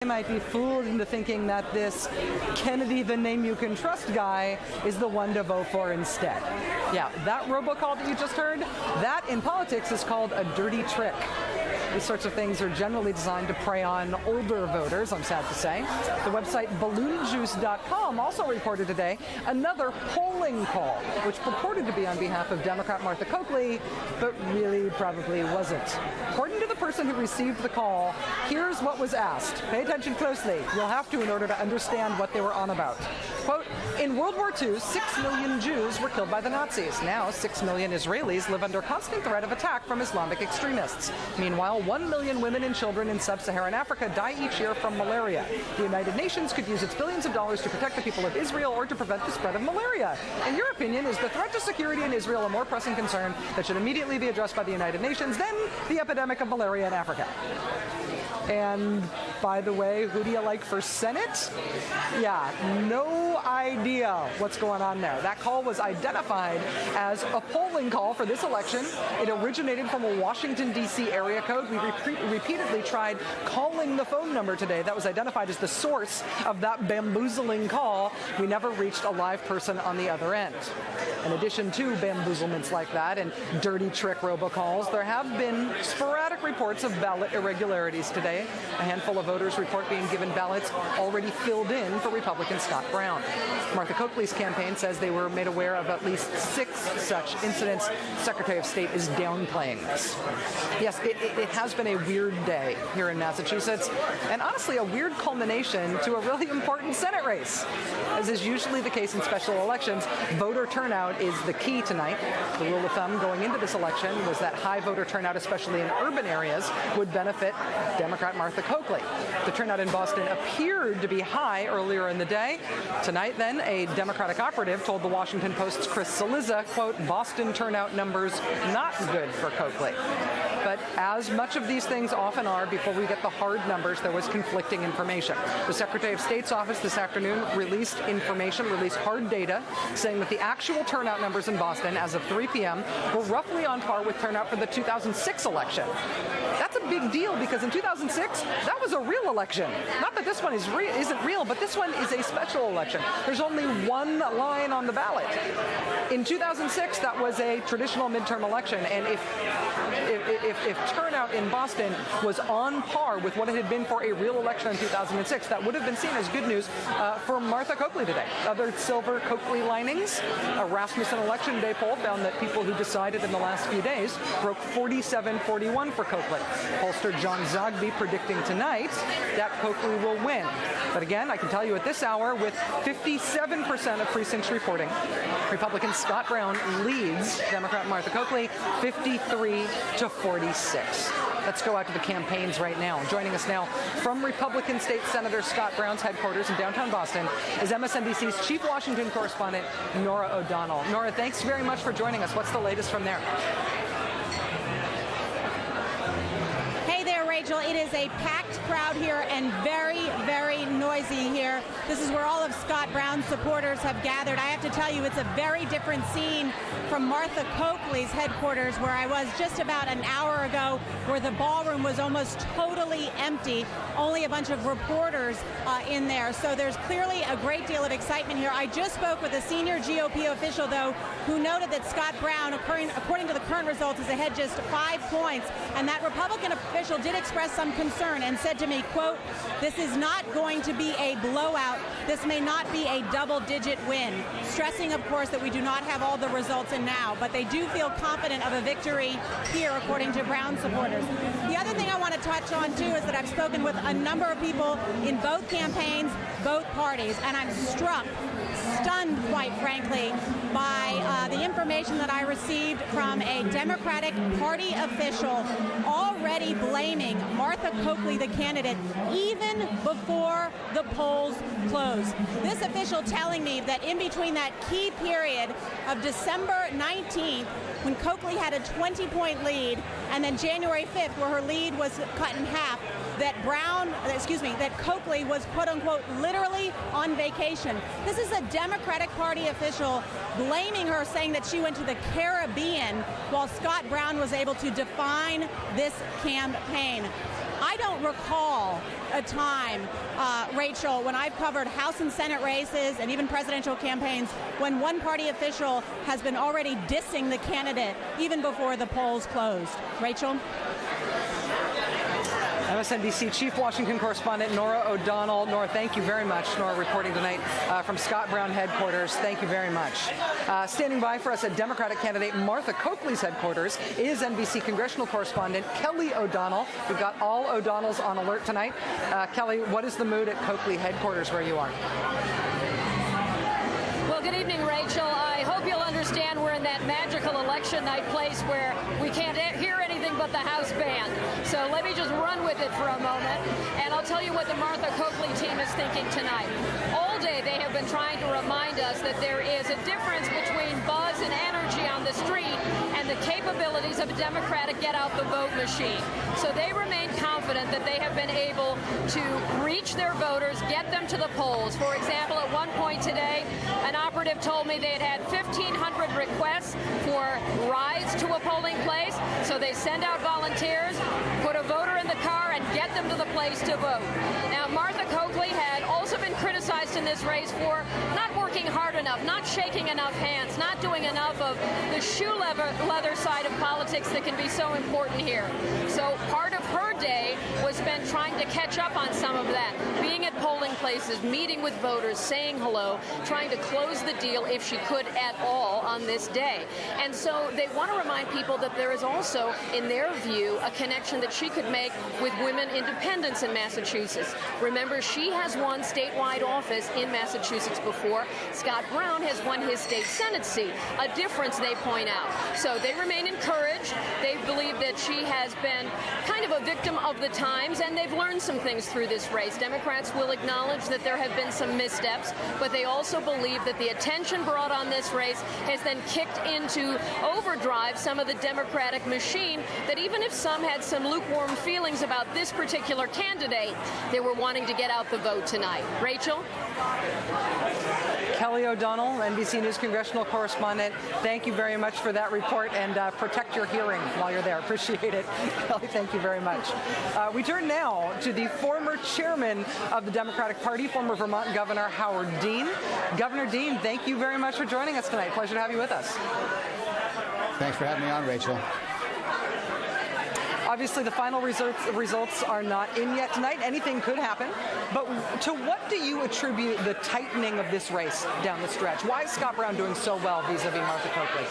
They might be fooled into thinking that this Kennedy, the name you can trust guy is the one to vote for instead. Yeah, that robocall that you just heard, that in politics is called a dirty trick. These sorts of things are generally designed to prey on older voters, I'm sad to say. The website balloonjuice.com also reported today another polling call, which purported to be on behalf of Democrat Martha Coakley, but really probably wasn't. According to the person who received the call, here's what was asked. Pay attention closely. You'll have to in order to understand what they were on about. Quote, in World War II, 6 million Jews were killed by the Nazis. Now, 6 million Israelis live under constant threat of attack from Islamic extremists. Meanwhile, 1 million women and children in sub-Saharan Africa die each year from malaria. The United Nations could use its billions of dollars to protect the people of Israel or to prevent the spread of malaria. In your opinion, is the threat to security in Israel a more pressing concern that should immediately be addressed by the United Nations than the epidemic of malaria in Africa? And by the way, who do you like for Senate? Yeah, no idea what's going on there. That call was identified as a polling call for this election. It originated from a Washington, D.C. area code. We repeatedly tried calling the phone number today that was identified as the source of that bamboozling call. We never reached a live person on the other end. In addition to bamboozlements like that and dirty trick robocalls, there have been sporadic reports of ballot irregularities today. A handful of voters report being given ballots already filled in for Republican Scott Brown. Martha Coakley's campaign says they were made aware of at least 6 such incidents. Secretary of State is downplaying this. Yes, it has been a weird day here in Massachusetts, and honestly a weird culmination to a really important Senate race. As is usually the case in special elections, voter turnout is the key tonight. The rule of thumb going into this election was that high voter turnout, especially in urban areas, would benefit Democrat Martha Coakley. The turnout in Boston appeared to be high earlier in the day. Tonight, then, a Democratic operative told the Washington Post's Chris Cillizza, quote, Boston turnout numbers not good for Coakley. But as much of these things often are, before we get the hard numbers, there was conflicting information. The Secretary of State's office this afternoon released hard data, saying that the actual turnout numbers in Boston as of 3 p.m. were roughly on par with turnout for the 2006 election. That's a big deal because in 2006, that was a real election. Not that this one isn't real, but this one is a special election. There's only one line on the ballot. In 2006, that was a traditional midterm election, and if turnout in Boston was on par with what it had been for a real election in 2006, that would have been seen as good news for Martha Coakley today. Other silver Coakley linings, a Rasmussen Election Day poll found that people who decided in the last few days broke 47-41 for Coakley. Pollster John Zogby predicting tonight that Coakley will win. But again, I can tell you at this hour, with 57% of precincts reporting, Republican Scott Brown leads Democrat Martha Coakley 53-46. Let's go out to the campaigns right now. Joining us now from Republican State Senator Scott Brown's headquarters in downtown Boston is MSNBC's chief Washington correspondent, Norah O'Donnell. Norah, thanks very much for joining us. What's the latest from there? Rachel, it is a packed crowd here and very, very noisy here. This is where all of Scott Brown's supporters have gathered. I have to tell you, it's a very different scene from Martha Coakley's headquarters, where I was just about an hour ago, where the ballroom was almost totally empty, only a bunch of reporters in there. So there's clearly a great deal of excitement here. I just spoke with a senior GOP official, though, who noted that Scott Brown, according to the current results, is ahead just 5 points, and that Republican official did express some concern and said to me, quote, this is not going to be a blowout. This may not be a double-digit win. Stressing, of course, that we do not have all the results in now, but they do feel confident of a victory here, according to Brown supporters. The other thing I want to touch on, too, is that I've spoken with a number of people in both campaigns, both parties, and I'm stunned, quite frankly, by the information that I received from a Democratic Party official already blaming Martha Coakley, the candidate, even before the polls closed. This official telling me that in between that key period of December 19th, when Coakley had a 20-point lead, and then January 5th, where her lead was cut in half, that Coakley was, quote-unquote, literally on vacation. This is a Democratic Party official blaming her, saying that she went to the Caribbean while Scott Brown was able to define this campaign. I don't recall a time, Rachel, when I've covered House and Senate races and even presidential campaigns when one party official has been already dissing the candidate even before the polls closed. Rachel? MSNBC Chief Washington Correspondent Norah O'Donnell. Norah, thank you very much. Norah reporting tonight from Scott Brown headquarters. Thank you very much. Standing by for us at Democratic candidate Martha Coakley's headquarters is NBC Congressional Correspondent Kelly O'Donnell. We've got all O'Donnells on alert tonight. Kelly, what is the mood at Coakley headquarters where you are? Well, good evening, Rachel. I hope you'll understand we're in that magical election night place where we can't hear anything but the house band. So let me just run with it for a moment, and I'll tell you what the Martha Coakley team is thinking tonight. All day they have been trying to remind us that there is a difference between buzz and energy on the street and the capabilities of a Democratic get-out-the-vote machine. So they remain confident that they have been able to reach their voters, get them to the polls. For example, at one point today, an operative told me they had 1,500 requests for rides to a polling place. So they send out volunteers, put a voter in the car, and get them to the place to vote. Now, Martha Coakley had also been criticized in this race for not working hard enough, not shaking enough hands, not doing enough of the shoe leather side of politics that can be so important here. So part of her day was spent trying to catch up on some of that, being at polling places, meeting with voters, saying hello, trying to close the deal if she could at all on this day. And so they want to remind people that there is also, in their view, a connection that she could make with women independents in Massachusetts. Remember, she has won statewide office in Massachusetts before. Scott Brown has won his state Senate seat, a difference they point out. So they remain encouraged. They believe that she has been kind of a victim of the times, and they've learned some things through this race. Democrats will acknowledge that there have been some missteps, but they also believe that the attention brought on this race has then kicked into overdrive some of the Democratic machine, that even if some had some lukewarm feelings about this particular candidate, they were wanting to get out the vote tonight. Rachel? Kelly O'Donnell, NBC News Congressional Correspondent, thank you very much for that report, and protect your hearing while you're there. Appreciate it. Kelly, thank you very much. We turn now to the former chairman of the Democratic Party, former Vermont Governor Howard Dean. Governor Dean, thank you very much for joining us tonight. Pleasure to have you with us. Thanks for having me on, Rachel. Obviously, the final results are not in yet tonight. Anything could happen. But to what do you attribute the tightening of this race down the stretch? Why is Scott Brown doing so well vis-a-vis Martha Coakley?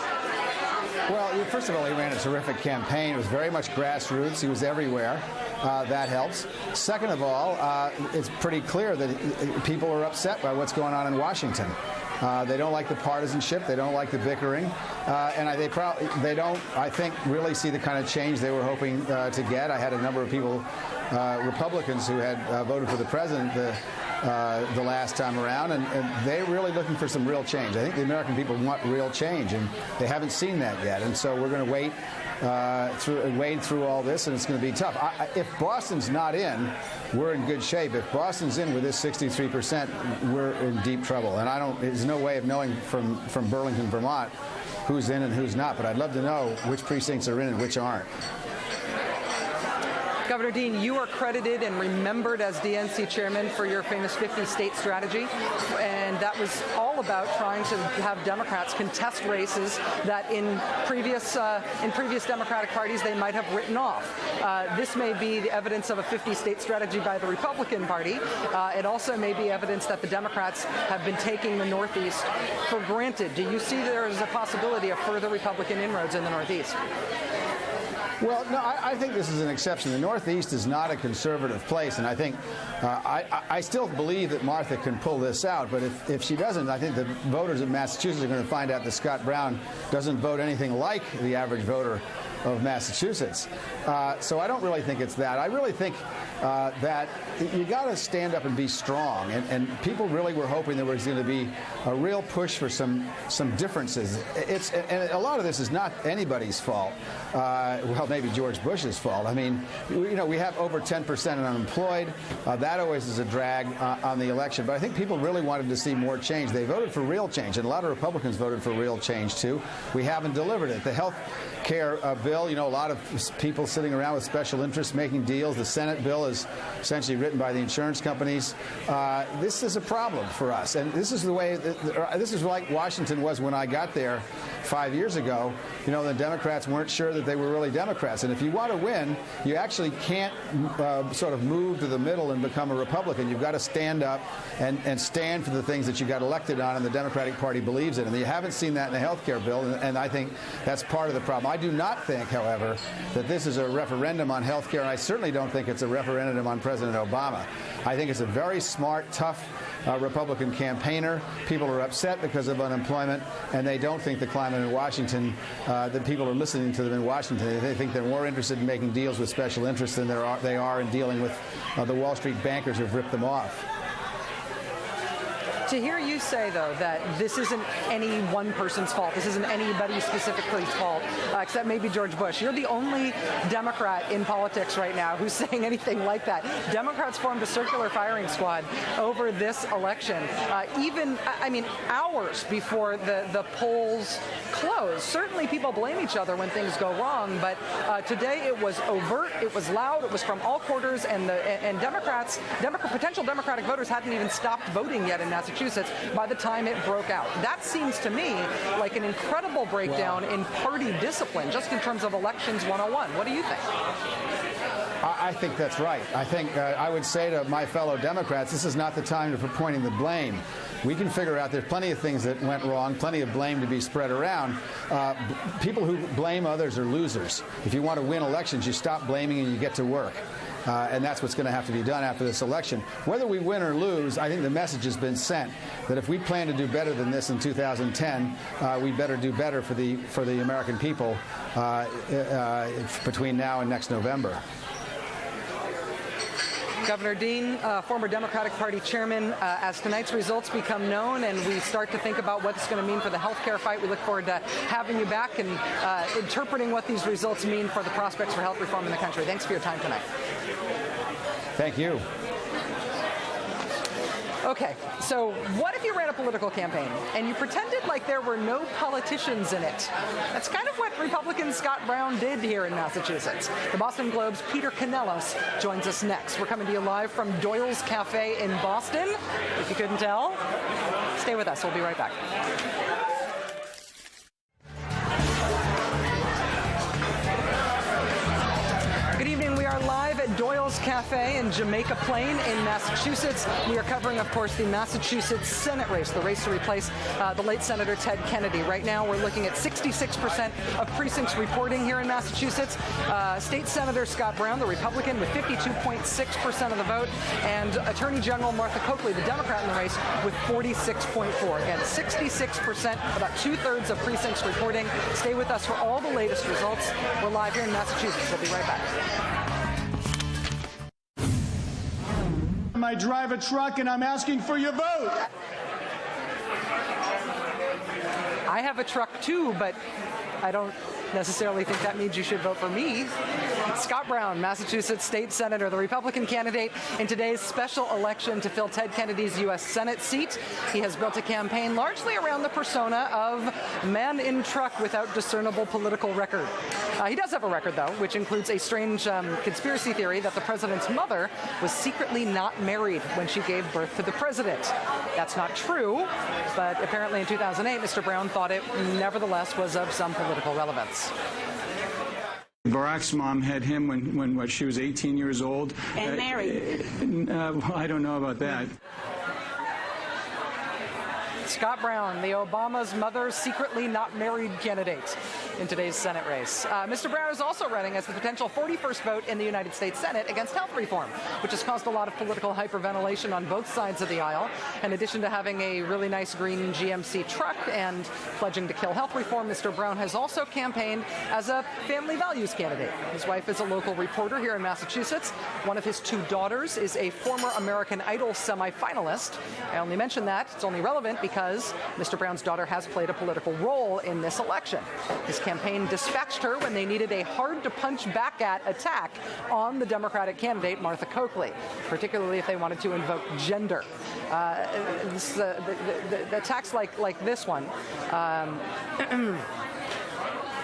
Well, first of all, he ran a terrific campaign. It was very much grassroots. He was everywhere. That helps. Second of all, it's pretty clear that people are upset by what's going on in Washington. They don't like the partisanship. They don't like the bickering. And they don't, I think, really see the kind of change they were hoping to get. I had a number of people, Republicans, who had voted for the president the last time around, and they're really looking for some real change. I think the American people want real change, and they haven't seen that yet. And so we're going to wade through all this, and it's going to be tough. If Boston's not in, we're in good shape. If Boston's in with this 63%, we're in deep trouble. And there's no way of knowing from Burlington, Vermont, who's in and who's not. But I'd love to know which precincts are in and which aren't. Governor Dean, you are credited and remembered as DNC chairman for your famous 50-state strategy, and that was all about trying to have Democrats contest races that in previous Democratic parties they might have written off. This may be the evidence of a 50-state strategy by the Republican Party. It also may be evidence that the Democrats have been taking the Northeast for granted. Do you see there is a possibility of further Republican inroads in the Northeast? Well, no, I think this is an exception. The Northeast is not a conservative place, and I think I still believe that Martha can pull this out. But if she doesn't, I think the voters of Massachusetts are going to find out that Scott Brown doesn't vote anything like the average voter of Massachusetts. So I don't really think it's that. I really think that you got to stand up and be strong. And people really were hoping there was going to be a real push for some differences. And a lot of this is not anybody's fault. Well, maybe George Bush's fault. I mean, we have over 10% unemployed. That always is a drag on the election. But I think people really wanted to see more change. They voted for real change, and a lot of Republicans voted for real change, too. We haven't delivered it. The health care bill bill. You know, a lot of people sitting around with special interests making deals. The Senate bill is essentially written by the insurance companies. This is a problem for us, and this is the way. This is like Washington was when I got there 5 years ago. You know, the Democrats weren't sure that they were really Democrats, and if you want to win, you actually can't sort of move to the middle and become a Republican. You've got to stand up and stand for the things that you got elected on and the Democratic Party believes in. And you haven't seen that in the health care bill, and I think that's part of the problem. I do not think, however, that this is a referendum on health care, and I certainly don't think it's a referendum on President Obama. I think it's a very smart, tough Republican campaigner. People are upset because of unemployment, and they don't think the climate in Washington, that people are listening to them in Washington. They think they're more interested in making deals with special interests than they are in dealing with the Wall Street bankers who've ripped them off. To hear you say, though, that this isn't any one person's fault, this isn't anybody specifically's fault, except maybe George Bush. You're the only Democrat in politics right now who's saying anything like that. Democrats formed a circular firing squad over this election, even, I mean, hours before the polls close. Certainly people blame each other when things go wrong, but today it was overt, it was loud, it was from all quarters, and potential Democratic voters hadn't even stopped voting yet in Massachusetts by the time it broke out. That seems to me like an incredible breakdown in party discipline, just in terms of elections 101. What do you think? I think that's right. I think I would say to my fellow Democrats, this is not the time for pointing the blame. We can figure out there's plenty of things that went wrong, plenty of blame to be spread around. People who blame others are losers. If you want to win elections, you stop blaming and you get to work. And that's what's going to have to be done after this election. Whether we win or lose, I think the message has been sent that if we plan to do better than this in 2010, we better do better for the American people between now and next November. Governor Dean, former Democratic Party chairman, as tonight's results become known and we start to think about what it's going to mean for the health care fight, we look forward to having you back and interpreting what these results mean for the prospects for health reform in the country. Thanks for your time tonight. Thank you. Okay, so what if you ran a political campaign and you pretended like there were no politicians in it? That's kind of what Republican Scott Brown did here in Massachusetts. The Boston Globe's Peter Canellos joins us next. We're coming to you live from Doyle's Cafe in Boston. If you couldn't tell, stay with us. We'll be right back. Good evening. We are live at Doyle's Cafe in Jamaica Plain in Massachusetts. We are covering, of course, the Massachusetts Senate race, the race to replace the late Senator Ted Kennedy. Right now, we're looking at 66% of precincts reporting here in Massachusetts. State Senator Scott Brown, the Republican, with 52.6% of the vote, and Attorney General Martha Coakley, the Democrat in the race, with 46.4%. Again, 66%, about two-thirds of precincts reporting. Stay with us for all the latest results. We're live here in Massachusetts. We'll be right back. I drive a truck and I'm asking for your vote. I have a truck too, but I don't necessarily think that means you should vote for me. Scott Brown, Massachusetts State Senator, the Republican candidate in today's special election to fill Ted Kennedy's U.S. Senate seat. He has built a campaign largely around the persona of man in truck without discernible political record. He does have a record, though, which includes a strange conspiracy theory that the president's mother was secretly not married when she gave birth to the president. That's not true, but apparently in 2008, Mr. Brown thought it nevertheless was of some political relevance. Barack's mom had him when she was 18 years old. And married. I don't know about that. Scott Brown, the Obama's mother secretly not married candidate in today's Senate race. Mr. Brown is also running as the potential 41st vote in the United States Senate against health reform, which has caused a lot of political hyperventilation on both sides of the aisle. In addition to having a really nice green GMC truck and pledging to kill health reform, Mr. Brown has also campaigned as a family values candidate. His wife is a local reporter here in Massachusetts. One of his two daughters is a former American Idol semifinalist. I only mention that. It's only relevant because Mr. Brown's daughter has played a political role in this election. His campaign dispatched her when they needed a hard-to-punch-back-at attack on the Democratic candidate, Martha Coakley, particularly if they wanted to invoke gender. The attacks like this one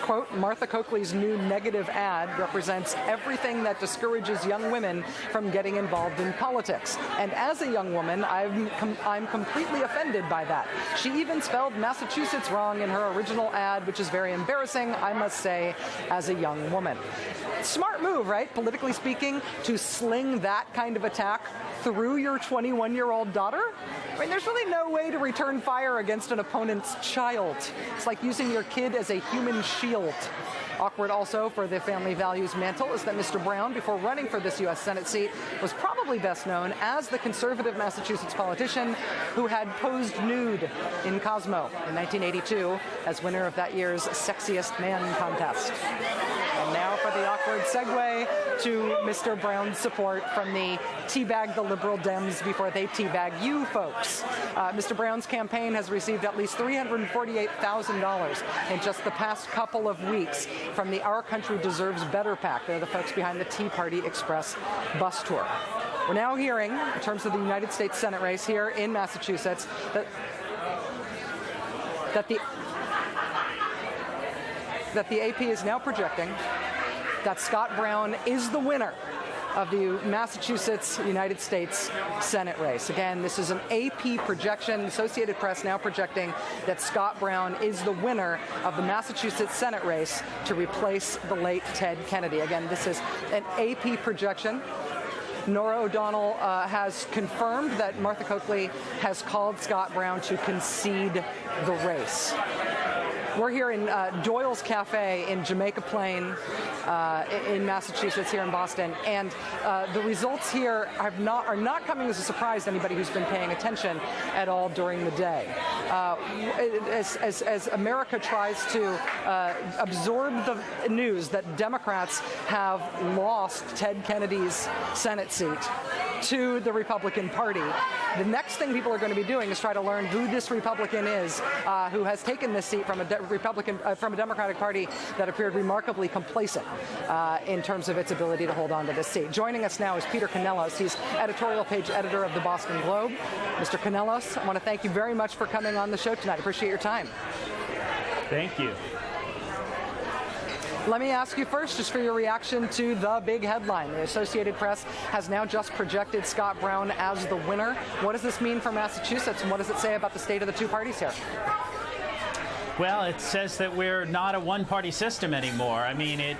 quote, Martha Coakley's new negative ad represents everything that discourages young women from getting involved in politics. And as a young woman, I'm completely offended by that. She even spelled Massachusetts wrong in her original ad, which is very embarrassing, I must say, as a young woman. Smart move, right? Politically speaking, to sling that kind of attack through your 21-year-old daughter? I mean, there's really no way to return fire against an opponent's child. It's like using your kid as a human shield. Awkward also for the family values mantle is that Mr. Brown, before running for this U.S. Senate seat, was probably best known as the conservative Massachusetts politician who had posed nude in Cosmo in 1982 as winner of that year's Sexiest Man contest. And now for the awkward segue to Mr. Brown's support from the teabag the liberal Dems before they teabag you folks. Mr. Brown's campaign has received at least $348,000 in just the past couple of weeks from the Our Country Deserves Better PAC. They're the folks behind the Tea Party Express bus tour. We're now hearing, in terms of the United States Senate race here in Massachusetts, that the AP is now projecting that Scott Brown is the winner of the Massachusetts United States Senate race. Again, this is an AP projection. Associated Press now projecting that Scott Brown is the winner of the Massachusetts Senate race to replace the late Ted Kennedy. Again, this is an AP projection. Nora O'Donnell has confirmed that Martha Coakley has called Scott Brown to concede the race. We're here in Doyle's Cafe in Jamaica Plain in Massachusetts, here in Boston, and the results here are not coming as a surprise to anybody who's been paying attention at all during the day. As America tries to absorb the news that Democrats have lost Ted Kennedy's Senate seat to the Republican Party, the next thing people are going to be doing is try to learn who this Republican is who has taken this seat from a Democratic Party that appeared remarkably complacent in terms of its ability to hold on to this seat. Joining us now is Peter Canellos. He's editorial page editor of the Boston Globe. Mr. Canellos, I want to thank you very much for coming on the show tonight. I appreciate your time. Thank you. Let me ask you first, just for your reaction to the big headline. The Associated Press has now just projected Scott Brown as the winner. What does this mean for Massachusetts, and what does it say about the state of the two parties here? Well, it says that we're not a one-party system anymore. I mean, it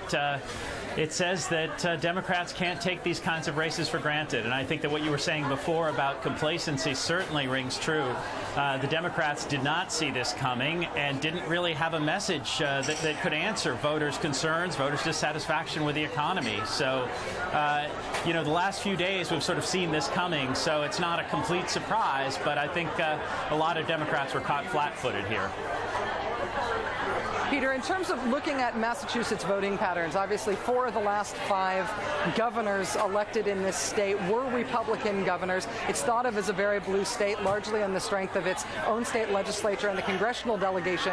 says that Democrats can't take these kinds of races for granted. And I think that what you were saying before about complacency certainly rings true. The Democrats did not see this coming and didn't really have a message that could answer voters' concerns, voters' dissatisfaction with the economy. So, the last few days we've sort of seen this coming, so it's not a complete surprise, but I think a lot of Democrats were caught flat-footed here. Peter, in terms of looking at Massachusetts voting patterns, obviously 4 of the last 5 governors elected in this state were Republican governors. It's thought of as a very blue state, largely on the strength of its own state legislature and the congressional delegation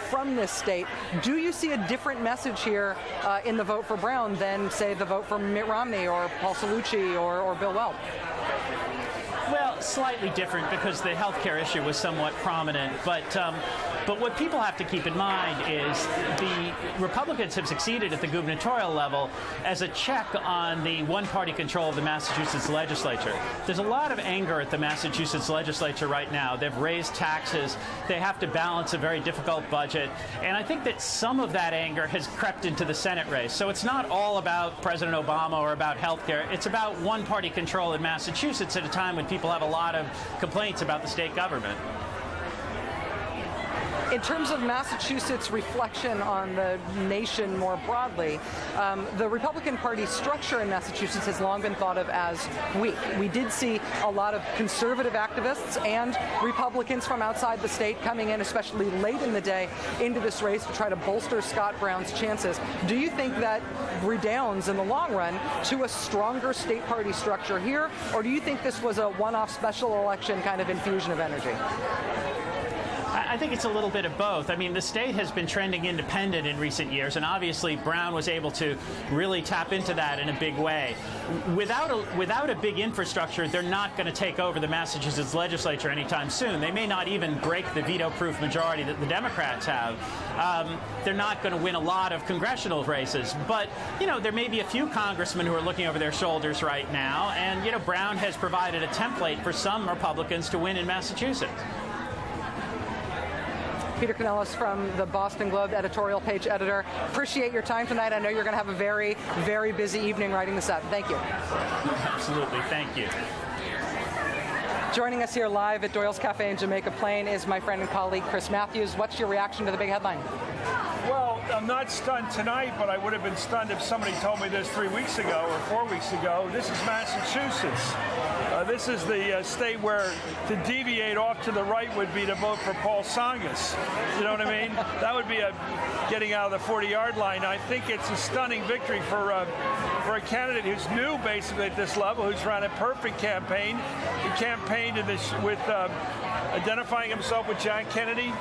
from this state. Do you see a different message here in the vote for Brown than, say, the vote for Mitt Romney or Paul Cellucci or Bill Weld? Well, slightly different because the health care issue was somewhat prominent, but what people have to keep in mind is the Republicans have succeeded at the gubernatorial level as a check on the one-party control of the Massachusetts legislature. There's a lot of anger at the Massachusetts legislature right now. They've raised taxes. They have to balance a very difficult budget. And I think that some of that anger has crept into the Senate race. So it's not all about President Obama or about health care. It's about one-party control in Massachusetts at a time when people have a lot of complaints about the state government. In terms of Massachusetts' reflection on the nation more broadly, the Republican Party structure in Massachusetts has long been thought of as weak. We did see a lot of conservative activists and Republicans from outside the state coming in, especially late in the day, into this race to try to bolster Scott Brown's chances. Do you think that redounds in the long run to a stronger state party structure here, or do you think this was a one-off special election kind of infusion of energy? I think it's a little bit of both. I mean, the state has been trending independent in recent years, and obviously Brown was able to really tap into that in a big way. Without a big infrastructure, they're not going to take over the Massachusetts legislature anytime soon. They may not even break the veto-proof majority that the Democrats have. They're not going to win a lot of congressional races, but, you know, there may be a few congressmen who are looking over their shoulders right now, and, you know, Brown has provided a template for some Republicans to win in Massachusetts. Peter Canellis from the Boston Globe, editorial page editor. Appreciate your time tonight. I know you're going to have a very, very busy evening writing this up. Thank you. Absolutely. Thank you. Joining us here live at Doyle's Cafe in Jamaica Plain is my friend and colleague Chris Matthews. What's your reaction to the big headline? Well, I'm not stunned tonight, but I would have been stunned if somebody told me this 3 weeks ago or 4 weeks ago. This is Massachusetts. This is the state where to deviate off to the right would be to vote for Paul Tsongas. You know what I mean? That would be getting out of the 40-yard line. I think it's a stunning victory for a candidate who's new, basically, at this level, who's run a perfect campaign. He campaigned with identifying himself with John Kennedy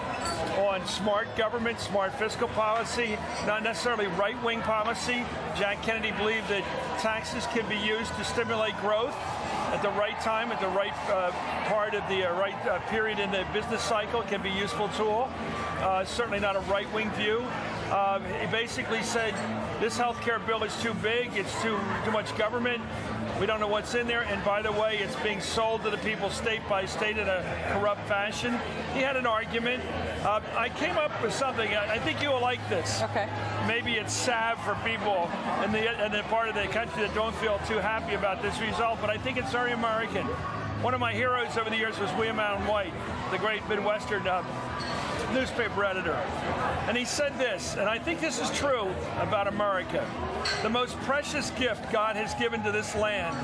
on smart government, smart fiscal policy, not necessarily right-wing policy. John Kennedy believed that taxes can be used to stimulate growth at the right time, at the right part of the period in the business cycle. It can be a useful tool. Certainly not a right-wing view. He basically said this health care bill is too big, it's too much government. We don't know what's in there, and by the way, it's being sold to the people state by state in a corrupt fashion. He had an argument. I came up with something. I think you will like this. Okay. Maybe it's salve for people in the part of the country that don't feel too happy about this result, but I think it's very American. One of my heroes over the years was William Allen White, the great Midwestern newspaper editor. And he said this, and I think this is true about America. The most precious gift God has given to this land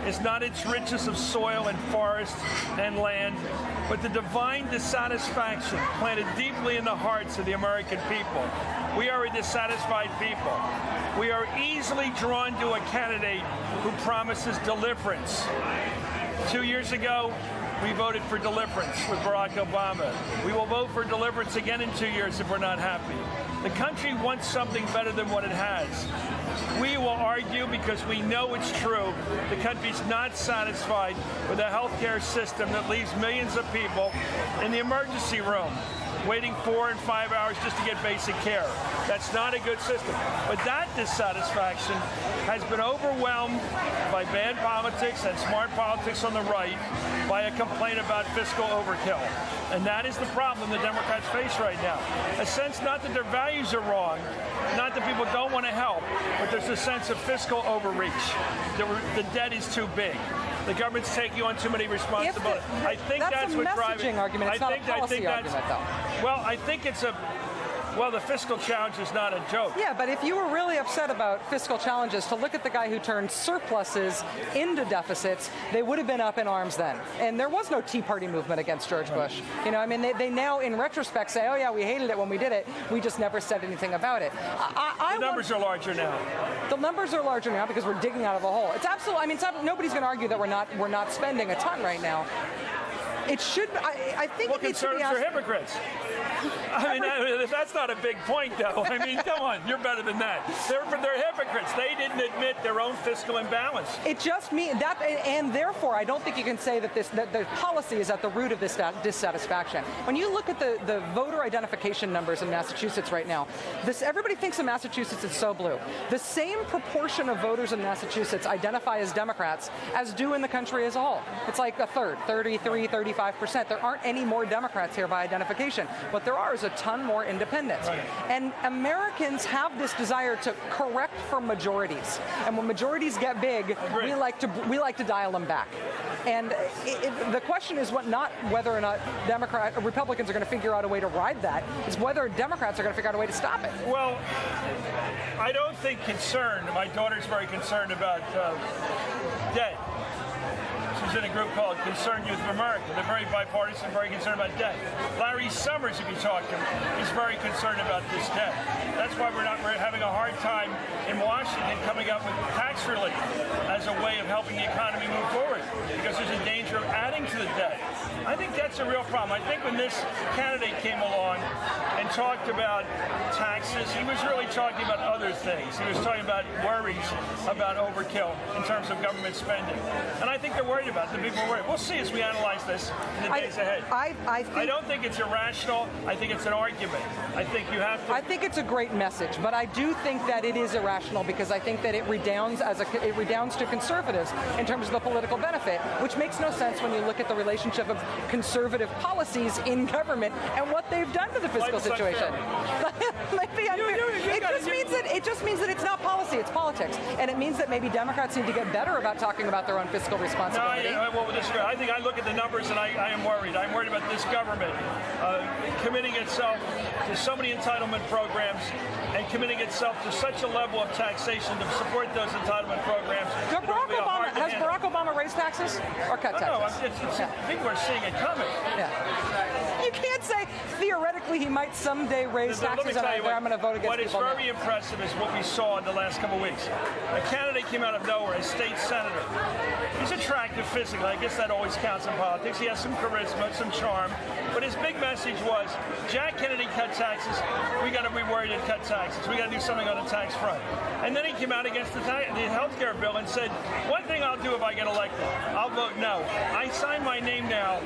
is not its riches of soil and forest and land, but the divine dissatisfaction planted deeply in the hearts of the American people. We are a dissatisfied people. We are easily drawn to a candidate who promises deliverance. 2 years ago, we voted for deliverance with Barack Obama. We will vote for deliverance again in 2 years if we're not happy. The country wants something better than what it has. We will argue because we know it's true. The country's not satisfied with a health care system that leaves millions of people in the emergency room waiting 4 and 5 hours just to get basic care. That's not a good system. But that dissatisfaction has been overwhelmed by bad politics and smart politics on the right, by a complaint about fiscal overkill. And that is the problem the Democrats face right now. A sense not that their values are wrong, not that people don't want to help, but there's a sense of fiscal overreach. The debt is too big. The government's taking on too many responsibilities. I think that's what's driving. That's a messaging argument. It's not a policy argument, though. Well, I think it's the fiscal challenge is not a joke. Yeah, but if you were really upset about fiscal challenges, to look at the guy who turned surpluses into deficits, they would have been up in arms then. And there was no Tea Party movement against George Bush. You know, I mean, they now, in retrospect, say, oh, yeah, we hated it when we did it. We just never said anything about it. The numbers are larger now. The numbers are larger now because we're digging out of a hole. It's absolutely, I mean, nobody's going to argue that we're not spending a ton right now. It should. I think. Well, conservatives are hypocrites. I mean, that's not a big point, though. I mean, come on, you're better than that. They're hypocrites. They didn't admit their own fiscal imbalance. It just means that, and therefore, I don't think you can say that the policy is at the root of this dissatisfaction. When you look at the voter identification numbers in Massachusetts right now, everybody thinks of Massachusetts as so blue. The same proportion of voters in Massachusetts identify as Democrats as do in the country as a whole. It's like a third, 33, 35%. There aren't any more Democrats here by identification. What there are is a ton more independents. Right. And Americans have this desire to correct for majorities. And when majorities get big, we like to dial them back. And the question is not whether or not Republicans are going to figure out a way to ride that. It's whether Democrats are going to figure out a way to stop it. Well, I don't think my daughter's very concerned about debt. She's in a group called Concerned Youth of America. They're very bipartisan, very concerned about debt. Larry Summers, if you talk to him, is very concerned about this debt. That's why we're having a hard time in Washington coming up with tax relief as a way of helping the economy move forward, because there's a danger of adding to the debt. I think that's a real problem. I think when this candidate came along and talked about taxes, he was really talking about other things. He was talking about worries about overkill in terms of government spending. And I think they're worried about it. The people are worried. We'll see as we analyze this in the days ahead. I don't think it's irrational. I think it's an argument. I think you have to. I think it's a great message, but I do think that it is irrational because I think that it redounds to conservatives in terms of the political benefit, which makes no sense when you look at the relationship of conservative policies in government and what they've done to the fiscal situation. It just means that it's not policy, it's politics, and it means that maybe Democrats need to get better about talking about their own fiscal responsibility. No, I won't disagree. I think I look at the numbers and I am worried. I'm worried about this government committing itself to so many entitlement programs and committing itself to such a level of taxation to support those entitlement programs. Has Barack Obama raised taxes or cut taxes? People are seeing it coming. Yeah. You can't say theoretically he might someday raise taxes and I'm going to vote against what is very impressive is what we saw in the last couple of weeks. A candidate came out of nowhere, a state senator. He's attractive physically. I guess that always counts in politics. He has some charisma, some charm. But his big message was, Jack Kennedy cut taxes. We got to be worried and cut taxes. We got to do something on the tax front. And then he came out against the health care bill and said, one thing I'll do if I get elected, I'll vote no. I sign my name now,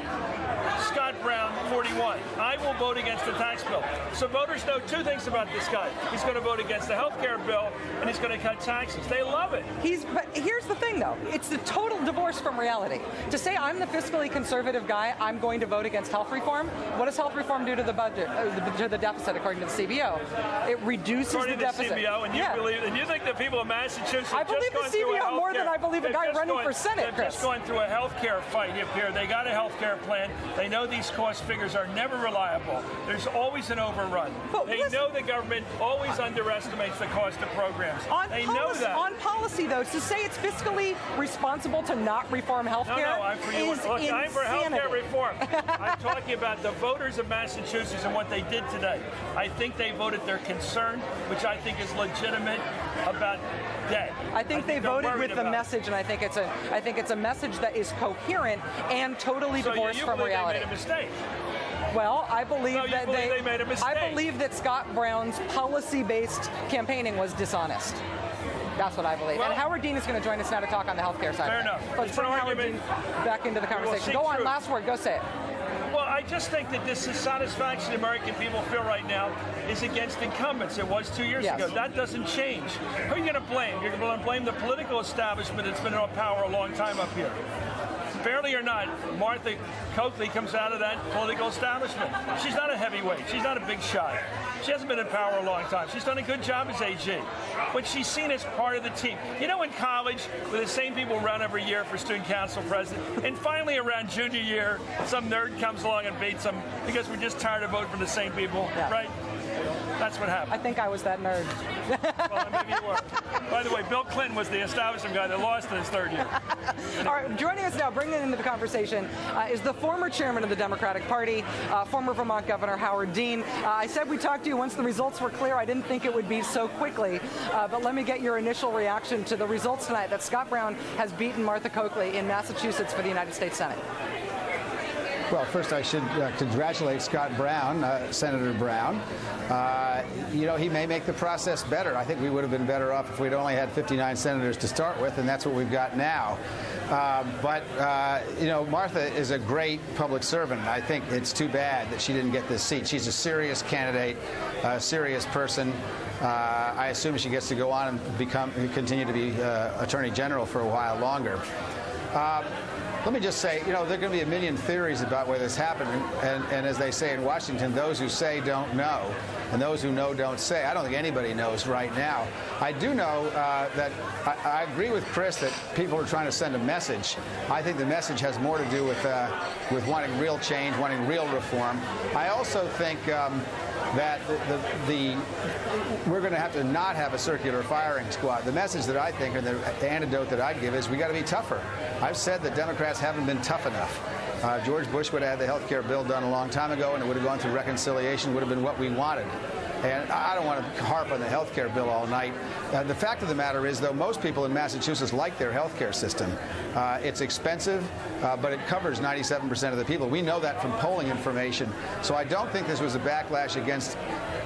Scott Brown, 41. I will vote against the tax bill. So voters know two things about this guy. He's going to vote against the health care bill, and he's going to cut taxes. They love it. But here's the thing, though. It's the total divorce from reality. To say I'm the fiscally conservative guy, I'm going to vote against health reform. What does health reform do to the budget, to the deficit, according to the CBO? It reduces the deficit. The CBO, and you believe, and you think the people of Massachusetts I believe the CBO more than I believe a guy running for Senate, They're just going through a health care fight here. They got a health care plan. They know these cost figures are never reliable. There's always an overrun. They know the government always underestimates the cost of programs. They know that. On policy, though, to say it's fiscally responsible to not reform health care I'm for you. Look, I'm for health care reform. I'm talking about the voters of Massachusetts and what they did today. I think they voted their concern, which I think is legitimate, about debt. I think they voted with the message, and I think it's a message that is coherent and totally divorced from reality. They made a mistake. Well, I believe they made a mistake. I believe that Scott Brown's policy-based campaigning was dishonest. That's what I believe. Well, and Howard Dean is going to join us now to talk on the healthcare side. Fair enough. Let's bring Howard Dean back into the conversation. Go on, last word. Go say it. Well, I just think that this dissatisfaction American people feel right now is against incumbents. It was 2 years ago. That doesn't change. Who are you going to blame? You're going to blame the political establishment that's been in power a long time up here. Fairly or not, Martha Coakley comes out of that political establishment. She's not a heavyweight. She's not a big shot. She hasn't been in power a long time. She's done a good job as AG. But she's seen as part of the team. You know, in college, where the same people run every year for student council president, and finally around junior year, some nerd comes along and beats them because we're just tired of voting for the same people, right? That's what happened. I think I was that nerd. Well, maybe you were. By the way, Bill Clinton was the establishment guy that lost in his third year. All right, joining us now, bringing it into the conversation, is the former chairman of the Democratic Party, former Vermont Governor Howard Dean. I said we'd talk to you once the results were clear. I didn't think it would be so quickly, but let me get your initial reaction to the results tonight that Scott Brown has beaten Martha Coakley in Massachusetts for the United States Senate. Well, first I should congratulate Scott Brown, Senator Brown. He may make the process better. I think we would have been better off if we'd only had 59 senators to start with, and that's what we've got now. Martha is a great public servant. I think it's too bad that she didn't get this seat. She's a serious candidate, a serious person. I assume she gets to go on and continue to be Attorney General for a while longer. Let me just say, there are going to be a million theories about where this happened, and as they say in Washington, those who say don't know, and those who know don't say. I don't think anybody knows right now. I do know that I agree with Chris that people are trying to send a message. I think the message has more to do with wanting real change, wanting real reform. I also think that we're going to have to not have a circular firing squad. The message that I think, and the antidote that I'd give is we got to be tougher. I've said that Democrats haven't been tough enough. George Bush would have had the health care bill done a long time ago, and it would have gone through reconciliation, would have been what we wanted. And I don't want to harp on the health care bill all night. The fact of the matter is, though, most people in Massachusetts like their health care system. It's expensive, but it covers 97% of the people. We know that from polling information. So I don't think this was a backlash against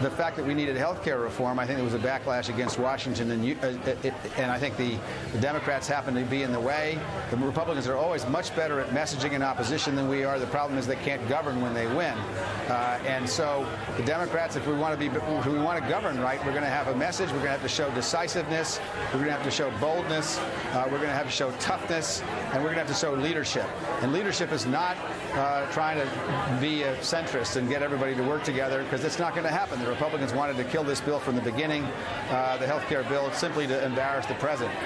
the fact that we needed health care reform. I think it was a backlash against Washington, and I think the Democrats happen to be in the way. The Republicans are always much better at messaging in opposition than we are. The problem is they can't govern when they win. And so the Democrats, if we want to govern right, we're going to have a message. We're going to have to show decisiveness. We're going to have to show boldness. We're going to have to show toughness, and we're going to have to show leadership. And leadership is not trying to be a centrist and get everybody to work together, because it's not going to happen. The Republicans wanted to kill this bill from the beginning, the health care bill, simply to embarrass the president.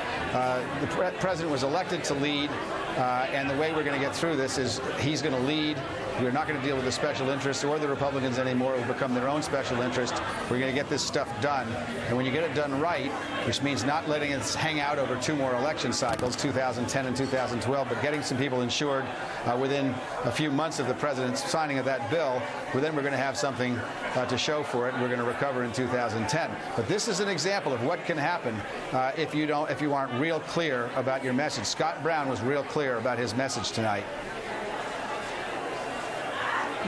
The president was elected to lead, and the way we're going to get through this is he's going to lead. We're not going to deal with the special interests or the Republicans anymore. It will become their own special interest. We're going to get this stuff done. And when you get it done right, which means not letting it hang out over 2 more election cycles, 2010 and 2012, but getting some people insured within a few months of the president's signing of that bill, well, then we're going to have something to show for it. We're going to recover in 2010. But this is an example of what can happen if you aren't real clear about your message. Scott Brown was real clear about his message tonight.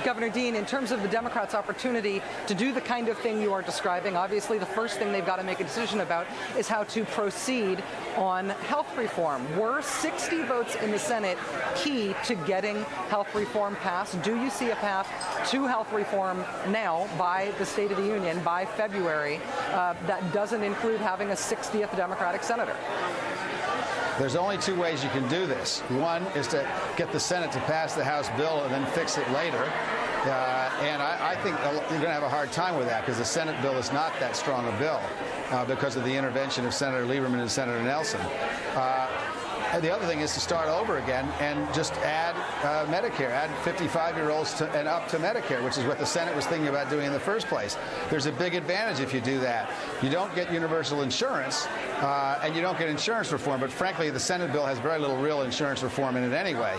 Governor Dean, in terms of the Democrats' opportunity to do the kind of thing you are describing, obviously the first thing they've got to make a decision about is how to proceed on health reform. Were 60 votes in the Senate key to getting health reform passed? Do you see a path to health reform now by the State of the Union, by February, that doesn't include having a 60th Democratic senator? There's only 2 ways you can do this. One is to get the Senate to pass the House bill and then fix it later. And I think you're going to have a hard time with that, because the Senate bill is not that strong a bill because of the intervention of Senator Lieberman and Senator Nelson. And the other thing is to start over again and just add Medicare, add 55-year-olds and up to Medicare, which is what the Senate was thinking about doing in the first place. There's a big advantage if you do that. You don't get universal insurance, and you don't get insurance reform. But frankly, the Senate bill has very little real insurance reform in it anyway.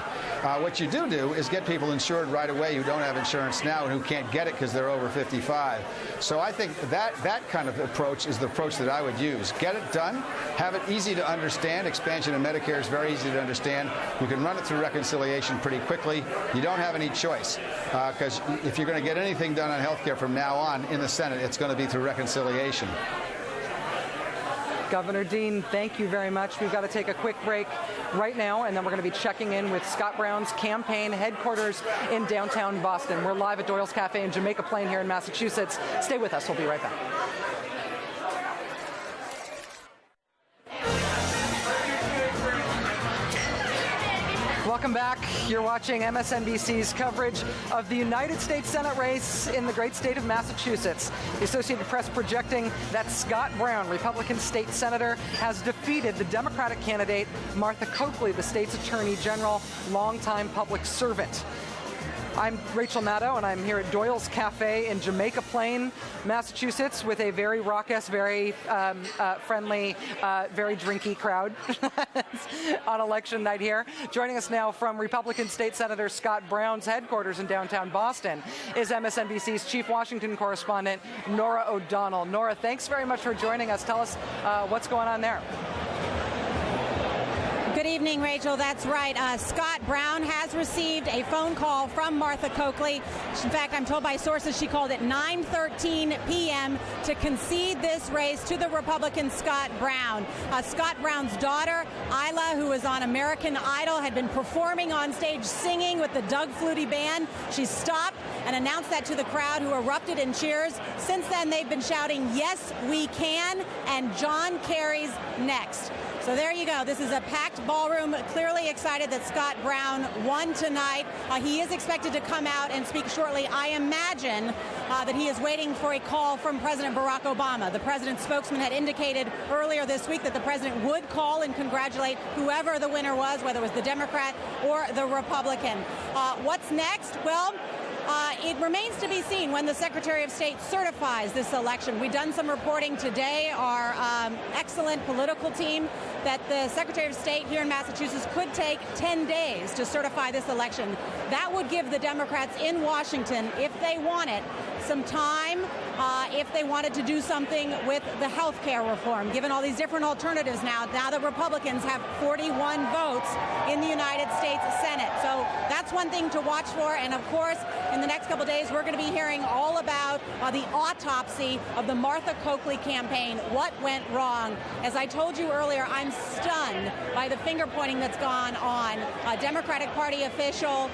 What you do is get people insured right away who don't have insurance now and who can't get it because they're over 55. So I think that kind of approach is the approach that I would use. Get it done, have it easy to understand. Expansion of Medicare is very easy to understand. You can run it through reconciliation pretty quickly. You don't have any choice, because if you're going to get anything done on health care from now on in the Senate, it's going to be through reconciliation. Governor Dean, thank you very much. We've got to take a quick break right now, and then we're going to be checking in with Scott Brown's campaign headquarters in downtown Boston. We're live at Doyle's Cafe in Jamaica Plain here in Massachusetts. Stay with us. We'll be right back. Welcome back. You're watching MSNBC's coverage of the United States Senate race in the great state of Massachusetts. The Associated Press projecting that Scott Brown, Republican state senator, has defeated the Democratic candidate Martha Coakley, the state's attorney general, longtime public servant. I'm Rachel Maddow, and I'm here at Doyle's Cafe in Jamaica Plain, Massachusetts, with a very raucous, very friendly, very drinky crowd on election night here. Joining us now from Republican State Senator Scott Brown's headquarters in downtown Boston is MSNBC's chief Washington correspondent, Nora O'Donnell. Nora, thanks very much for joining us. Tell us what's going on there. Good evening, Rachel. That's right. Scott Brown has received a phone call from Martha Coakley. In fact, I'm told by sources she called at 9:13 p.m. to concede this race to the Republican Scott Brown. Scott Brown's daughter, Isla, who was on American Idol, had been performing on stage singing with the Doug Flutie Band. She stopped and announced that to the crowd, who erupted in cheers. Since then, they've been shouting, "Yes, we can," and "John Kerry's next." So there you go. This is a packed ballroom, clearly excited that Scott Brown won tonight. He is expected to come out and speak shortly. I imagine that he is waiting for a call from President Barack Obama. The president's spokesman had indicated earlier this week that the president would call and congratulate whoever the winner was, whether it was the Democrat or the Republican. What's next? Well, it remains to be seen when the Secretary of State certifies this election. We've done some reporting today, our excellent political team, that the Secretary of State here in Massachusetts could take 10 days to certify this election. That would give the Democrats in Washington, if they want it, some time if they wanted to do something with the health care reform, given all these different alternatives now that Republicans have 41 votes in the United States Senate. So that's one thing to watch for. And of course, in the next couple of days, we're going to be hearing all about the autopsy of the Martha Coakley campaign. What went wrong? As I told you earlier, I'm stunned by the finger pointing that's gone on. A Democratic Party official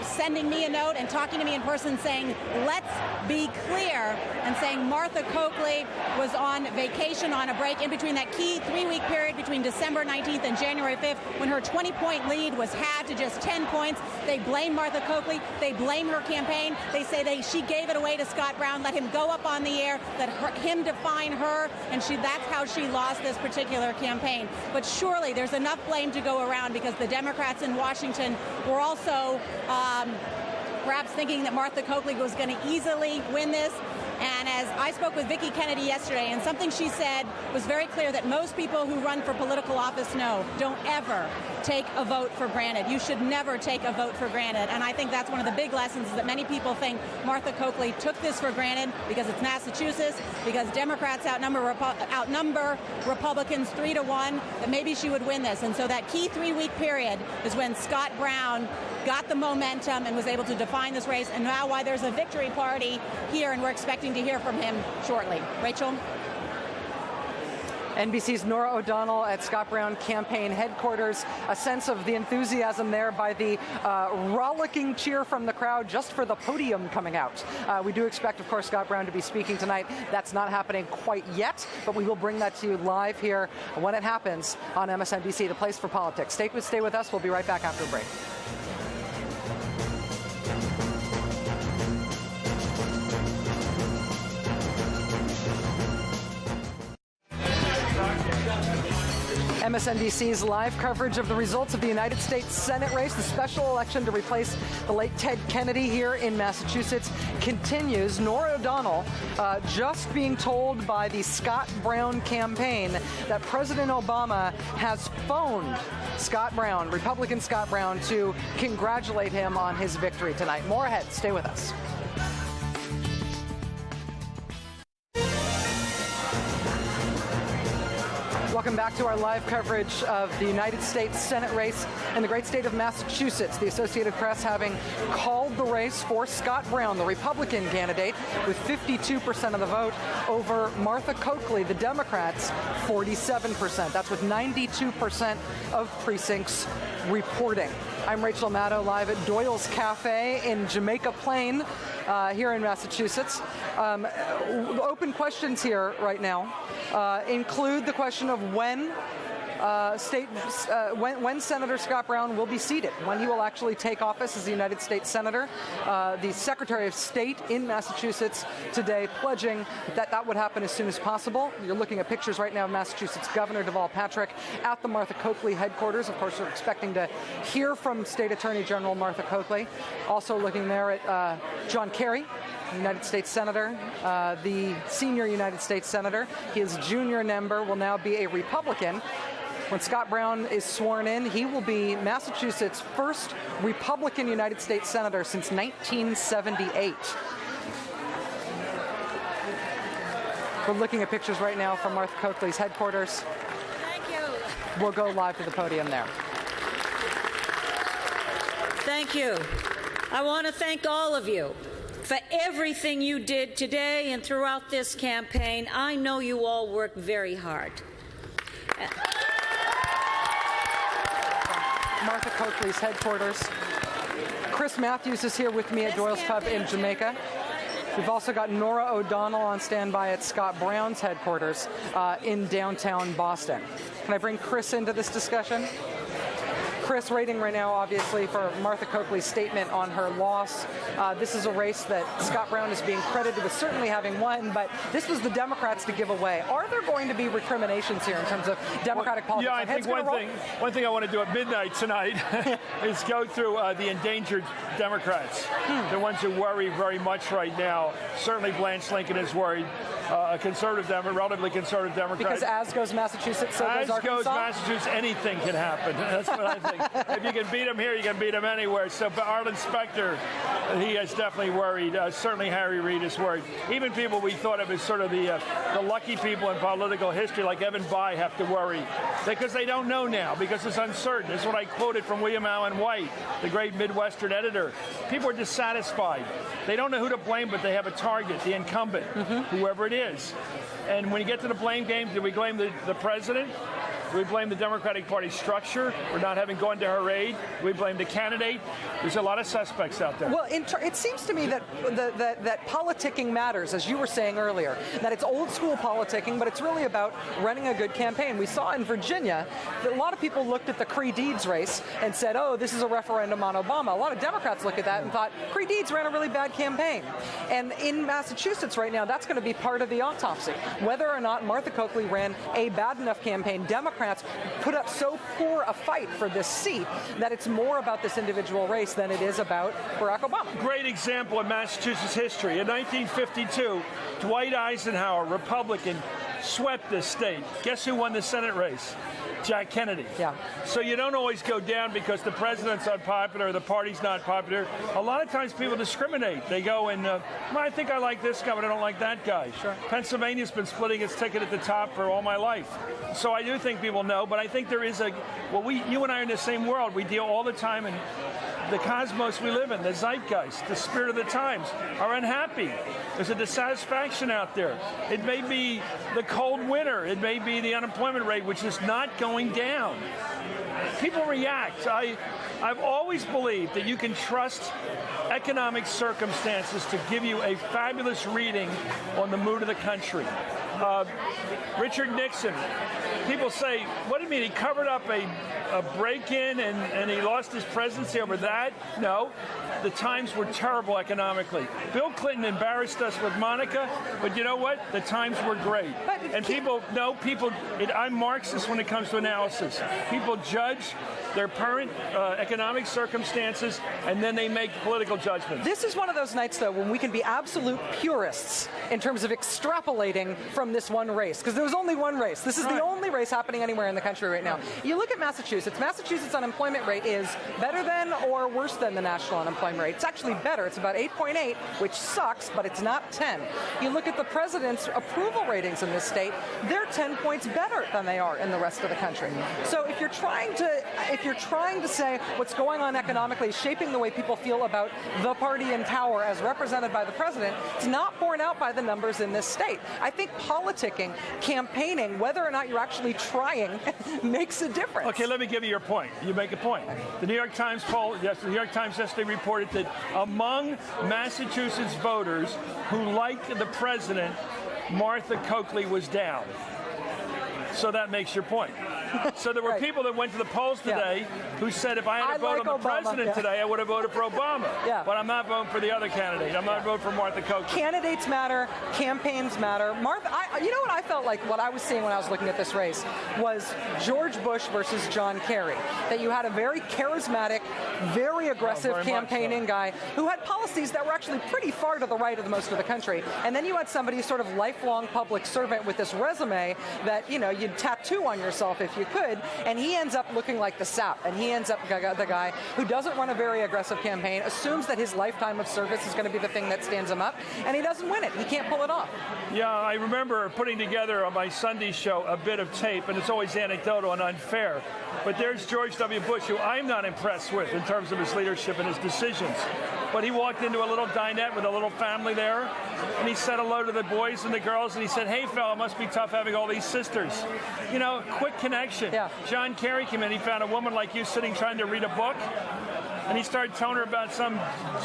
sending me a note and talking to me in person saying, let's be clear, and saying Martha Coakley was on vacation, on a break in between that key 3-week period between December 19th and January 5th when her 20-point lead was halved to just 10 points. They blame Martha Coakley. They blame her campaign. They say she gave it away to Scott Brown, let him go up on the air, let him define her, and that's how she lost this particular campaign. But surely there's enough blame to go around because the Democrats in Washington were also perhaps thinking that Martha Coakley was going to easily win this. And as I spoke with Vicki Kennedy yesterday, and something she said was very clear that most people who run for political office know, don't ever take a vote for granted. You should never take a vote for granted. And I think that's one of the big lessons, is that many people think Martha Coakley took this for granted because it's Massachusetts, because Democrats outnumber Republicans 3-1, that maybe she would win this. And so that key 3-week period is when Scott Brown got the momentum and was able to define this race, and now why there's a victory party here, and we're expecting to hear from him shortly. Rachel? NBC's Nora O'Donnell at Scott Brown campaign headquarters. A sense of the enthusiasm there by the rollicking cheer from the crowd just for the podium coming out. We do expect, of course, Scott Brown to be speaking tonight. That's not happening quite yet, but we will bring that to you live here when it happens on MSNBC, the place for politics. Stay with us. We'll be right back after a break. MSNBC's live coverage of the results of the United States Senate race, the special election to replace the late Ted Kennedy here in Massachusetts, continues. Nora O'Donnell just being told by the Scott Brown campaign that President Obama has phoned Scott Brown, Republican Scott Brown, to congratulate him on his victory tonight. More ahead. Stay with us. Welcome back to our live coverage of the United States Senate race in the great state of Massachusetts. The Associated Press having called the race for Scott Brown, the Republican candidate, with 52% of the vote over Martha Coakley, the Democrats, 47%. That's with 92% of precincts reporting. I'm Rachel Maddow, live at Doyle's Cafe in Jamaica Plain here in Massachusetts. Open questions here right now include the question of when Senator Scott Brown will be seated, when he will actually take office as the United States Senator. The Secretary of State in Massachusetts today pledging that would happen as soon as possible. You're looking at pictures right now of Massachusetts Governor Deval Patrick at the Martha Coakley headquarters. Of course, we're expecting to hear from State Attorney General Martha Coakley. Also looking there at John Kerry, United States Senator, the senior United States Senator. His junior member will now be a Republican. When Scott Brown is sworn in, he will be Massachusetts' first Republican United States Senator since 1978. We're looking at pictures right now from Martha Coakley's headquarters. Thank you. We'll go live to the podium there. Thank you. I want to thank all of you for everything you did today and throughout this campaign. I know you all worked very hard. Martha Coakley's headquarters. Chris Matthews is here with me at Doyle's Pub in Jamaica. We've also got Nora O'Donnell on standby at Scott Brown's headquarters in downtown Boston. Can I bring Chris into this discussion? Chris, waiting right now, obviously, for Martha Coakley's statement on her loss. This is a race that Scott Brown is being credited with certainly having won, but this was the Democrats to give away. Are there going to be recriminations here in terms of Democratic politics? Yeah, I think one thing I want to do at midnight tonight is go through the endangered Democrats, the ones who worry very much right now. Certainly Blanche Lincoln is worried. A conservative relatively conservative Democrat. Because as goes Massachusetts, so goes Arkansas? As goes Massachusetts, anything can happen. That's what I think. If you can beat him here, you can beat him anywhere. So, but Arlen Specter, he is definitely worried. Certainly Harry Reid is worried. Even people we thought of as sort of the lucky people in political history, like Evan Bayh, have to worry because they don't know now, because it's uncertain. This is what I quoted from William Allen White, the great Midwestern editor. People are dissatisfied. They don't know who to blame, but they have a target, the incumbent, whoever it is. And when you get to the blame game, do we blame the president? Do we blame the Democratic Party structure for not having gone to her aid? Do we blame the candidate? There's a lot of suspects out there. Well, it seems to me that that politicking matters, as you were saying earlier, that it's old school politicking, but it's really about running a good campaign. We saw in Virginia that a lot of people looked at the Cree Deeds race and said, oh, this is a referendum on Obama. A lot of Democrats look at that and thought, Cree Deeds ran a really bad campaign. And in Massachusetts right now, that's going to be part of the autopsy. Whether or not Martha Coakley ran a bad enough campaign, Democrats put up so poor a fight for this seat that it's more about this individual race than it is about Barack Obama. Great example in Massachusetts history. In 1952, Dwight Eisenhower, Republican, swept this state. Guess who won the Senate race? Jack Kennedy. Yeah. So you don't always go down because the president's unpopular or the party's not popular. A lot of times people discriminate. They go and, well, I think I like this guy, but I don't like that guy. Sure. Pennsylvania's been splitting its ticket at the top for all my life. So I do think people know, but I think there is you and I are in the same world. We deal all the time in the cosmos we live in, the zeitgeist, the spirit of the times, are unhappy. There's a dissatisfaction out there. It may be the cold winter. It may be the unemployment rate, which is not going down. People react. I've always believed that you can trust economic circumstances to give you a fabulous reading on the mood of the country. Richard Nixon, people say, what do you mean? He covered up a break-in and he lost his presidency over that? No. The times were terrible economically. Bill Clinton embarrassed us with Monica, but you know what? The times were great. And I'm Marxist when it comes to analysis. People judge their current economic circumstances, and then they make political judgments. This is one of those nights, though, when we can be absolute purists in terms of extrapolating from this one race, because there was only one race. This is the only race happening anywhere in the country right now. You look at Massachusetts. Massachusetts' unemployment rate is better than or worse than the national unemployment rate. It's actually better. It's about 8.8, which sucks, but it's not 10. You look at the president's approval ratings in this state, they're 10 points better than they are in the rest of the country. So if you're trying to say what's going on economically is shaping the way people feel about the party in power as represented by the president, it's not borne out by the numbers in this state. I think politicking, campaigning, whether or not you're actually trying, makes a difference. Okay, let me give you your point. You make a point. The New York Times poll, yes, the New York Times yesterday reported that among Massachusetts voters who liked the president, Martha Coakley was down. So that makes your point. So there were people that went to the polls today who said if I had to vote on the president today, I would have voted for Obama. But I'm not voting for the other candidate. I'm not voting for Martha Coakley. Candidates matter. Campaigns matter. Martha, you know what I felt like, what I was seeing when I was looking at this race was George Bush versus John Kerry. That you had a very charismatic, very aggressive campaigning guy who had policies that were actually pretty far to the right of most of the country. And then you had somebody sort of lifelong public servant with this resume that, you know, you'd tattoo on yourself if you could, and he ends up looking like the sap, and he ends up the guy who doesn't run a very aggressive campaign, assumes that his lifetime of service is going to be the thing that stands him up, and he doesn't win it. He can't pull it off. Yeah, I remember putting together on my Sunday show a bit of tape, and it's always anecdotal and unfair, but there's George W. Bush, who I'm not impressed with in terms of his leadership and his decisions. But he walked into a little dinette with a little family there, and he said hello to the boys and the girls, and he said, hey, fella, it must be tough having all these sisters. You know, quick connection. Yeah. John Kerry came in, he found a woman like you sitting trying to read a book, and he started telling her about some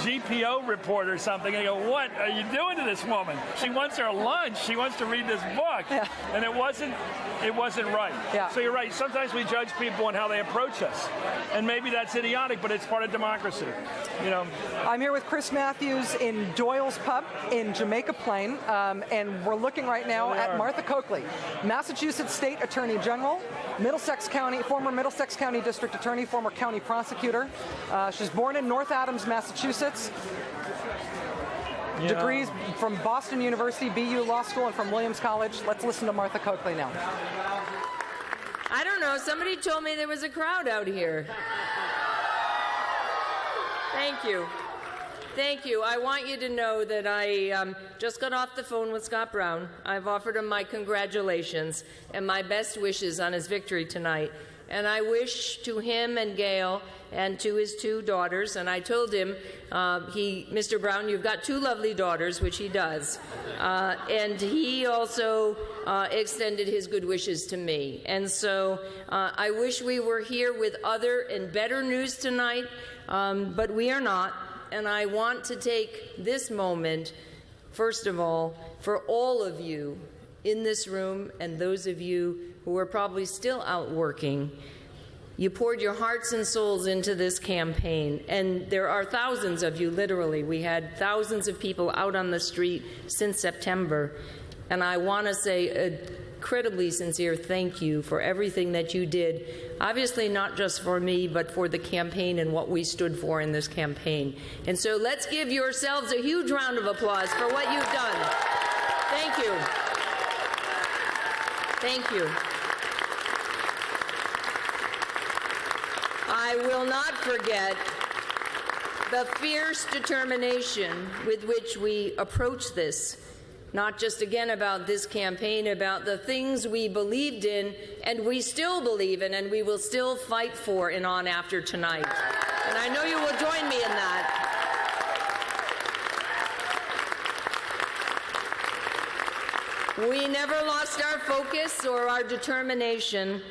GPO report or something. And I go, what are you doing to this woman? She wants her lunch. She wants to read this book. Yeah. And it wasn't right. Yeah. So you're right. Sometimes we judge people on how they approach us. And maybe that's idiotic, but it's part of democracy. You know. I'm here with Chris Matthews in Doyle's Pub in Jamaica Plain, and we're looking right now at Martha Coakley, Massachusetts State Attorney General, former Middlesex County District Attorney, former county prosecutor. She's born in North Adams, Massachusetts. Yeah. Degrees from Boston University, BU Law School, and from Williams College. Let's listen to Martha Coakley now. I don't know. Somebody told me there was a crowd out here. Thank you. Thank you. I want you to know that I just got off the phone with Scott Brown. I've offered him my congratulations and my best wishes on his victory tonight. And I wish to him and Gail and to his 2 daughters, and I told him, Mr. Brown, you've got 2 lovely daughters, which he does. And he also extended his good wishes to me. And so I wish we were here with other and better news tonight, but we are not. And I want to take this moment, first of all, for all of you in this room and those of you who are probably still out working. You poured your hearts and souls into this campaign, and there are thousands of you, literally. We had thousands of people out on the street since September, and I want to say an incredibly sincere thank you for everything that you did, obviously not just for me, but for the campaign and what we stood for in this campaign. And so let's give yourselves a huge round of applause for what you've done. Thank you. Thank you. I will not forget the fierce determination with which we approach this, not just again about this campaign, about the things we believed in and we still believe in and we will still fight for and on after tonight. And I know you will join me in that. We never lost our focus or our determination,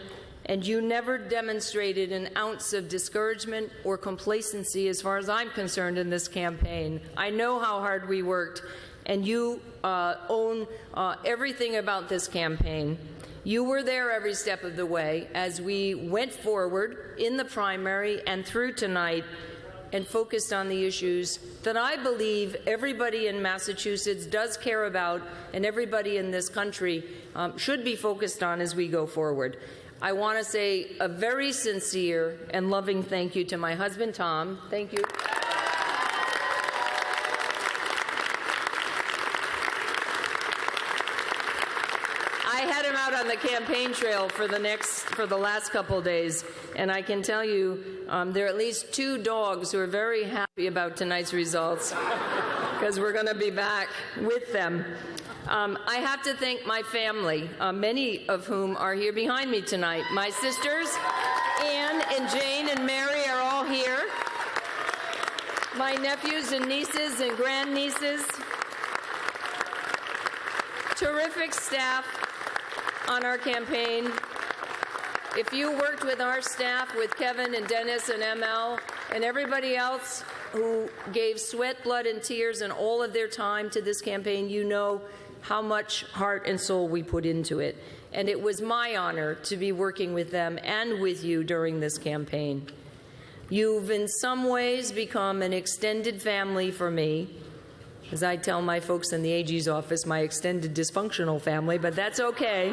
and you never demonstrated an ounce of discouragement or complacency as far as I'm concerned in this campaign. I know how hard we worked, and you own everything about this campaign. You were there every step of the way as we went forward in the primary and through tonight and focused on the issues that I believe everybody in Massachusetts does care about and everybody in this country should be focused on as we go forward. I want to say a very sincere and loving thank you to my husband, Tom. Thank you. I had him out on the campaign trail for the last couple of days, and I can tell you there are at least 2 dogs who are very happy about tonight's results because we're going to be back with them. I have to thank my family, many of whom are here behind me tonight. My sisters, Anne and Jane and Mary, are all here. My nephews and nieces and grandnieces. Terrific staff on our campaign. If you worked with our staff, with Kevin and Dennis and ML and everybody else who gave sweat, blood, and tears and all of their time to this campaign, you know how much heart and soul we put into it. And it was my honor to be working with them and with you during this campaign. You've in some ways become an extended family for me. As I tell my folks in the AG's office, my extended dysfunctional family, but that's okay.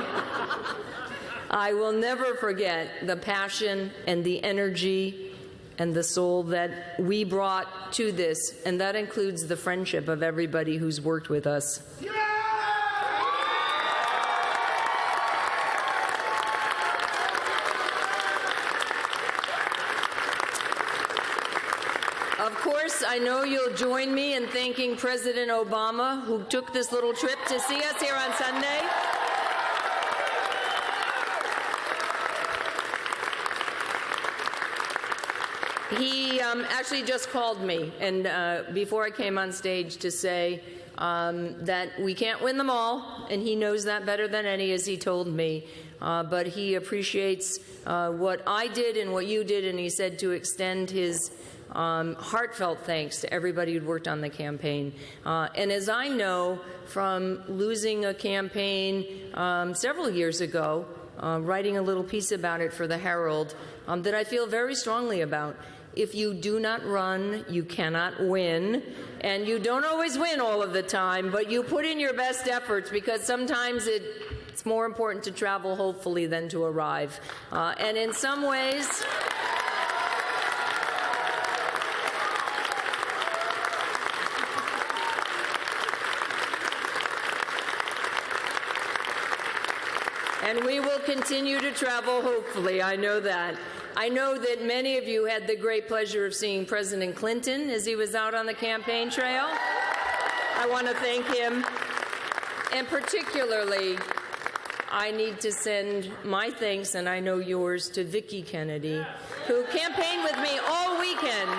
I will never forget the passion and the energy and the soul that we brought to this, and that includes the friendship of everybody who's worked with us. Of course, I know you'll join me in thanking President Obama, who took this little trip to see us here on Sunday. He actually just called me and before I came on stage to say that we can't win them all, and he knows that better than any, as he told me. But he appreciates what I did and what you did, and he said to extend his heartfelt thanks to everybody who'd worked on the campaign. And as I know from losing a campaign several years ago, writing a little piece about it for the Herald, that I feel very strongly about. If you do not run, you cannot win. And you don't always win all of the time, but you put in your best efforts, because sometimes it's more important to travel hopefully than to arrive. And in some ways, and we will continue to travel, hopefully, I know that. I know that many of you had the great pleasure of seeing President Clinton as he was out on the campaign trail. I want to thank him. And particularly, I need to send my thanks, and I know yours, to Vicki Kennedy, who campaigned with me all weekend.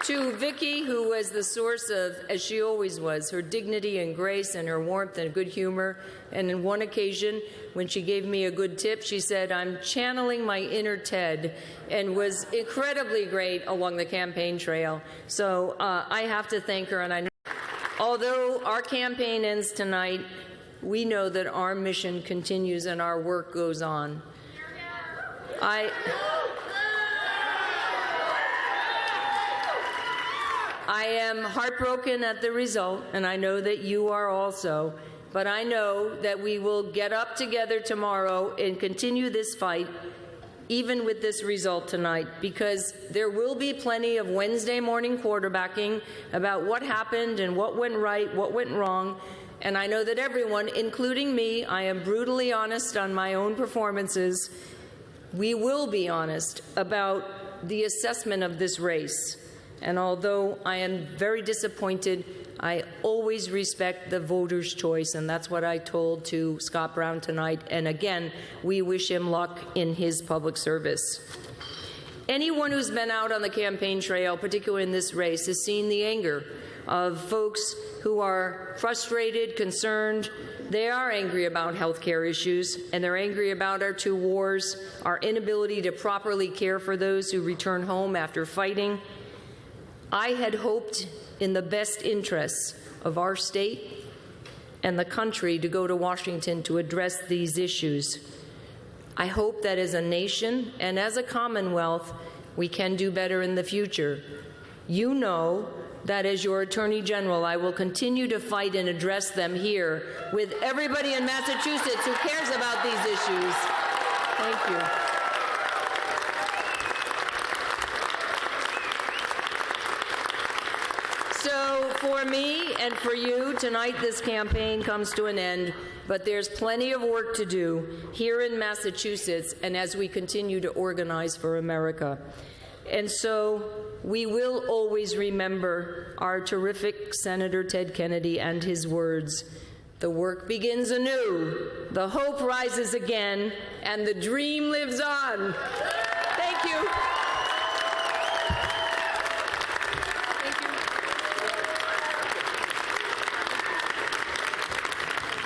To Vicki, who was the source of, as she always was, her dignity and grace and her warmth and good humor. And on one occasion, when she gave me a good tip, she said, "I'm channeling my inner Ted," and was incredibly great along the campaign trail. So I have to thank her. And I know, although our campaign ends tonight, we know that our mission continues and our work goes on. I am heartbroken at the result, and I know that you are also, but I know that we will get up together tomorrow and continue this fight, even with this result tonight, because there will be plenty of Wednesday morning quarterbacking about what happened and what went right, what went wrong, and I know that everyone, including me, I am brutally honest on my own performances. We will be honest about the assessment of this race. And although I am very disappointed, I always respect the voters' choice, and that's what I told to Scott Brown tonight. And again, we wish him luck in his public service. Anyone who's been out on the campaign trail, particularly in this race, has seen the anger of folks who are frustrated, concerned. They are angry about health care issues, and they're angry about our two wars, our inability to properly care for those who return home after fighting. I had hoped, in the best interests of our state and the country, to go to Washington to address these issues. I hope that as a nation and as a Commonwealth, we can do better in the future. You know that as your Attorney General, I will continue to fight and address them here with everybody in Massachusetts who cares about these issues. Thank you. So for me and for you, tonight this campaign comes to an end, but there's plenty of work to do here in Massachusetts and as we continue to organize for America. And so we will always remember our terrific Senator Ted Kennedy and his words, "The work begins anew, the hope rises again, and the dream lives on." Thank you.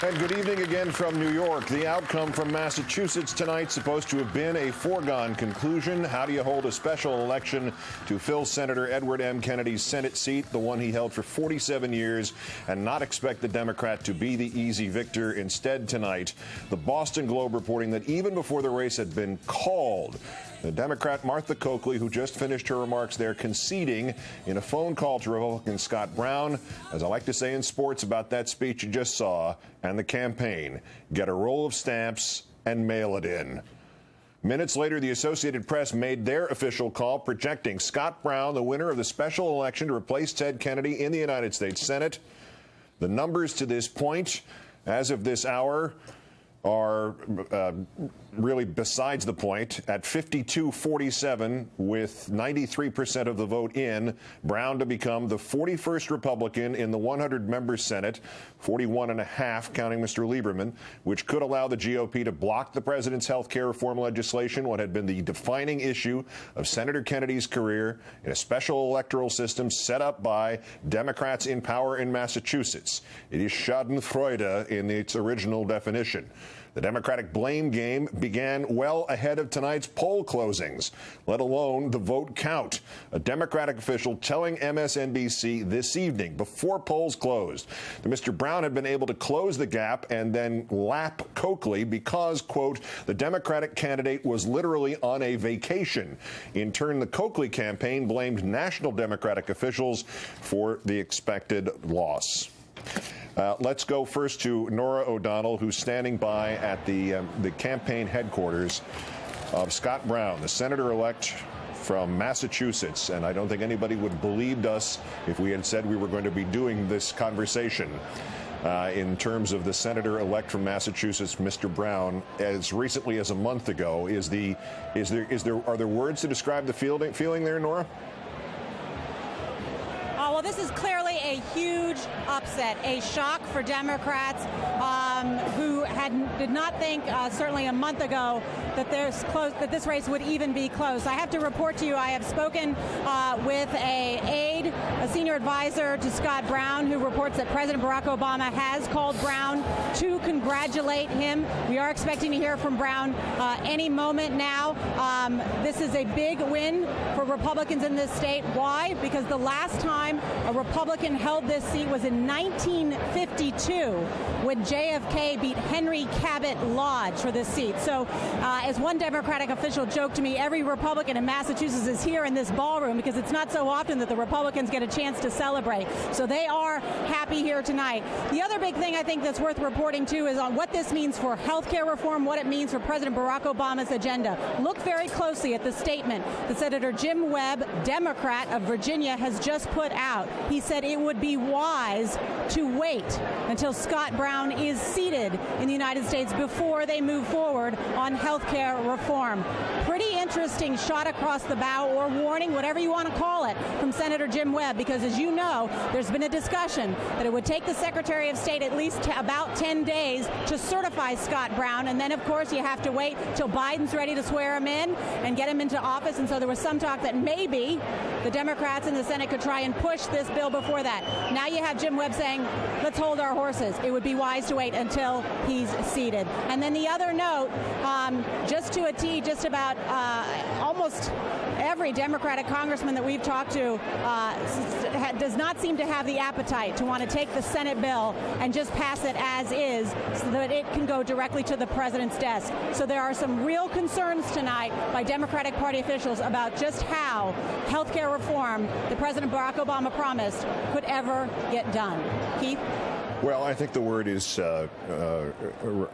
And good evening again from New York. The outcome from Massachusetts tonight supposed to have been a foregone conclusion. How do you hold a special election to fill Senator Edward M. Kennedy's Senate seat, the one he held for 47 years, and not expect the Democrat to be the easy victor? Instead tonight, the Boston Globe reporting that even before the race had been called, the Democrat Martha Coakley, who just finished her remarks there, conceding in a phone call to Republican Scott Brown, as I like to say in sports about that speech you just saw, and the campaign, get a roll of stamps and mail it in. Minutes later, the Associated Press made their official call, projecting Scott Brown the winner of the special election to replace Ted Kennedy in the United States Senate. The numbers to this point, as of this hour, are really besides the point. At 52-47, with 93% of the vote in, Brown to become the 41st Republican in the 100-member Senate, 41.5 counting Mr. Lieberman, which could allow the GOP to block the president's health care reform legislation, what had been the defining issue of Senator Kennedy's career, in a special electoral system set up by Democrats in power in Massachusetts. It is Schadenfreude in its original definition. The Democratic blame game began well ahead of tonight's poll closings, let alone the vote count. A Democratic official telling MSNBC this evening, before polls closed, that Mr. Brown had been able to close the gap and then lap Coakley because, quote, the Democratic candidate was literally on a vacation. In turn, the Coakley campaign blamed national Democratic officials for the expected loss. Let's go first to Nora O'Donnell, who's standing by at the campaign headquarters of Scott Brown, the senator-elect from Massachusetts, and I don't think anybody would have believed us if we had said we were going to be doing this conversation. In terms of the senator-elect from Massachusetts, Mr. Brown, as recently as a month ago, are there words to describe the feeling there, Nora? Well, this is clearly a huge upset, a shock for Democrats who did not think, certainly a month ago, that this race would even be close. I have to report to you, I have spoken with a senior advisor to Scott Brown, who reports that President Barack Obama has called Brown to congratulate him. We are expecting to hear from Brown any moment now. This is a big win for Republicans in this state. Why? Because the last time a Republican held this seat was in 1952 when JFK beat Henry Cabot Lodge for this seat. So as one Democratic official joked to me, every Republican in Massachusetts is here in this ballroom because it's not so often that the Republicans get a chance to celebrate. So they are happy here tonight. The other big thing I think that's worth reporting to is on what this means for health care reform, what it means for President Barack Obama's agenda. Look very closely at the statement that Senator Jim Webb, Democrat of Virginia, has just put out. He said it would be wise to wait until Scott Brown is seated in the United States before they move forward on health care reform. Pretty interesting shot across the bow, or warning, whatever you want to call it, from Senator Jim Webb, because as you know, there's been a discussion that it would take the Secretary of State at least about 10 days to certify Scott Brown, and then of course you have to wait till Biden's ready to swear him in and get him into office. And so there was some talk that maybe the Democrats in the Senate could try and push this bill before that. Now you have Jim Webb saying, let's hold our horses. It would be wise to wait until he's seated. And then the other note, just to a T, just about almost every Democratic congressman that we've talked to does not seem to have the appetite to want to take the Senate bill and just pass it as is so that it can go directly to the president's desk. So there are some real concerns tonight by Democratic Party officials about just how health care reform that President Barack Obama promised could ever get done. Keith? Well, I think the word is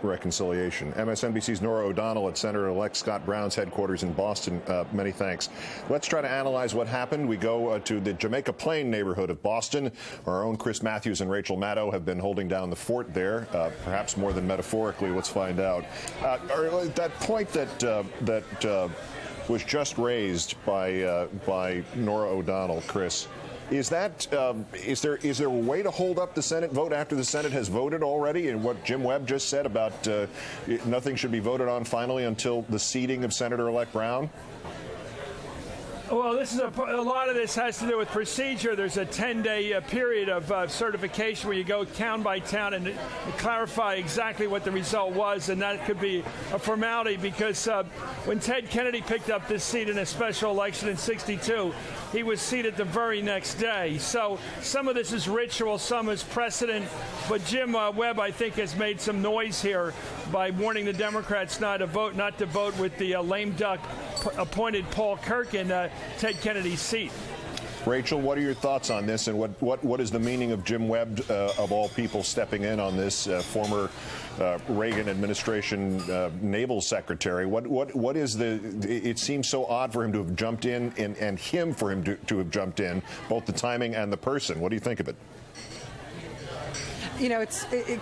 reconciliation. MSNBC's Nora O'Donnell at Senator-elect Scott Brown's headquarters in Boston. Many thanks. Let's try to analyze what happened. We go to the Jamaica Plain neighborhood of Boston. Our own Chris Matthews and Rachel Maddow have been holding down the fort there, perhaps more than metaphorically. Let's find out. That point that was just raised by Nora O'Donnell, Chris. Is there a way to hold up the Senate vote after the Senate has voted already? And what Jim Webb just said about nothing should be voted on finally until the seating of Senator-elect Brown? Well, this is a lot of this has to do with procedure. There's a 10-day period of certification where you go town by town and clarify exactly what the result was, and that could be a formality because when Ted Kennedy picked up this seat in a special election in '62, he was seated the very next day. So some of this is ritual, some is precedent, but Jim Webb, I think, has made some noise here by warning the Democrats not to vote with the lame duck appointed Paul Kirk in Ted Kennedy's seat. Rachel, what are your thoughts on this, and what is the meaning of Jim Webb, of all people, stepping in on this, former Reagan administration naval secretary? What is it seems so odd for him to have jumped in and for him to have jumped in, both the timing and the person. What do you think of it? You know,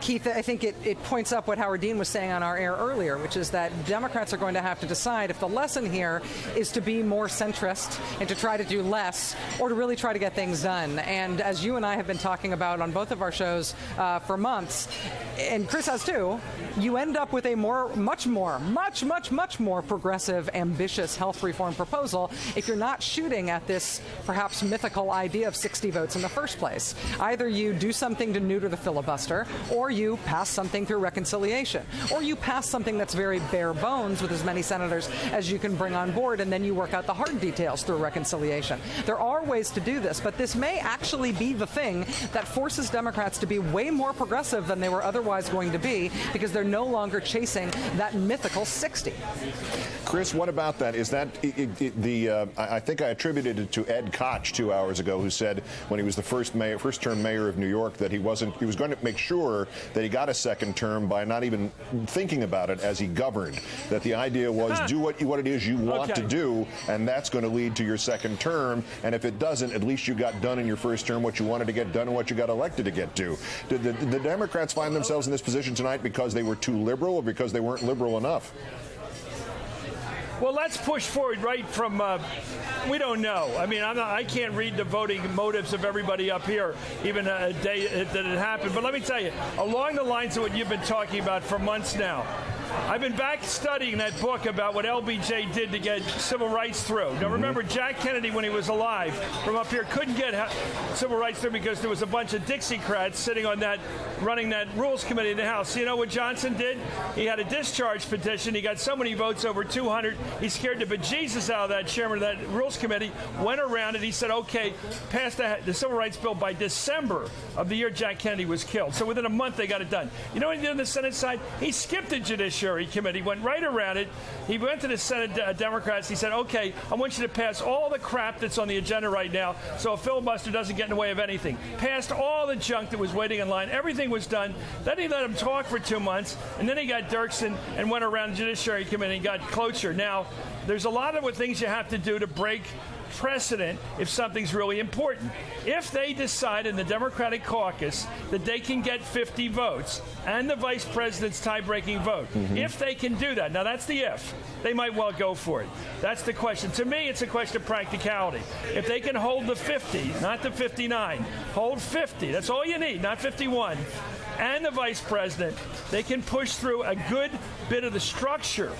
Keith, I think it points up what Howard Dean was saying on our air earlier, which is that Democrats are going to have to decide if the lesson here is to be more centrist and to try to do less, or to really try to get things done. And as you and I have been talking about on both of our shows for months, and Chris has too, you end up with a much more progressive, ambitious health reform proposal if you're not shooting at this perhaps mythical idea of 60 votes in the first place. Either you do something to neuter the filibuster, or you pass something through reconciliation, or you pass something that's very bare bones with as many senators as you can bring on board, and then you work out the hard details through reconciliation. There are ways to do this, but this may actually be the thing that forces Democrats to be way more progressive than they were otherwise going to be, because they're no longer chasing that mythical 60. Chris, what about that? Is that I think I attributed it to Ed Koch 2 hours ago, who said when he was the first-term mayor of New York that he was going to make sure that he got a second term by not even thinking about it as he governed. That the idea was do what it is you want to do, and that's going to lead to your second term. And if it doesn't, at least you got done in your first term what you wanted to get done and what you got elected to get to. Did the Democrats find themselves in this position tonight because they were too liberal or because they weren't liberal enough? Well, let's push forward right from, we don't know. I mean, I can't read the voting motives of everybody up here, even a day that it happened. But let me tell you, along the lines of what you've been talking about for months now, I've been back studying that book about what LBJ did to get civil rights through. Now, remember, Jack Kennedy, when he was alive, from up here, couldn't get civil rights through because there was a bunch of Dixiecrats sitting on that, running that Rules Committee in the House. You know what Johnson did? He had a discharge petition. He got so many votes, over 200. He scared the bejesus out of that chairman of that Rules Committee, went around and he said, okay, pass the civil rights bill by December of the year Jack Kennedy was killed. So within a month, they got it done. You know what he did on the Senate side? He skipped the Judiciary Committee, went right around it. He went to the Senate Democrats. He said, okay, I want you to pass all the crap that's on the agenda right now so a filibuster doesn't get in the way of anything. Passed all the junk that was waiting in line. Everything was done. Then he let him talk for 2 months, and then he got Dirksen and went around the Judiciary Committee and got cloture. Now, there's a lot of things you have to do to break precedent if something's really important. If they decide in the Democratic caucus that they can get 50 votes and the vice president's tie-breaking vote, if they can do that, now that's the if, they might well go for it. That's the question. To me, it's a question of practicality. If they can hold the 50, not the 59, hold 50, that's all you need, not 51, and the vice president, they can push through a good bit of the structure,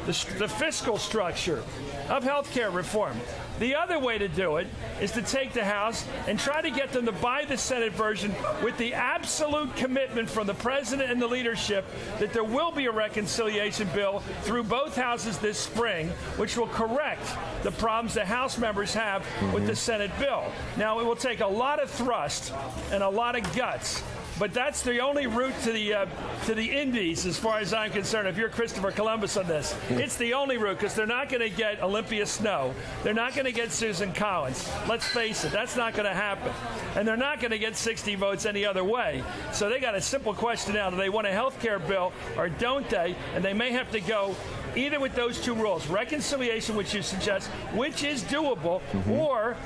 the fiscal structure of health care reform. The other way to do it is to take the House and try to get them to buy the Senate version with the absolute commitment from the president and the leadership that there will be a reconciliation bill through both houses this spring, which will correct the problems the House members have with the Senate bill. Now, it will take a lot of thrust and a lot of guts, but that's the only route to the Indies, as far as I'm concerned. If you're Christopher Columbus on this, it's the only route, because they're not going to get Olympia Snowe. They're not going to get Susan Collins. Let's face it, that's not going to happen. And they're not going to get 60 votes any other way. So they got a simple question now: do they want a health care bill or don't they? And they may have to go either with those two rules, reconciliation, which you suggest, which is doable, or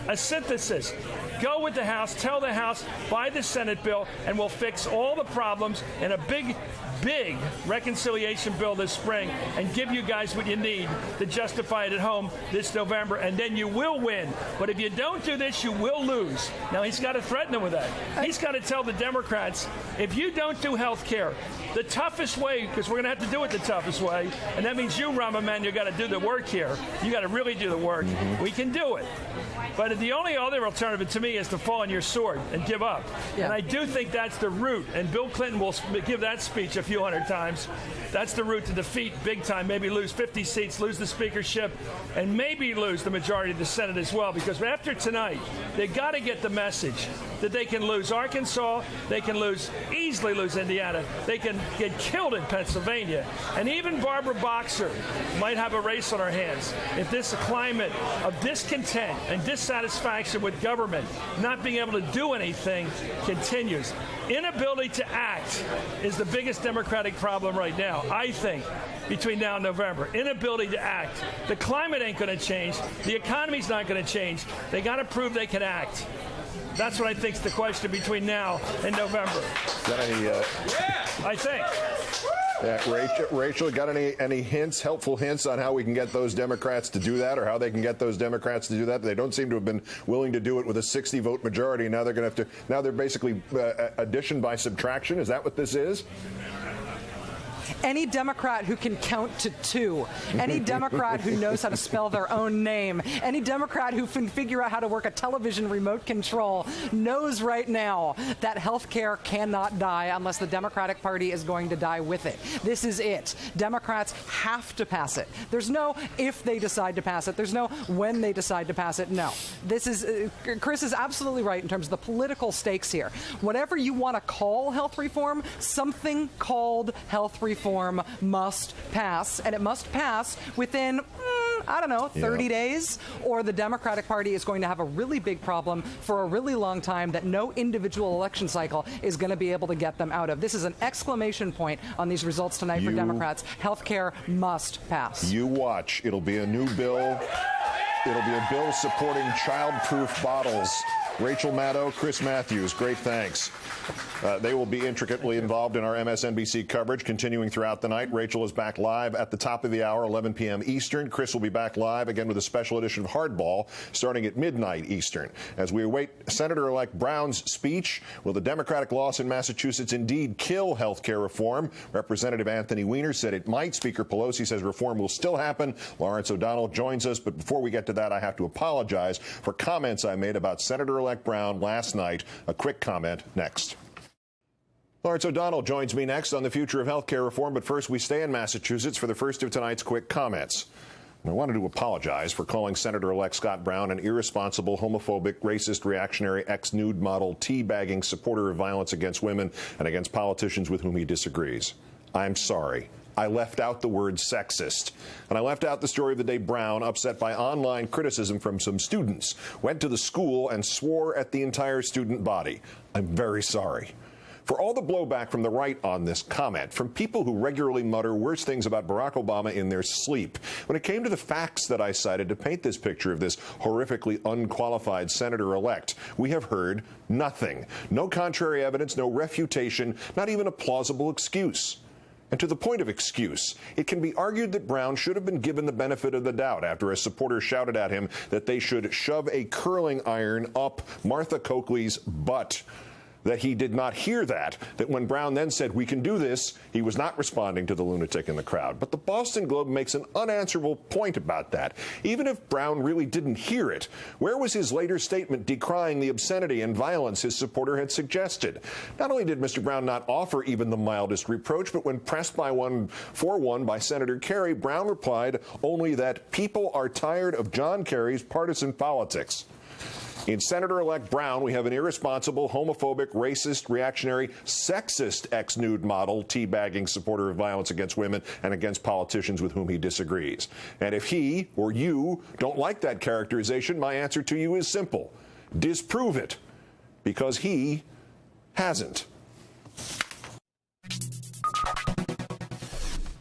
a synthesis. Go with the House, tell the House, buy the Senate bill, and we'll fix all the problems in a big reconciliation bill this spring and give you guys what you need to justify it at home this November, and then you will win. But if you don't do this, you will lose. Now, he's got to threaten them with that. He's got to tell the Democrats, if you don't do health care the toughest way, because we're going to have to do it the toughest way, and that means you, Rahm Emanuel, got to do the work here. You got to really do the work. We can do it. But the only other alternative to me is to fall on your sword and give up. Yeah. And I do think that's the route. And Bill Clinton will give that speech a few hundred times. That's the route to defeat big time, maybe lose 50 seats, lose the speakership, and maybe lose the majority of the Senate as well. Because after tonight, they got to get the message that they can lose Arkansas, they can easily lose Indiana, they can get killed in Pennsylvania, and even Barbara Boxer might have a race on her hands if this climate of discontent and dissatisfaction with government not being able to do anything continues. Inability to act is the biggest Democratic problem right now, I think, between now and November. Inability to act. The climate ain't going to change. The economy's not going to change. They got to prove they can act. That's what I think is the question between now and November. Got any? I think. Rachel, got any hints, helpful hints on how we can get those Democrats to do that, or how they can get those Democrats to do that? They don't seem to have been willing to do it with a 60-vote majority. Now they're going to have to. Now they're basically addition by subtraction. Is that what this is? Any Democrat who can count to 2, any Democrat who knows how to spell their own name, any Democrat who can figure out how to work a television remote control knows right now that health care cannot die unless the Democratic Party is going to die with it. This is it. Democrats have to pass it. There's no if they decide to pass it. There's no when they decide to pass it. No. This is Chris is absolutely right in terms of the political stakes here. Whatever you want to call health reform, something called health reform must pass, and it must pass within I don't know, 30 days, or the Democratic Party is going to have a really big problem for a really long time that no individual election cycle is going to be able to get them out of. This is an exclamation point on these results tonight for Democrats. Health care must pass. You watch. It'll be a new bill. It'll be a bill supporting child-proof bottles. Rachel Maddow, Chris Matthews, great thanks. They will be intricately involved in our MSNBC coverage continuing throughout the night. Rachel is back live at the top of the hour, 11 p.m. Eastern. Chris will be back live again with a special edition of Hardball starting at midnight Eastern. As we await Senator-elect Brown's speech, will the Democratic loss in Massachusetts indeed kill health care reform? Representative Anthony Weiner said it might. Speaker Pelosi says reform will still happen. Lawrence O'Donnell joins us. But before we get to that, I have to apologize for comments I made about Senator-elect Brown last night. A quick comment next. Lawrence O'Donnell joins me next on the future of health care reform, but first we stay in Massachusetts for the first of tonight's quick comments. I wanted to apologize for calling Senator-elect Scott Brown an irresponsible, homophobic, racist, reactionary, ex-nude model, teabagging supporter of violence against women and against politicians with whom he disagrees. I'm sorry. I left out the word sexist. And I left out the story of the day Brown, upset by online criticism from some students, went to the school and swore at the entire student body. I'm very sorry. For all the blowback from the right on this comment, from people who regularly mutter worse things about Barack Obama in their sleep, when it came to the facts that I cited to paint this picture of this horrifically unqualified senator-elect, we have heard nothing. No contrary evidence, no refutation, not even a plausible excuse. And to the point of excuse, it can be argued that Brown should have been given the benefit of the doubt after a supporter shouted at him that they should shove a curling iron up Martha Coakley's butt. That he did not hear that when Brown then said, we can do this, he was not responding to the lunatic in the crowd. But the Boston Globe makes an unanswerable point about that. Even if Brown really didn't hear it, where was his later statement decrying the obscenity and violence his supporter had suggested? Not only did Mr. Brown not offer even the mildest reproach, but when pressed by by Senator Kerry, Brown replied only that people are tired of John Kerry's partisan politics. In Senator-elect Brown, we have an irresponsible, homophobic, racist, reactionary, sexist ex-nude model, teabagging supporter of violence against women and against politicians with whom he disagrees. And if he or you don't like that characterization, my answer to you is simple. Disprove it, because he hasn't.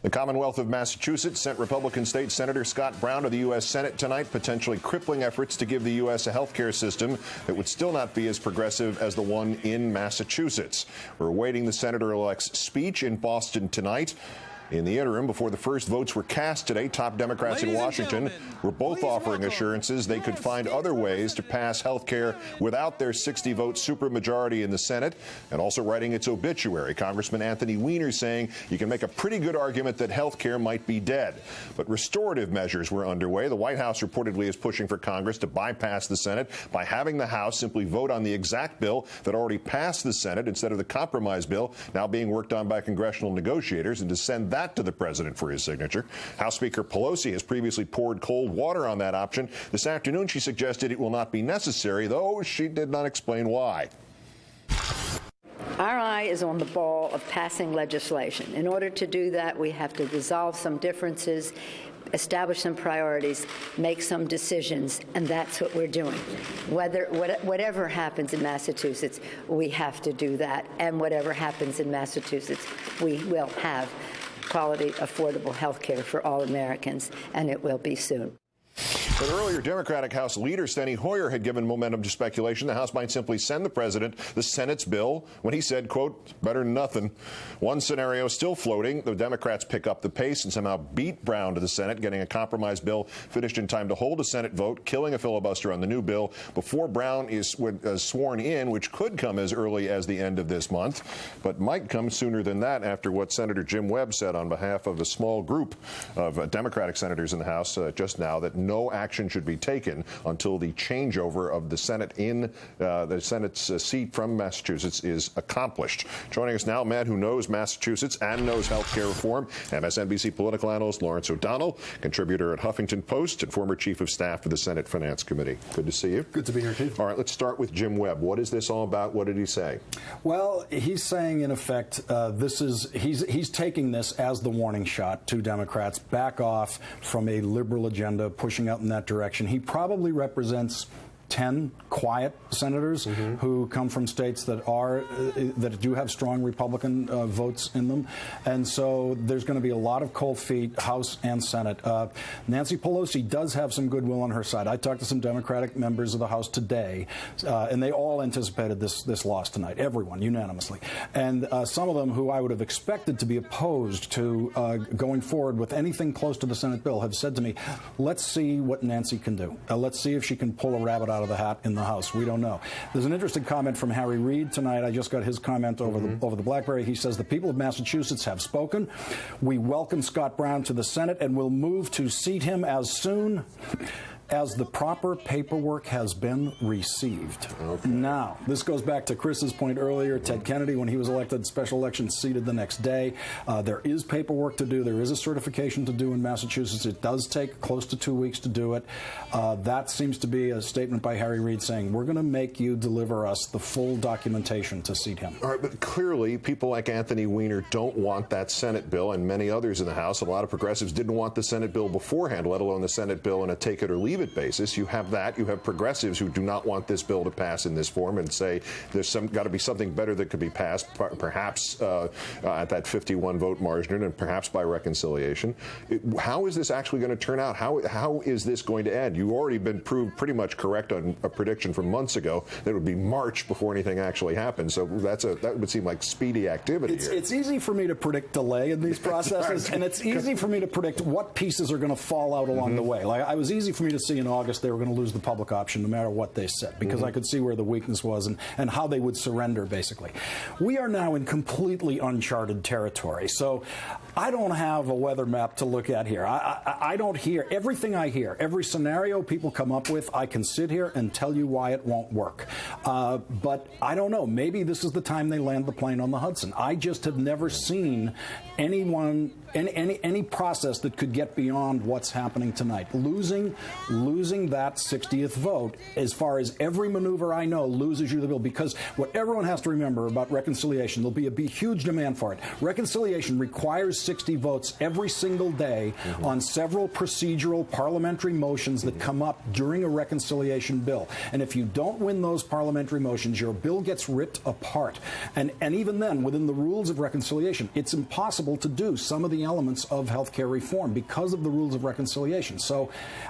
The Commonwealth of Massachusetts sent Republican State Senator Scott Brown to the U.S. Senate tonight, potentially crippling efforts to give the U.S. a health care system that would still not be as progressive as the one in Massachusetts. We're awaiting the senator-elect's speech in Boston tonight. In the interim, before the first votes were cast today, top Democrats in Washington were both offering assurances they could find other ways to pass health care without their 60-vote supermajority in the Senate, and also writing its obituary. Congressman Anthony Weiner saying you can make a pretty good argument that health care might be dead. But restorative measures were underway. The White House reportedly is pushing for Congress to bypass the Senate by having the House simply vote on the exact bill that already passed the Senate instead of the compromise bill now being worked on by congressional negotiators, and to send that to the president for his signature. House Speaker Pelosi has previously poured cold water on that option. This afternoon, she suggested it will not be necessary, though she did not explain why. Our eye is on the ball of passing legislation. In order to do that, we have to resolve some differences, establish some priorities, make some decisions, and that's what we're doing. Whatever happens in Massachusetts, we have to do that. And whatever happens in Massachusetts, we will have quality, affordable health care for all Americans, and it will be soon. But earlier, Democratic House Leader Steny Hoyer had given momentum to speculation the House might simply send the president the Senate's bill when he said, quote, better than nothing. One scenario still floating. The Democrats pick up the pace and somehow beat Brown to the Senate, getting a compromise bill finished in time to hold a Senate vote, killing a filibuster on the new bill before Brown is sworn in, which could come as early as the end of this month, but might come sooner than that after what Senator Jim Webb said on behalf of a small group of Democratic senators in the House just now, that no action action should be taken until the changeover of the Senate in the Senate's seat from Massachusetts is accomplished. Joining us now, a man who knows Massachusetts and knows health care reform, MSNBC political analyst Lawrence O'Donnell, contributor at Huffington Post and former chief of staff for the Senate Finance Committee. Good to see you. Good to be here, Keith. All right, let's start with Jim Webb. What is this all about? What did he say? Well, he's saying, in effect, he's taking this as the warning shot to Democrats. Back off from a liberal agenda pushing out in that direction. He probably represents 10 quiet senators who come from states that do have strong Republican votes in them, and so there's going to be a lot of cold feet, House and Senate. Nancy Pelosi does have some goodwill on her side. I talked to some Democratic members of the House today, and they all anticipated this loss tonight. Everyone, unanimously, and some of them who I would have expected to be opposed to going forward with anything close to the Senate bill have said to me, "Let's see what Nancy can do. Let's see if she can pull a rabbit out of the hat in the House. We don't know." There's an interesting comment from Harry Reid tonight. I just got his comment over the BlackBerry. He says, "The people of Massachusetts have spoken. We welcome Scott Brown to the Senate and will move to seat him as soon as the proper paperwork has been received." Okay. Now, this goes back to Chris's point earlier. Ted Kennedy, when he was elected, special election seated the next day. There is paperwork to do. There is a certification to do in Massachusetts. It does take close to 2 weeks to do it. That seems to be a statement by Harry Reid saying, we're going to make you deliver us the full documentation to seat him. All right, but clearly people like Anthony Weiner don't want that Senate bill, and many others in the House. A lot of progressives didn't want the Senate bill beforehand, let alone the Senate bill in a take it or leave it basis. You have that. You have progressives who do not want this bill to pass in this form and say there's got to be something better that could be passed, perhaps at that 51 vote margin and perhaps by reconciliation. How is this actually going to turn out? How is this going to end? You've already been proved pretty much correct on a prediction from months ago that it would be March before anything actually happens. So that would seem like speedy activity. It's easy for me to predict delay in these processes, and it's easy for me to predict what pieces are going to fall out along the way. Like, it was easy for me to see in August they were going to lose the public option no matter what they said, because I could see where the weakness was and how they would surrender, basically. We are now in completely uncharted territory, so I don't have a weather map to look at here. I don't hear everything I hear. Every scenario people come up with, I can sit here and tell you why it won't work. But I don't know. Maybe this is the time they land the plane on the Hudson. I just have never seen anyone, any process that could get beyond what's happening tonight. Losing that 60th vote, as far as every maneuver I know, loses you the bill. Because what everyone has to remember about reconciliation, there'll be a huge demand for it. Reconciliation requires 60 votes every single day on several procedural parliamentary motions that come up during a reconciliation bill. And if you don't win those parliamentary motions, your bill gets ripped apart. And even then, within the rules of reconciliation, it's impossible to do some of the elements of health care reform because of the rules of reconciliation. So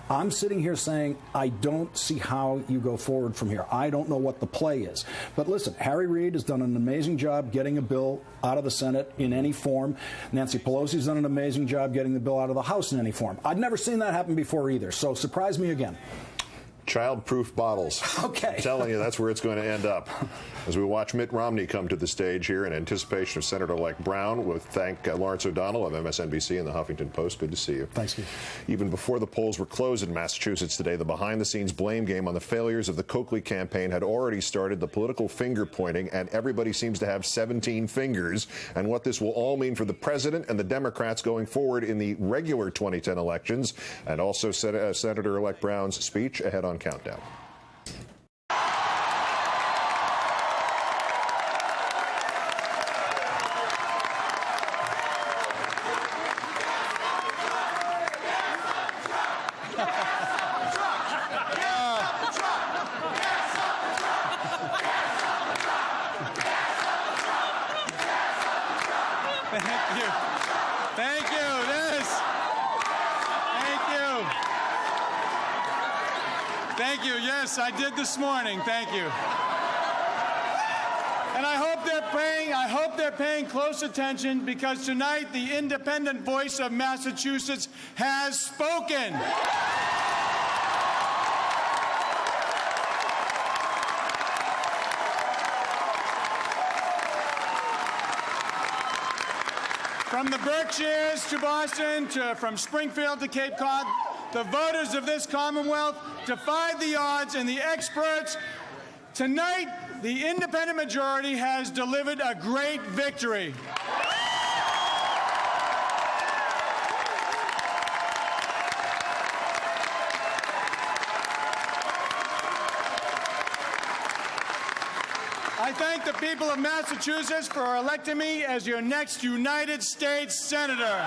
I'm sitting here saying I don't see how you go forward from here. I don't know what the play is. But listen, Harry Reid has done an amazing job getting a bill out of the Senate in any form. Nancy Pelosi's done an amazing job getting the bill out of the House in any form. I'd never seen that happen before either. So surprise me again. Child-proof bottles. Okay. I'm telling you, that's where it's going to end up. As we watch Mitt Romney come to the stage here in anticipation of Senator-elect Brown, we'll thank Lawrence O'Donnell of MSNBC and the Huffington Post. Good to see you. Thanks, Steve. Even before the polls were closed in Massachusetts today, the behind-the-scenes blame game on the failures of the Coakley campaign had already started, the political finger-pointing, and everybody seems to have 17 fingers. And what this will all mean for the president and the Democrats going forward in the regular 2010 elections, and also Senator-elect Brown's speech ahead on Countdown. I did this morning. Thank you. And I hope they're paying close attention, because tonight the independent voice of Massachusetts has spoken. From the Berkshires to Boston, from Springfield to Cape Cod, the voters of this Commonwealth defied the odds and the experts. Tonight, the independent majority has delivered a great victory. I thank the people of Massachusetts for electing me as your next United States Senator.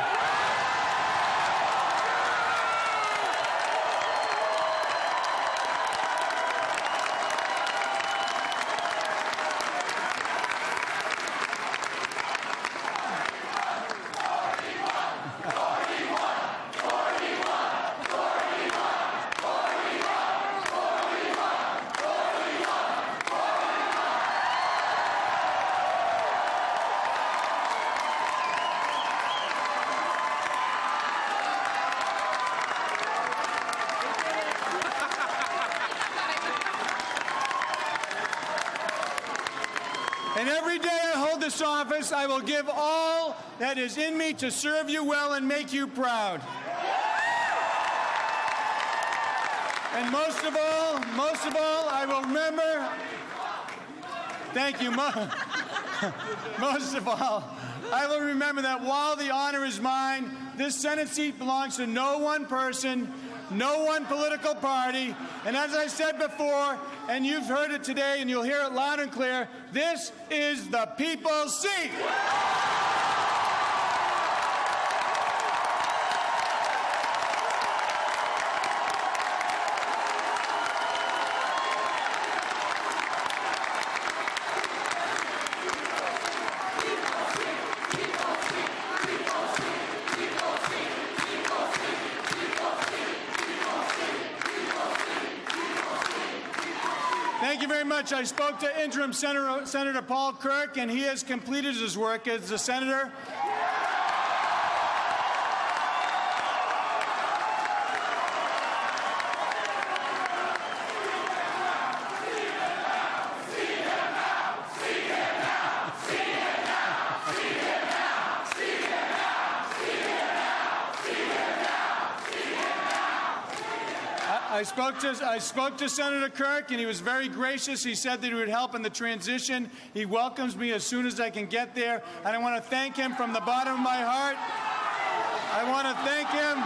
And every day I hold this office, I will give all that is in me to serve you well and make you proud. And most of all, I will remember, thank you, most of all, I will remember that while the honor is mine, this Senate seat belongs to no one person, no one political party, and as I said before, and you've heard it today and you'll hear it loud and clear, this is the people's seat. Thank you very much. I spoke to interim Senator Paul Kirk, and he has completed his work as a senator. I spoke to Senator Kirk, and he was very gracious. He said that he would help in the transition. He welcomes me as soon as I can get there, and I want to thank him from the bottom of my heart. I want to thank him.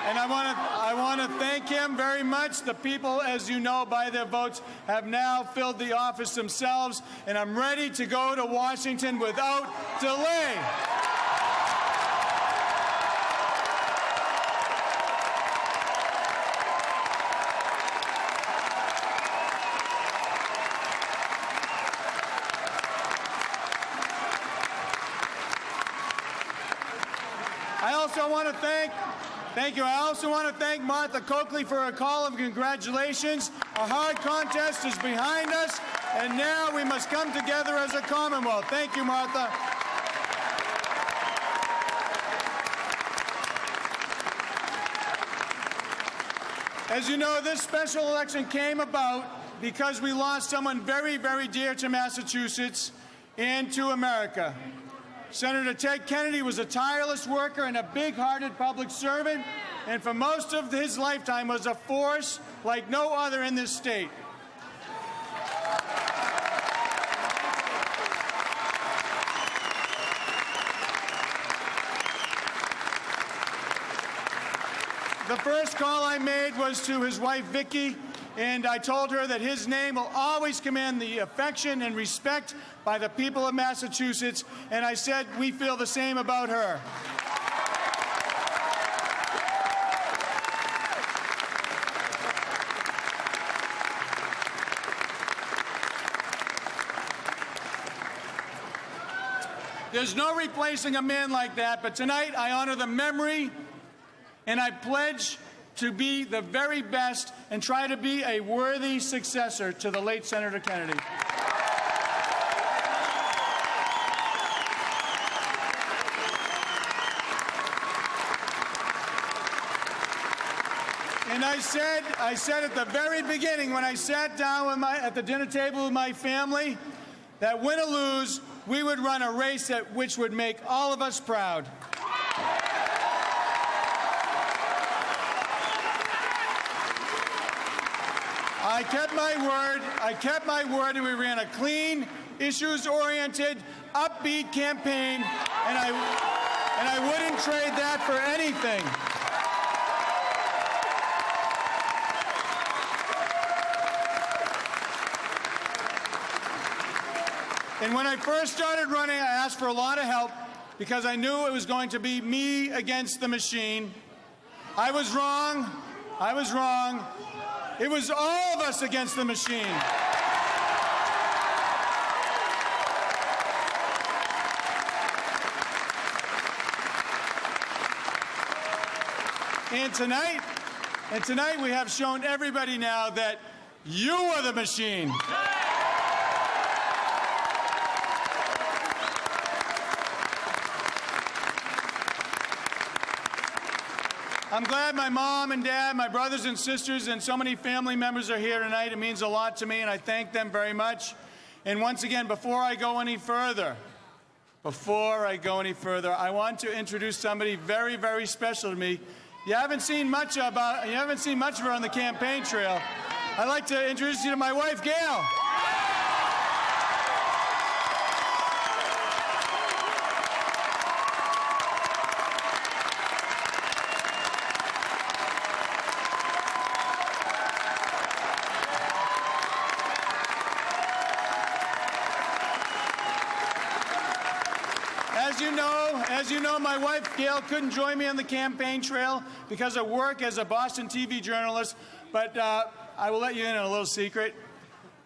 And I want to thank him very much. The people, as you know by their votes, have now filled the office themselves, and I'm ready to go to Washington without delay. I also want to thank you. I also want to thank Martha Coakley for a call of congratulations. A hard contest is behind us, and now we must come together as a Commonwealth. Thank you, Martha. As you know, this special election came about because we lost someone very, very dear to Massachusetts and to America. Senator Ted Kennedy was a tireless worker and a big-hearted public servant, and for most of his lifetime was a force like no other in this state. The first call I made was to his wife, Vicki, and I told her that his name will always command the affection and respect by the people of Massachusetts, and I said we feel the same about her. There's no replacing a man like that, but tonight I honor the memory, and I pledge to be the very best and try to be a worthy successor to the late Senator Kennedy. And I said at the very beginning when I sat down at the dinner table with my family that win or lose, we would run a race which would make all of us proud. I kept my word. I kept my word, and we ran a clean, issues-oriented, upbeat campaign, and I wouldn't trade that for anything. And when I first started running, I asked for a lot of help because I knew it was going to be me against the machine. I was wrong. I was wrong. It was all of us against the machine. And tonight we have shown everybody now that you are the machine. I'm glad my mom and dad, my brothers and sisters, and so many family members are here tonight. It means a lot to me, and I thank them very much. And once again, before I go any further, I want to introduce somebody very, very special to me. You haven't seen much of her on the campaign trail. I'd like to introduce you to my wife, Gail. As you know, my wife, Gail, couldn't join me on the campaign trail because of work as a Boston TV journalist, but I will let you in on a little secret.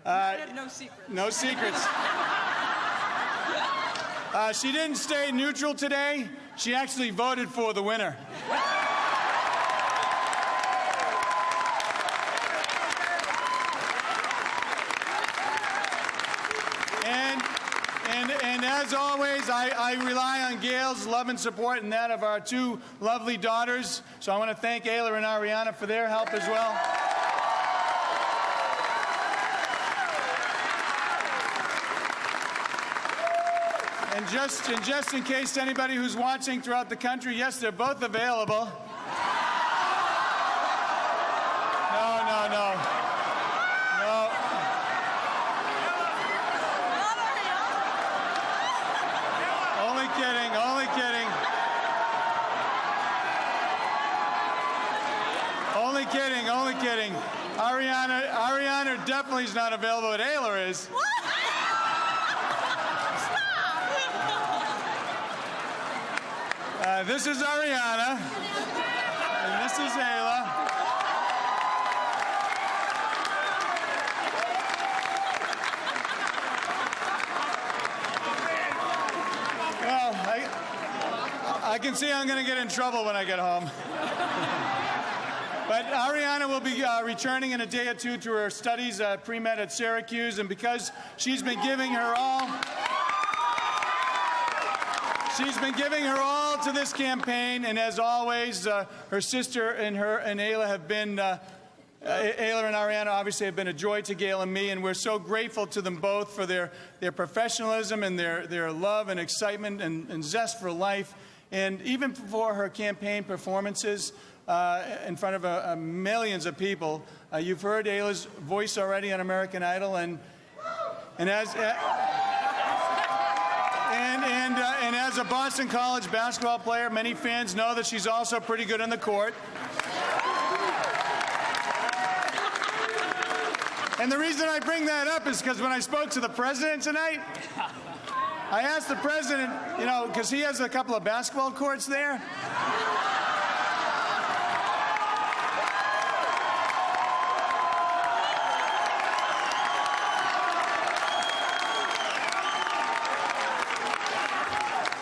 No secrets. No secrets. She didn't stay neutral today. She actually voted for the winner. And as always, I rely on Gail's love and support and that of our two lovely daughters. So I want to thank Ayla and Ariana for their help as well. And just in case anybody who's watching throughout the country, yes, they're both available. No. Only kidding. Ariana definitely is not available, but Ayla is. This is Ariana, and this is Ayla. Well, I can see I'm going to get in trouble when I get home. But Ariana will be returning in a day or two to her studies pre-med at Syracuse, and because she's been giving her all to this campaign, and as always, her sister and Ayla have been, Ayla and Ariana obviously have been a joy to Gail and me, and we're so grateful to them both for their professionalism and their love and excitement and zest for life. And even for her campaign performances in front of millions of people, you've heard Ayla's voice already on American Idol, and as a Boston College basketball player, many fans know that she's also pretty good on the court. And the reason I bring that up is because when I spoke to the president tonight, I asked the president, because he has a couple of basketball courts there.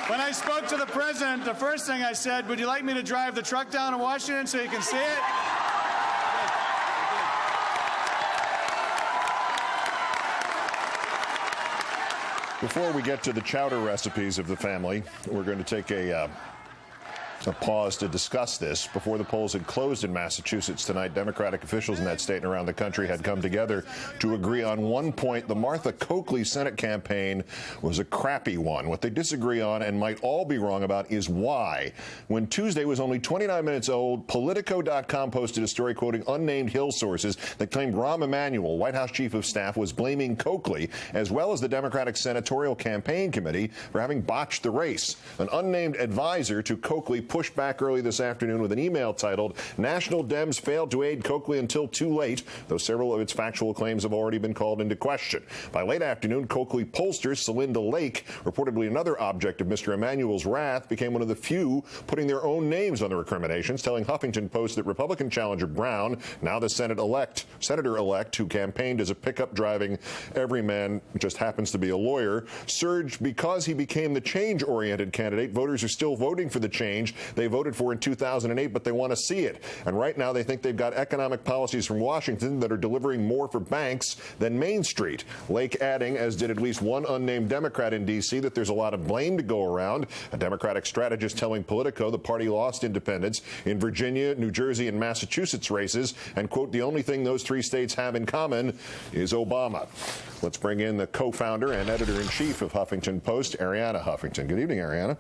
When I spoke to the president, the first thing I said, would you like me to drive the truck down to Washington so you can see it? Before we get to the chowder recipes of the family, we're going to take a a pause to discuss this. Before the polls had closed in Massachusetts tonight, Democratic officials in that state and around the country had come together to agree on one point. The Martha Coakley Senate campaign was a crappy one. What they disagree on and might all be wrong about is why. When Tuesday was only 29 minutes old, Politico.com posted a story quoting unnamed Hill sources that claimed Rahm Emanuel, White House Chief of Staff, was blaming Coakley, as well as the Democratic Senatorial Campaign Committee, for having botched the race. An unnamed advisor to Coakley pushed back early this afternoon with an email titled, "National Dems failed to aid Coakley until too late," though several of its factual claims have already been called into question. By late afternoon, Coakley pollster Celinda Lake, reportedly another object of Mr. Emanuel's wrath, became one of the few putting their own names on the recriminations, telling Huffington Post that Republican challenger Brown, now the senator-elect who campaigned as a pickup driving everyman, just happens to be a lawyer, surged because he became the change-oriented candidate. Voters are still voting for the change they voted for in 2008, but they want to see it. And right now they think they've got economic policies from Washington that are delivering more for banks than Main Street. Lake adding, as did at least one unnamed Democrat in D.C., that there's a lot of blame to go around. A Democratic strategist telling Politico the party lost independents in Virginia, New Jersey, and Massachusetts races, and, quote, the only thing those three states have in common is Obama. Let's bring in the co-founder and editor-in-chief of Huffington Post, Arianna Huffington. Good evening, Arianna.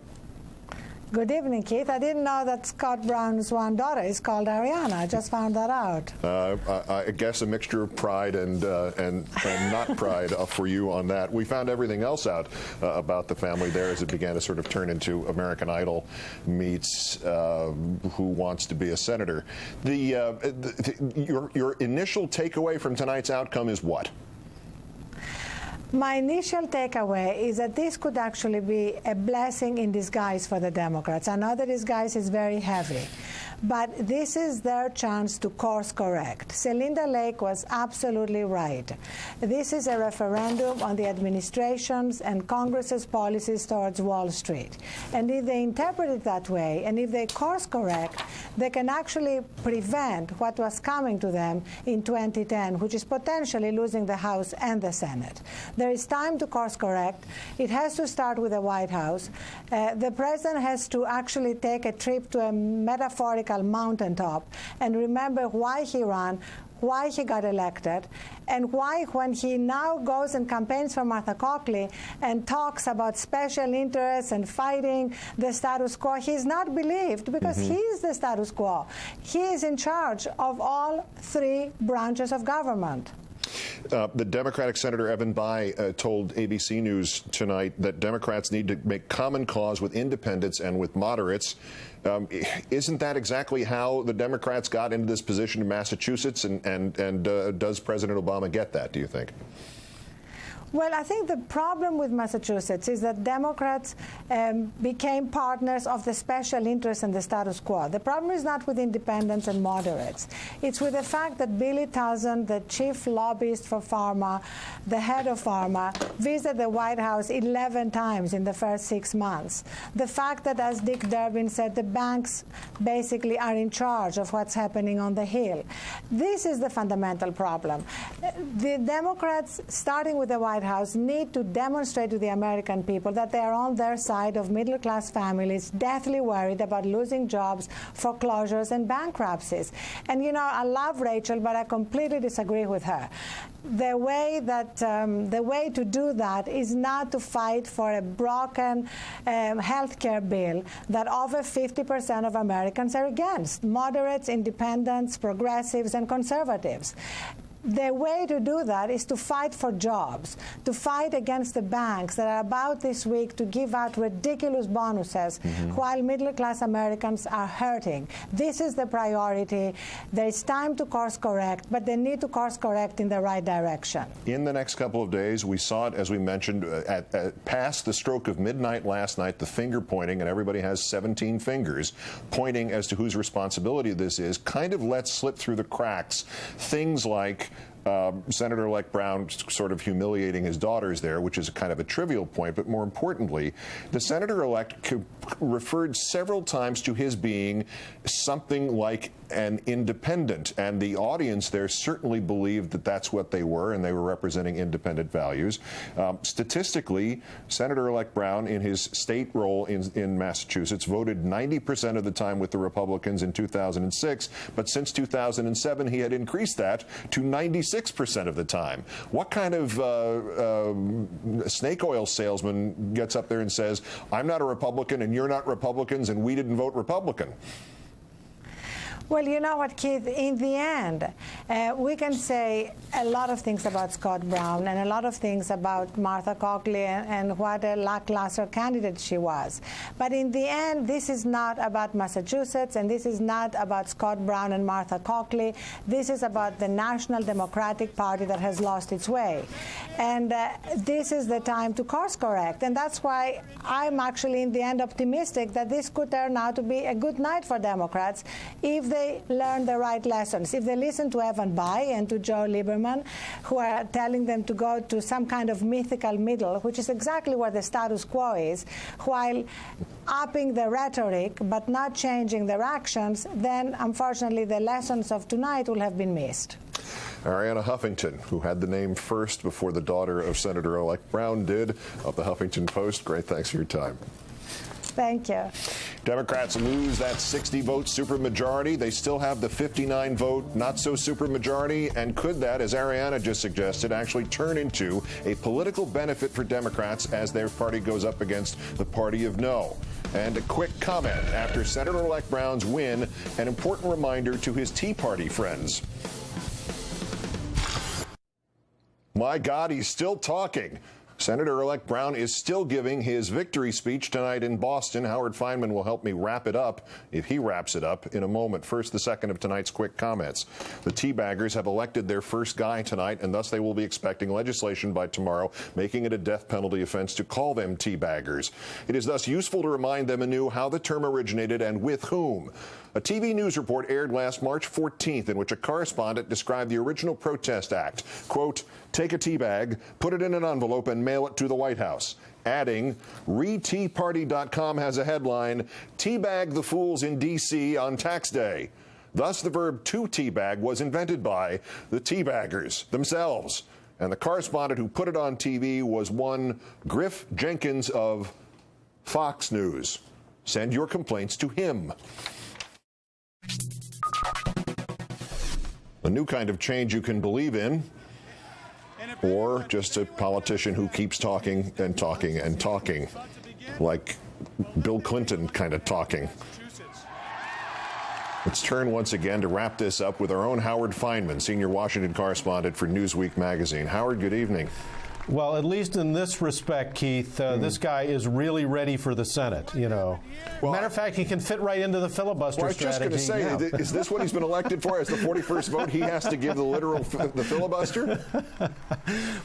Good evening, Keith. I didn't know that Scott Brown's one daughter is called Arianna. I just found that out. I guess a mixture of pride and not pride for you on that. We found everything else out about the family there as it began to sort of turn into American Idol meets Who Wants to Be a Senator. Your initial takeaway from tonight's outcome is what? My initial takeaway is that this could actually be a blessing in disguise for the Democrats. I know the disguise is very heavy, but this is their chance to course correct. Celinda Lake was absolutely right. This is a referendum on the administration's and Congress's policies towards Wall Street. And if they interpret it that way, and if they course correct, they can actually prevent what was coming to them in 2010, which is potentially losing the House and the Senate. There is time to course correct. It has to start with the White House. The president has to actually take a trip to a metaphorical mountaintop and remember why he ran, why he got elected, and why when he now goes and campaigns for Martha Coakley and talks about special interests and fighting the status quo, he's not believed because he is the status quo. He is in charge of all three branches of government. The Democratic Senator Evan Bayh told ABC News tonight that Democrats need to make common cause with independents and with moderates. Isn't that exactly how the Democrats got into this position in Massachusetts? And does President Obama get that, do you think? Well, I think the problem with Massachusetts is that Democrats became partners of the special interests and the status quo. The problem is not with independents and moderates. It's with the fact that Billy Towson, the chief lobbyist for pharma, the head of pharma, visited the White House 11 times in the first 6 months. The fact that, as Dick Durbin said, the banks basically are in charge of what's happening on the Hill. This is the fundamental problem. The Democrats, starting with the White House, need to demonstrate to the American people that they are on their side of middle-class families deathly worried about losing jobs, foreclosures, and bankruptcies. And, you know, I love Rachel, but I completely disagree with her. The way to do that is not to fight for a broken health care bill that over 50% of Americans are against, moderates, independents, progressives, and conservatives. The way to do that is to fight for jobs, to fight against the banks that are about this week to give out ridiculous bonuses while middle-class Americans are hurting. This is the priority. There is time to course correct, but they need to course correct in the right direction. In the next couple of days, we saw it, as we mentioned, past the stroke of midnight last night, the finger pointing, and everybody has 17 fingers, pointing as to whose responsibility this is, kind of lets slip through the cracks things like Senator-elect Brown sort of humiliating his daughters there, which is kind of a trivial point, but more importantly, the senator-elect referred several times to his being something like an independent, and the audience there certainly believed that that's what they were, and they were representing independent values. Statistically, Senator-elect Brown, in his state role in Massachusetts, voted 90% of the time with the Republicans in 2006, but since 2007, he had increased that to 96% of the time. What kind of snake oil salesman gets up there and says, I'm not a Republican and you're not Republicans and we didn't vote Republican? Well, you know what, Keith, in the end, we can say a lot of things about Scott Brown and a lot of things about Martha Coakley and what a lackluster candidate she was. But in the end, this is not about Massachusetts, and this is not about Scott Brown and Martha Coakley. This is about the National Democratic Party that has lost its way. And this is the time to course correct. And that's why I'm actually, in the end, optimistic that this could turn out to be a good night for Democrats if they learn the right lessons, if they listen to Evan Bayh and to Joe Lieberman, who are telling them to go to some kind of mythical middle, which is exactly where the status quo is, while upping the rhetoric but not changing their actions, then unfortunately the lessons of tonight will have been missed. Arianna Huffington, who had the name first before the daughter of Senator-elect Brown did, of the Huffington Post. Great, thanks for your time. Thank you. Democrats lose that 60-vote supermajority. They still have the 59-vote not-so-supermajority. And could that, as Arianna just suggested, actually turn into a political benefit for Democrats as their party goes up against the party of no? And a quick comment after Senator-elect Brown's win, an important reminder to his Tea Party friends. My God, he's still talking. Senator-elect Brown is still giving his victory speech tonight in Boston. Howard Feynman will help me wrap it up, if he wraps it up, in a moment. First, the second of tonight's quick comments. The teabaggers have elected their first guy tonight, and thus they will be expecting legislation by tomorrow, making it a death penalty offense to call them teabaggers. It is thus useful to remind them anew how the term originated and with whom. A TV news report aired last March 14th in which a correspondent described the original protest act. Quote, take a tea bag, put it in an envelope, and mail it to the White House. Adding, ReTeaParty.com has a headline, Teabag the Fools in D.C. on Tax Day. Thus, the verb to teabag was invented by the teabaggers themselves. And the correspondent who put it on TV was one Griff Jenkins of Fox News. Send your complaints to him. A new kind of change you can believe in, or just a politician who keeps talking and talking and talking, like Bill Clinton kind of talking. Let's turn once again to wrap this up with our own Howard Feynman, senior Washington correspondent for Newsweek magazine. Howard, good evening. Well, at least in this respect, Keith, this guy is really ready for the Senate, you know. Well, matter of fact, he can fit right into the filibuster strategy. I was just going to say, is this what he's been elected for? As the 41st vote, he has to give the filibuster?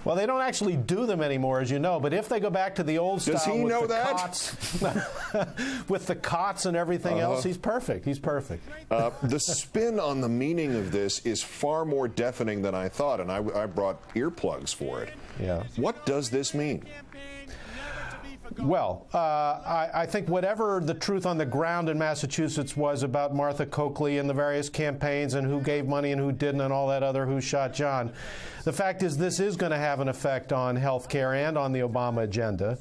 Well, they don't actually do them anymore, as you know, but if they go back to the old style... Does he know that? Cots, with the cots and everything else, he's perfect. He's perfect. The spin on the meaning of this is far more deafening than I thought, and I brought earplugs for it. Yeah. What does this mean? Well, I think whatever the truth on the ground in Massachusetts was about Martha Coakley and the various campaigns and who gave money and who didn't and all that other who shot John, the fact is this is going to have an effect on health care and on the Obama agenda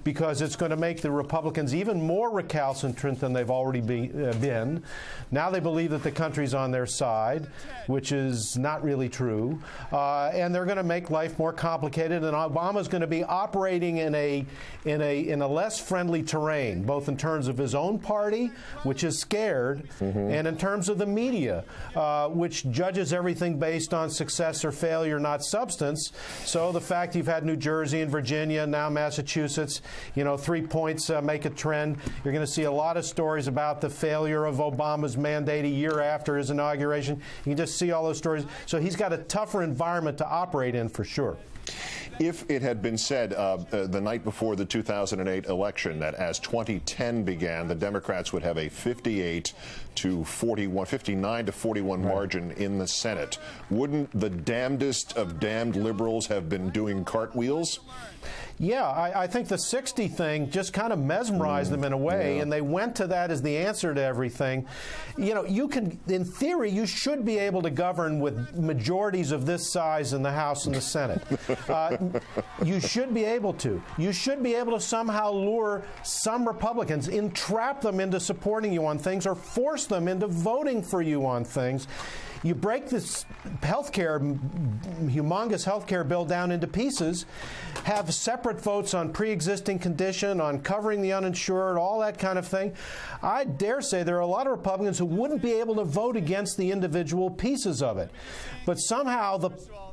because it's going to make the Republicans even more recalcitrant than they've already been. Now they believe that the country's on their side, which is not really true, and they're going to make life more complicated, and Obama's going to be operating in a less friendly terrain, both in terms of his own party, which is scared, and in terms of the media, which judges everything based on success or failure, not substance. So the fact you've had New Jersey and Virginia, now Massachusetts, 3 points make a trend. You're going to see a lot of stories about the failure of Obama's mandate a year after his inauguration. You can just see all those stories. So he's got a tougher environment to operate in for sure. If it had been said the night before the 2008 election that as 2010 began, the Democrats would have a 59 to 41 margin in the Senate, wouldn't the damnedest of damned liberals have been doing cartwheels? Yeah, I think the 60 thing just kind of mesmerized them in a way, and they went to that as the answer to everything. You know, you can, in theory, you should be able to govern with majorities of this size in the House and the Senate. You should be able to. You should be able to somehow lure some Republicans, entrap them into supporting you on things, or force them into voting for you on things. You break this humongous health care bill down into pieces, have separate votes on pre-existing condition, on covering the uninsured, all that kind of thing. I dare say there are a lot of Republicans who wouldn't be able to vote against the individual pieces of it. But somehow the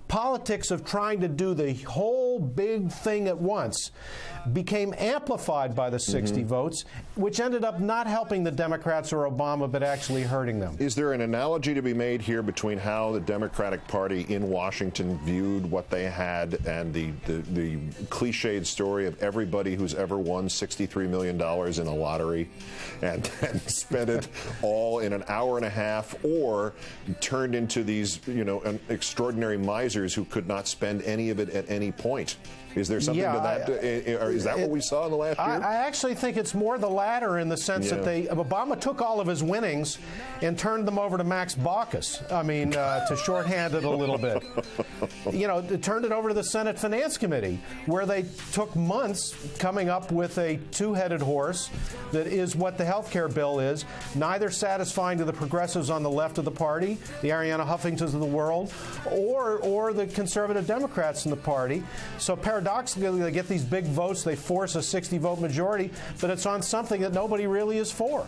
politics of trying to do the whole big thing at once became amplified by the 60 votes, which ended up not helping the Democrats or Obama, but actually hurting them. Is there an analogy to be made here between how the Democratic Party in Washington viewed what they had and the cliched story of everybody who's ever won $63 million in a lottery and spent it all in an hour and a half, or turned into these, you know, extraordinary misers who could not spend any of it at any point? Is there something to that? Is that what we saw in the last year? I actually think it's more the latter, in the sense that Obama took all of his winnings and turned them over to Max Baucus. I mean, to shorthand it a little bit. You know, turned it over to the Senate Finance Committee, where they took months coming up with a two-headed horse that is what the health care bill is, neither satisfying to the progressives on the left of the party, the Arianna Huffingtons of the world, or the conservative Democrats in the party. So paradoxically, they get these big votes, they force a 60-vote majority, but it's on something that nobody really is for.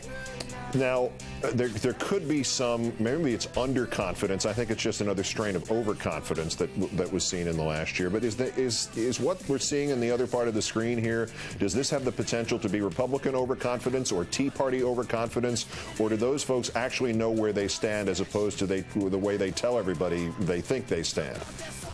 Now, there could be some, maybe it's underconfidence. I think it's just another strain of overconfidence that was seen in the last year. But is what we're seeing in the other part of the screen here, does this have the potential to be Republican overconfidence or Tea Party overconfidence? Or do those folks actually know where they stand, as opposed to the way they tell everybody they think they stand?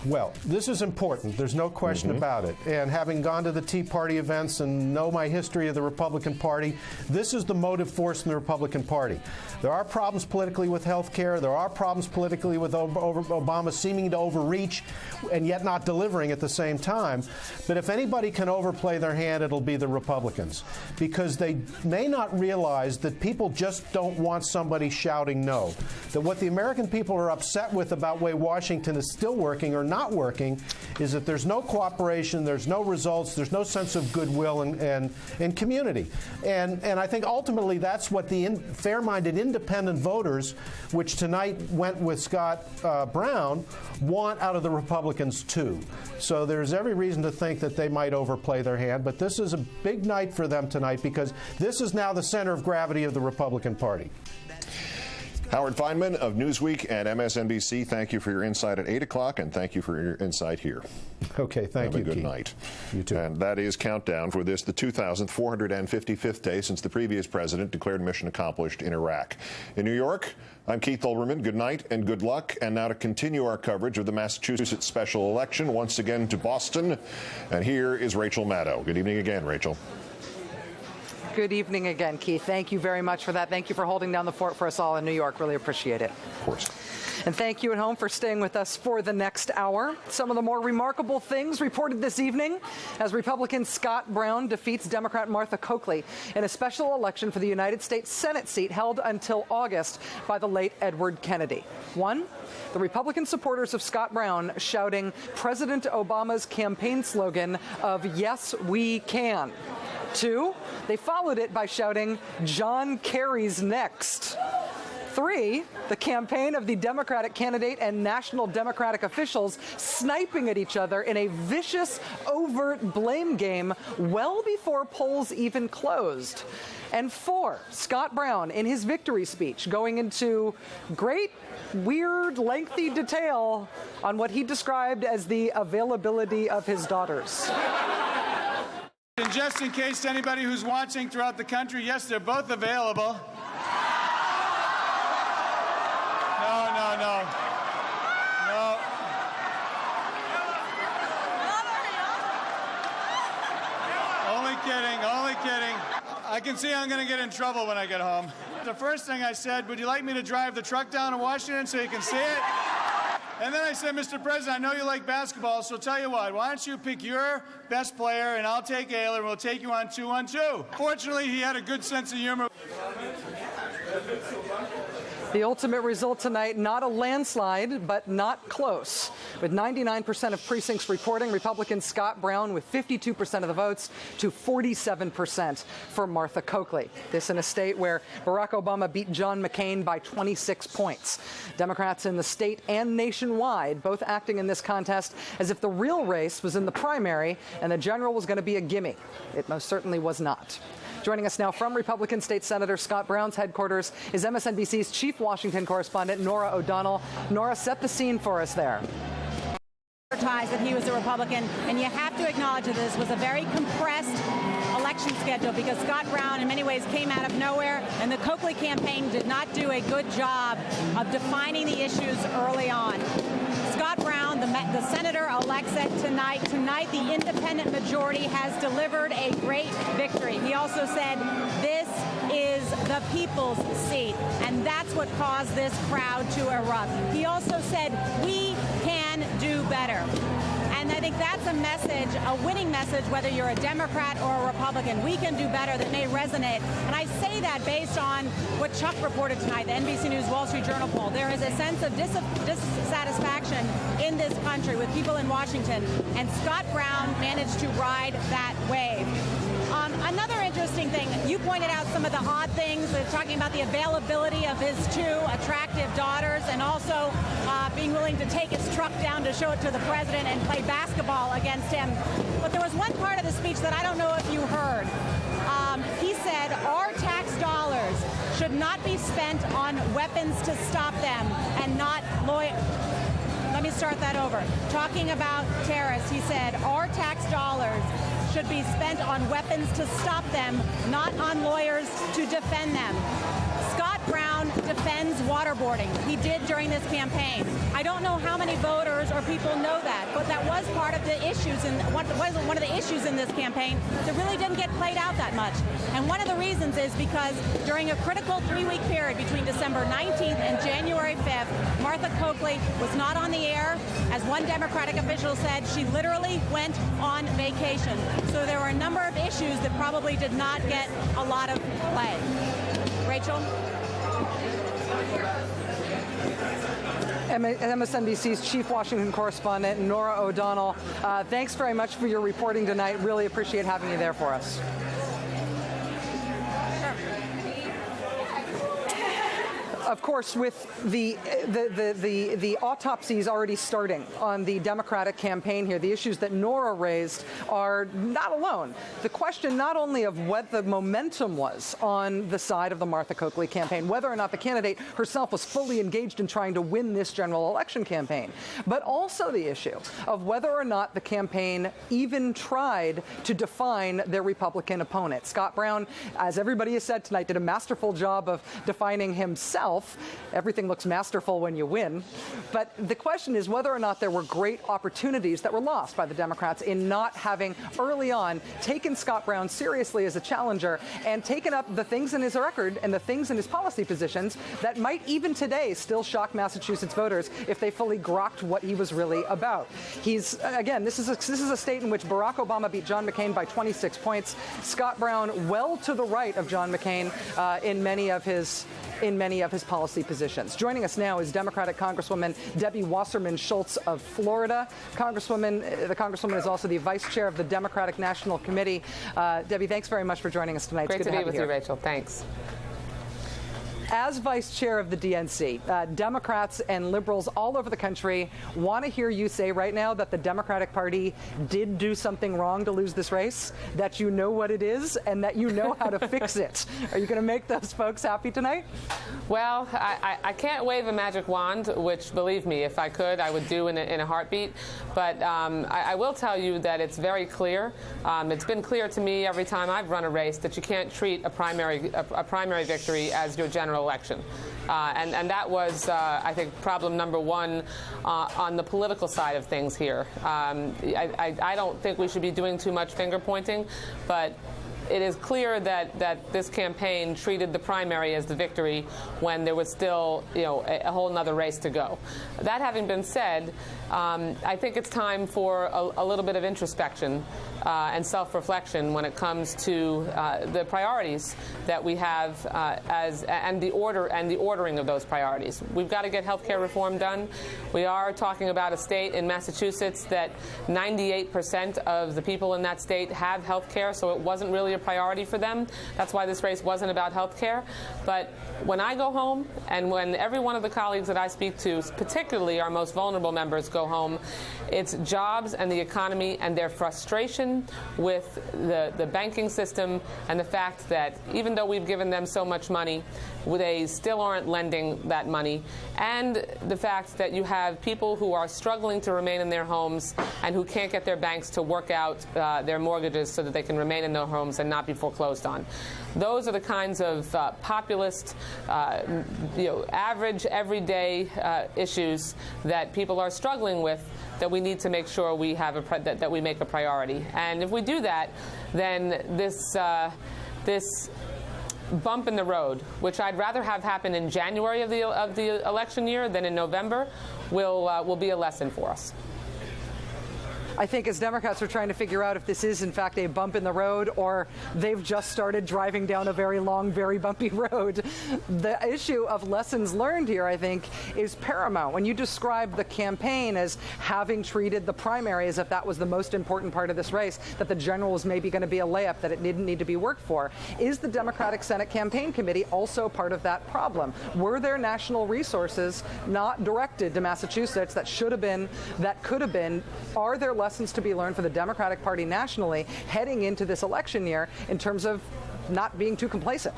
Well, this is important. There's no question about it. And having gone to the Tea Party events and know my history of the Republican Party, this is the motive force in the Republican Party. There are problems politically with health care. There are problems politically with Obama seeming to overreach and yet not delivering at the same time. But if anybody can overplay their hand, it'll be the Republicans, because they may not realize that people just don't want somebody shouting no. That what the American people are upset with about the way Washington is still working or not working is that there's no cooperation, there's no results, there's no sense of goodwill and community. And I think ultimately that's what the fair-minded independent voters, which tonight went with Scott Brown, want out of the Republicans too. So there's every reason to think that they might overplay their hand, but this is a big night for them tonight, because this is now the center of gravity of the Republican Party. Howard Feynman of Newsweek and MSNBC, thank you for your insight at 8 o'clock, and thank you for your insight here. Okay, thank you, Have a good Keith. night. You too. And that is countdown for this, the 2,455th day since the previous president declared mission accomplished in Iraq. In New York, I'm Keith Olbermann. Good night and good luck. And now to continue our coverage of the Massachusetts special election, once again to Boston. And here is Rachel Maddow. Good evening again, Rachel. Good evening again, Keith. Thank you very much for that. Thank you for holding down the fort for us all in New York. Really appreciate it. Of course. And thank you at home for staying with us for the next hour. Some of the more remarkable things reported this evening as Republican Scott Brown defeats Democrat Martha Coakley in a special election for the United States Senate seat held until August by the late Edward Kennedy. One, the Republican supporters of Scott Brown shouting President Obama's campaign slogan of "Yes, we can." Two, they followed it by shouting John Kerry's next. Three, the campaign of the Democratic candidate and national Democratic officials sniping at each other in a vicious, overt blame game well before polls even closed. And four, Scott Brown, in his victory speech, going into great, weird, lengthy detail on what he described as the availability of his daughters. And just in case anybody who's watching throughout the country, yes, they're both available. No. Only kidding. I can see I'm going to get in trouble when I get home. The first thing I said, would you like me to drive the truck down to Washington so you can see it? And then I said, Mr. President, I know you like basketball, so tell you what, why don't you pick your best player, and I'll take Ayler, and we'll take you on 2-on-2. Fortunately, he had a good sense of humor. The ultimate result tonight, not a landslide, but not close. With 99% of precincts reporting Republican Scott Brown with 52% of the votes to 47% for Martha Coakley. This in a state where Barack Obama beat John McCain by 26 points. Democrats in the state and nationwide both acting in this contest as if the real race was in the primary and the general was going to be a gimme. It most certainly was not. Joining us now from Republican State Senator Scott Brown's headquarters is MSNBC's chief Washington correspondent, Norah O'Donnell. Norah, set the scene for us there. That he was a Republican, and you have to acknowledge that this was a very compressed election schedule because Scott Brown in many ways came out of nowhere, and the Coakley campaign did not do a good job of defining the issues early on. Scott Brown, the senator-elect, said tonight, the independent majority has delivered a great victory. He also said, this is the people's seat, and that's what caused this crowd to erupt. He also said, we can do better. And I think that's a message, a winning message, whether you're a Democrat or a Republican. We can do better that may resonate. And I say that based on what Chuck reported tonight, the NBC News Wall Street Journal poll. There is a sense of dissatisfaction in this country with people in Washington, and Scott Brown managed to ride that wave. Another interesting thing, you pointed out some of the odd things, talking about the availability of his two attractive daughters and also being willing to take his truck down to show it to the president and play basketball against him. But there was one part of the speech that I don't know if you heard. He said, our tax dollars should not be spent on weapons to stop them and not lawyers. Let me start that over. Talking about terrorists, he said, our tax dollars should be spent on weapons to stop them, not on lawyers to defend them. Scott Brown defends waterboarding. He did during this campaign. I don't know how many voters or people know that, but that was part of the issues and one of the issues in this campaign that really didn't get played out that much. And one of the reasons is because during a critical 3-week period between December 19th and January 5th, Martha Coakley was not on the air. As one Democratic official said, she literally went on vacation. So there were a number of issues that probably did not get a lot of play. Rachel? MSNBC's chief Washington correspondent, Norah O'Donnell. Thanks very much for your reporting tonight. Really appreciate having you there for us. Of course, with the autopsies already starting on the Democratic campaign here, the issues that Norah raised are not alone. The question not only of what the momentum was on the side of the Martha Coakley campaign, whether or not the candidate herself was fully engaged in trying to win this general election campaign, but also the issue of whether or not the campaign even tried to define their Republican opponent. Scott Brown, as everybody has said tonight, did a masterful job of defining himself. Everything looks masterful when you win. But the question is whether or not there were great opportunities that were lost by the Democrats in not having early on taken Scott Brown seriously as a challenger and taken up the things in his record and the things in his policy positions that might even today still shock Massachusetts voters if they fully grokked what he was really about. He's, again, this is a state in which Barack Obama beat John McCain by 26 points. Scott Brown well to the right of John McCain in many of his policy positions. Joining us now is Democratic Congresswoman Debbie Wasserman Schultz of Florida. The Congresswoman is also the Vice Chair of the Democratic National Committee. Debbie, thanks very much for joining us tonight. Great to be with you, Rachel. Thanks. As Vice Chair of the DNC, Democrats and liberals all over the country want to hear you say right now that the Democratic Party did do something wrong to lose this race, that you know what it is, and that you know how to fix it. Are you going to make those folks happy tonight? Well, I can't wave a magic wand, which, believe me, if I could, I would do in a heartbeat. But I will tell you that it's very clear. It's been clear to me every time I've run a race that you can't treat a primary victory as your general election. And that was, I think, problem number one on the political side of things here. I don't think we should be doing too much finger pointing, but it is clear that this campaign treated the primary as the victory when there was still, a whole nother race to go. That having been said, I think it's time for a little bit of introspection and self-reflection when it comes to the priorities that we have and the ordering of those priorities. We've got to get health care reform done. We are talking about a state in Massachusetts that 98% of the people in that state have health care, so it wasn't really a priority for them. That's why this race wasn't about health care. But when I go home, and when every one of the colleagues that I speak to, particularly our most vulnerable members, go home, it's jobs and the economy and their frustration with the banking system and the fact that even though we've given them so much money, they still aren't lending that money, and the fact that you have people who are struggling to remain in their homes and who can't get their banks to work out their mortgages so that they can remain in their homes and not be foreclosed on. Those are the kinds of populist, average, everyday issues that people are struggling with that we need to make sure we have that we make a priority. And if we do that, then this bump in the road, which I'd rather have happen in January of the election year than in November, will be a lesson for us. I think as Democrats are trying to figure out if this is in fact a bump in the road or they've just started driving down a very long, very bumpy road, the issue of lessons learned here, I think, is paramount. When you describe the campaign as having treated the primary as if that was the most important part of this race, that the general was maybe going to be a layup, that it didn't need to be worked for, is the Democratic Senate Campaign Committee also part of that problem? Were there national resources not directed to Massachusetts that should have been, that could have been? Are there lessons to be learned for the Democratic Party nationally heading into this election year in terms of not being too complacent?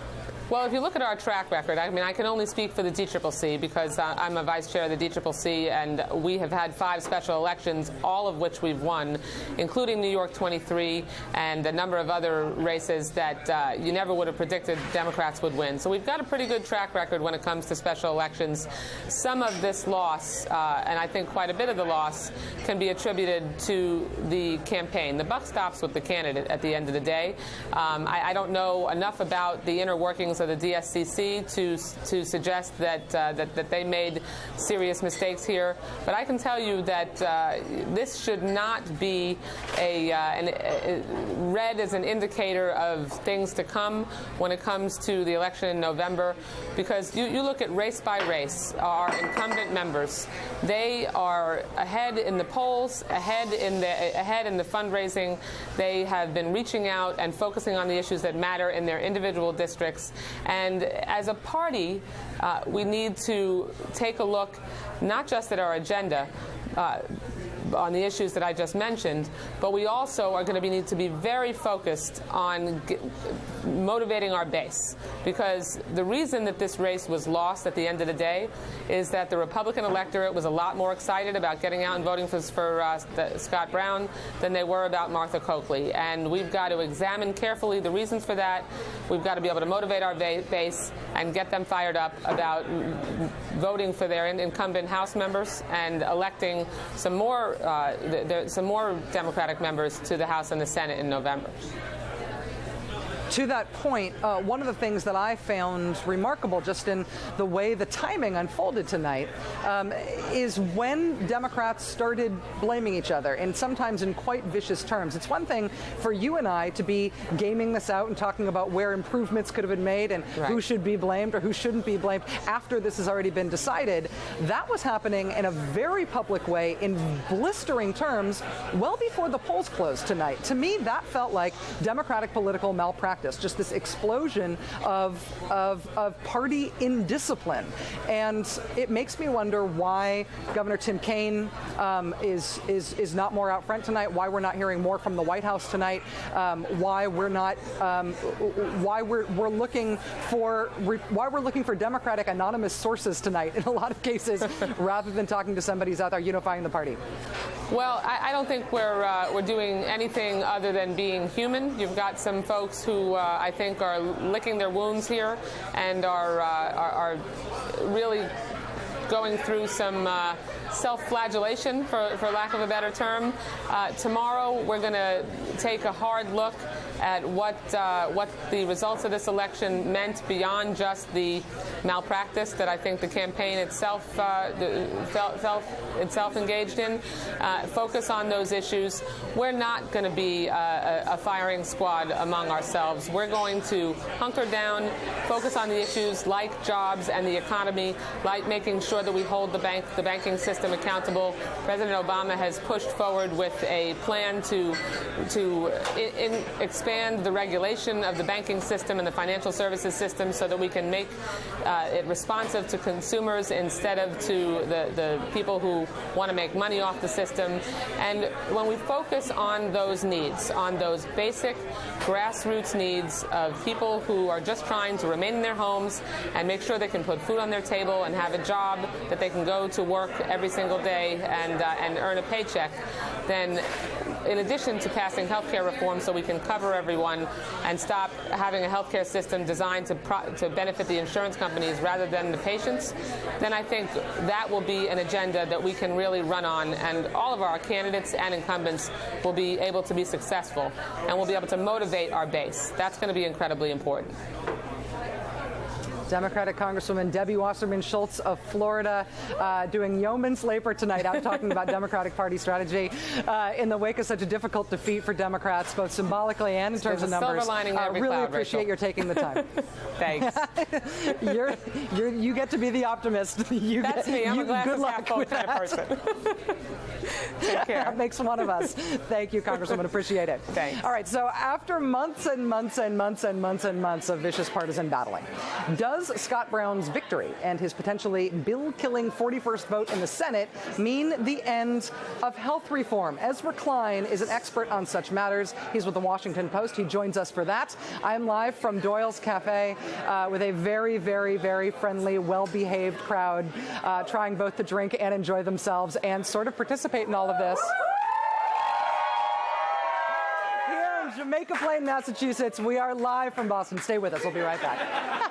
Well, if you look at our track record, I mean, I can only speak for the DCCC because I'm a vice chair of the DCCC, and we have had 5 special elections, all of which we've won, including New York 23 and a number of other races that you never would have predicted Democrats would win. So we've got a pretty good track record when it comes to special elections. Some of this loss, and I think quite a bit of the loss, can be attributed to the campaign. The buck stops with the candidate at the end of the day. I don't know enough about the inner workings of the DSCC to suggest that they made serious mistakes here, but I can tell you that this should not be read as an indicator of things to come when it comes to the election in November, because you look at race by race, our incumbent members, they are ahead in the polls, ahead in the fundraising. They have been reaching out and focusing on the issues that matter in their individual districts. And as a party, we need to take a look not just at our agenda on the issues that I just mentioned, but we also are going to need to be very focused on motivating our base. Because the reason that this race was lost at the end of the day is that the Republican electorate was a lot more excited about getting out and voting for Scott Brown than they were about Martha Coakley. And we've got to examine carefully the reasons for that. We've got to be able to motivate our base and get them fired up about voting for their incumbent House members and electing some more Democratic members to the House and the Senate in November. To that point, one of the things that I found remarkable just in the way the timing unfolded tonight is when Democrats started blaming each other, and sometimes in quite vicious terms. It's one thing for you and I to be gaming this out and talking about where improvements could have been made and who should be blamed or who shouldn't be blamed after this has already been decided. That was happening in a very public way in blistering terms well before the polls closed tonight. To me, that felt like Democratic political malpractice. Just this explosion of party indiscipline. And it makes me wonder why Governor Tim Kaine is not more out front tonight, why we're not hearing more from the White House tonight, why we're looking for Democratic anonymous sources tonight in a lot of cases rather than talking to somebody who's out there unifying the party. Well, I don't think we're doing anything other than being human. You've got some folks who I think are licking their wounds here and are really going through some self-flagellation, for lack of a better term. Tomorrow, we're going to take a hard look at what the results of this election meant beyond just the malpractice that I think the campaign itself felt itself engaged in. Focus on those issues. We're not going to be a firing squad among ourselves. We're going to hunker down, focus on the issues like jobs and the economy, like making sure that we hold the banking system accountable. President Obama has pushed forward with a plan to expand the regulation of the banking system and the financial services system so that we can make it responsive to consumers instead of to the people who want to make money off the system. And when we focus on those needs, on those basic grassroots needs of people who are just trying to remain in their homes and make sure they can put food on their table and have a job, that they can go to work every single day and earn a paycheck, then in addition to passing health care reform so we can cover everyone and stop having a health care system designed to benefit the insurance companies rather than the patients, then I think that will be an agenda that we can really run on, and all of our candidates and incumbents will be able to be successful, and we'll be able to motivate our base. That's going to be incredibly important. Democratic Congresswoman Debbie Wasserman Schultz of Florida doing yeoman's labor tonight out talking about Democratic Party strategy in the wake of such a difficult defeat for Democrats, both symbolically and in terms of numbers. Really appreciate your taking the time. Thanks. You get to be the optimist. That's me. I'm a glasses half full kind of person. Take care. That makes one of us. Thank you, Congresswoman. Appreciate it. Thanks. All right, so after months and months and months and months and months of vicious partisan battling, does Scott Brown's victory and his potentially bill-killing 41st vote in the Senate mean the end of health reform? Ezra Klein is an expert on such matters. He's with the Washington Post. He joins us for that. I'm live from Doyle's Cafe with a very, very, very friendly, well-behaved crowd trying both to drink and enjoy themselves and sort of participate in all of this. Here in Jamaica Plain, Massachusetts, we are live from Boston. Stay with us. We'll be right back.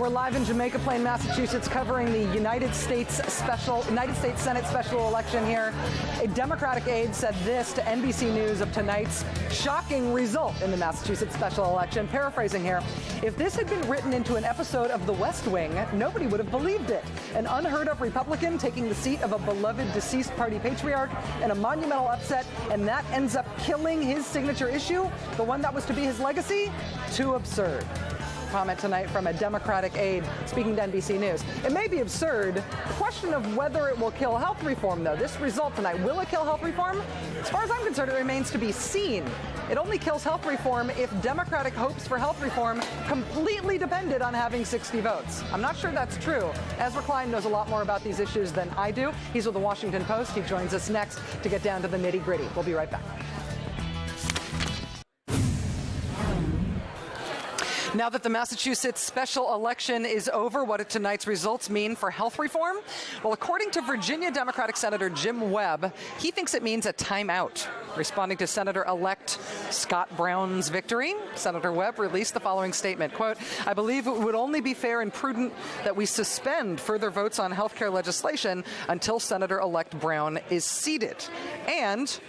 We're live in Jamaica Plain, Massachusetts, covering the United States Senate special election here. A Democratic aide said this to NBC News of tonight's shocking result in the Massachusetts special election. Paraphrasing here, if this had been written into an episode of The West Wing, nobody would have believed it. An unheard of Republican taking the seat of a beloved deceased party patriarch in a monumental upset, and that ends up killing his signature issue, the one that was to be his legacy? Too absurd. Comment tonight from a Democratic aide speaking to NBC News. It may be absurd. The question of whether it will kill health reform, though, this result tonight, will it kill health reform? As far as I'm concerned, it remains to be seen. It only kills health reform if Democratic hopes for health reform completely depended on having 60 votes. I'm not sure that's true. Ezra Klein knows a lot more about these issues than I do. He's with the Washington Post. He joins us next to get down to the nitty-gritty. We'll be right back. Now that the Massachusetts special election is over, what do tonight's results mean for health reform? Well, according to Virginia Democratic Senator Jim Webb, he thinks it means a timeout. Responding to Senator-elect Scott Brown's victory, Senator Webb released the following statement, quote, I believe it would only be fair and prudent that we suspend further votes on health care legislation until Senator-elect Brown is seated. And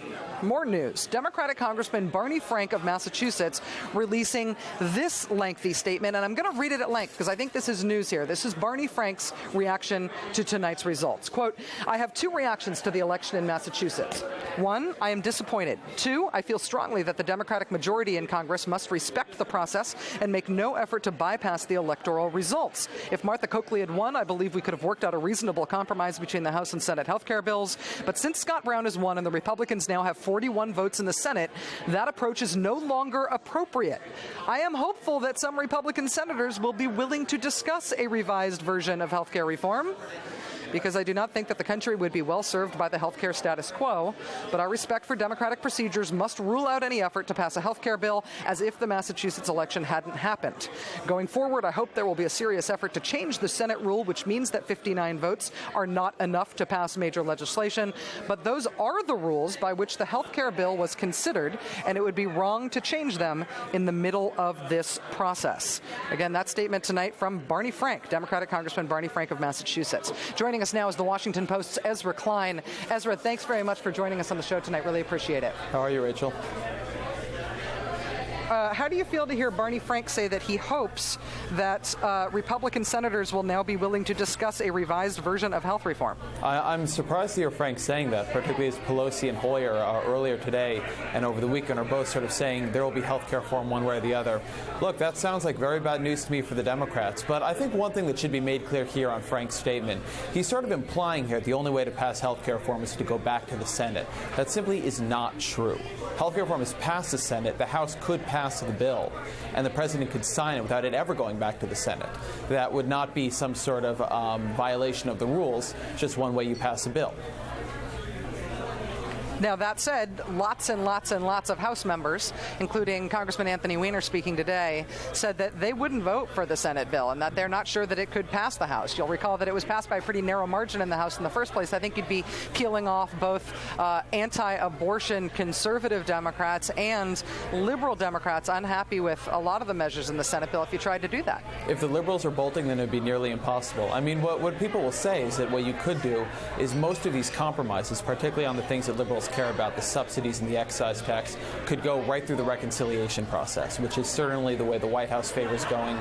more news. Democratic Congressman Barney Frank of Massachusetts releasing this lengthy statement, and I'm going to read it at length because I think this is news here. This is Barney Frank's reaction to tonight's results. Quote, I have two reactions to the election in Massachusetts. One, I am disappointed. Two, I feel strongly that the Democratic majority in Congress must respect the process and make no effort to bypass the electoral results. If Martha Coakley had won, I believe we could have worked out a reasonable compromise between the House and Senate health care bills. But since Scott Brown has won and the Republicans now have 41 votes in the Senate, that approach is no longer appropriate. I am hopeful that some Republican senators will be willing to discuss a revised version of health care reform, because I do not think that the country would be well served by the healthcare status quo, but our respect for democratic procedures must rule out any effort to pass a healthcare bill as if the Massachusetts election hadn't happened. Going forward, I hope there will be a serious effort to change the Senate rule, which means that 59 votes are not enough to pass major legislation, but those are the rules by which the healthcare bill was considered, and it would be wrong to change them in the middle of this process. Again, that statement tonight from Barney Frank, Democratic Congressman Barney Frank of Massachusetts. Joining Joining us now is the Washington Post's Ezra Klein. Ezra, thanks very much for joining us on the show tonight. Really appreciate it. How are you, Rachel? How do you feel to hear Barney Frank say that he hopes that Republican senators will now be willing to discuss a revised version of health reform? I'm surprised to hear Frank saying that, particularly as Pelosi and Hoyer earlier today and over the weekend are both sort of saying there will be health care reform one way or the other. Look, that sounds like very bad news to me for the Democrats, but I think one thing that should be made clear here on Frank's statement, he's sort of implying here the only way to pass health care reform is to go back to the Senate. That simply is not true. Health care reform is passed the Senate. The House could pass the bill, and the president could sign it without it ever going back to the Senate. That would not be some sort of violation of the rules, just one way you pass a bill. Now, that said, lots and lots and lots of House members, including Congressman Anthony Weiner speaking today, said that they wouldn't vote for the Senate bill and that they're not sure that it could pass the House. You'll recall that it was passed by a pretty narrow margin in the House in the first place. I think you'd be peeling off both anti-abortion conservative Democrats and liberal Democrats unhappy with a lot of the measures in the Senate bill if you tried to do that. If the liberals are bolting, then it would be nearly impossible. I mean, what people will say is that what you could do is most of these compromises, particularly on the things that liberals care about, the subsidies and the excise tax, could go right through the reconciliation process, which is certainly the way the White House favors going.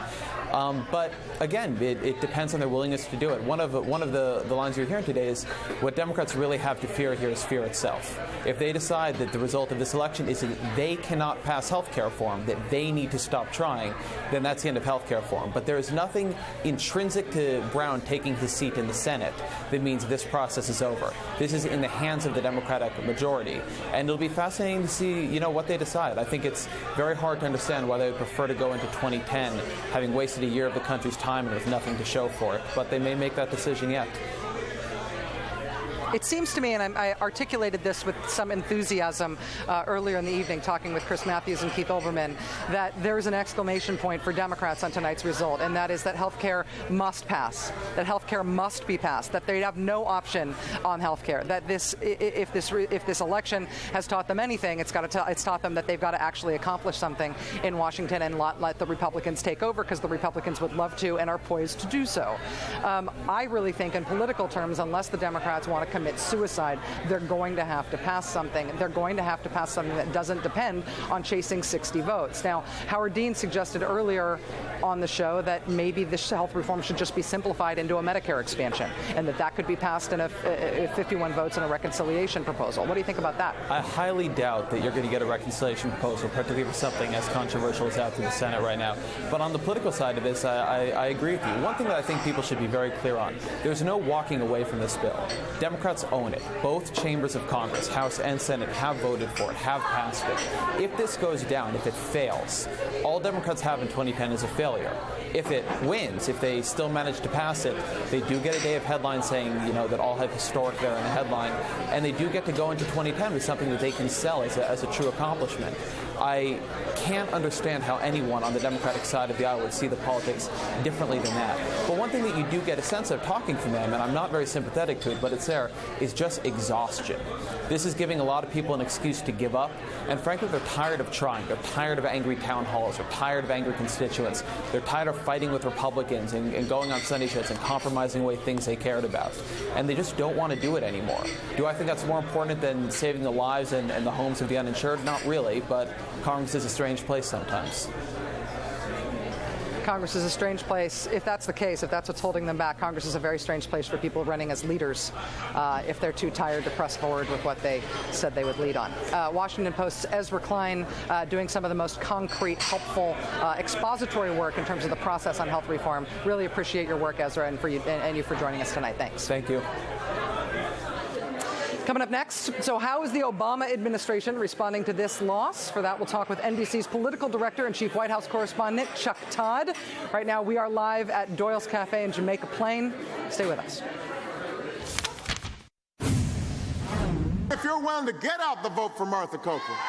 But again, it depends on their willingness to do it. One of the lines you're hearing today is what Democrats really have to fear here is fear itself. If they decide that the result of this election is that they cannot pass health care reform, that they need to stop trying, then that's the end of health care reform. But there is nothing intrinsic to Brown taking his seat in the Senate that means this process is over. This is in the hands of the Democratic majority, and it'll be fascinating to see, what they decide. I think it's very hard to understand why they would prefer to go into 2010 having wasted a year of the country's time and with nothing to show for it, but they may make that decision yet. It seems to me, and I articulated this with some enthusiasm earlier in the evening, talking with Chris Matthews and Keith Olbermann, that there is an exclamation point for Democrats on tonight's result, and that is that health care must pass, that health care must be passed, that they have no option on health care, that if this election has taught them anything, it's taught them that they've got to actually accomplish something in Washington and let the Republicans take over, because the Republicans would love to and are poised to do so. I really think in political terms, unless the Democrats want to commit suicide, they're going to have to pass something. They're going to have to pass something that doesn't depend on chasing 60 votes. Now, Howard Dean suggested earlier on the show that maybe this health reform should just be simplified into a Medicare expansion, and that could be passed in a 51 votes in a reconciliation proposal. What do you think about that? I highly doubt that you're going to get a reconciliation proposal, particularly for something as controversial as out through the Senate right now. But on the political side of this, I agree with you. One thing that I think people should be very clear on, there's no walking away from this bill. Democrats own it. Both chambers of Congress, House and Senate, have voted for it, have passed it. If this goes down, if it fails, all Democrats have in 2010 is a failure. If it wins, if they still manage to pass it, they do get a day of headlines saying, that all have historic there in the headline, and they do get to go into 2010 with something that they can sell as a true accomplishment. I can't understand how anyone on the Democratic side of the aisle would see the politics differently than that. But one thing that you do get a sense of talking from them, and I'm not very sympathetic to it, but it's there, is just exhaustion. This is giving a lot of people an excuse to give up, and frankly, they're tired of trying. They're tired of angry town halls. They're tired of angry constituents. They're tired of fighting with Republicans and going on Sunday shows and compromising away things they cared about. And they just don't want to do it anymore. Do I think that's more important than saving the lives and the homes of the uninsured? Not really, but Congress is a strange place sometimes. Congress is a strange place. If that's the case, if that's what's holding them back, Congress is a very strange place for people running as leaders if they're too tired to press forward with what they said they would lead on. Washington Post's Ezra Klein doing some of the most concrete, helpful, expository work in terms of the process on health reform. Really appreciate your work, Ezra, and you for joining us tonight. Thanks. Thank you. Coming up next, so how is the Obama administration responding to this loss? For that, we'll talk with NBC's political director and chief White House correspondent, Chuck Todd. Right now, we are live at Doyle's Cafe in Jamaica Plain. Stay with us. If you're willing to get out the vote for Martha Copeland,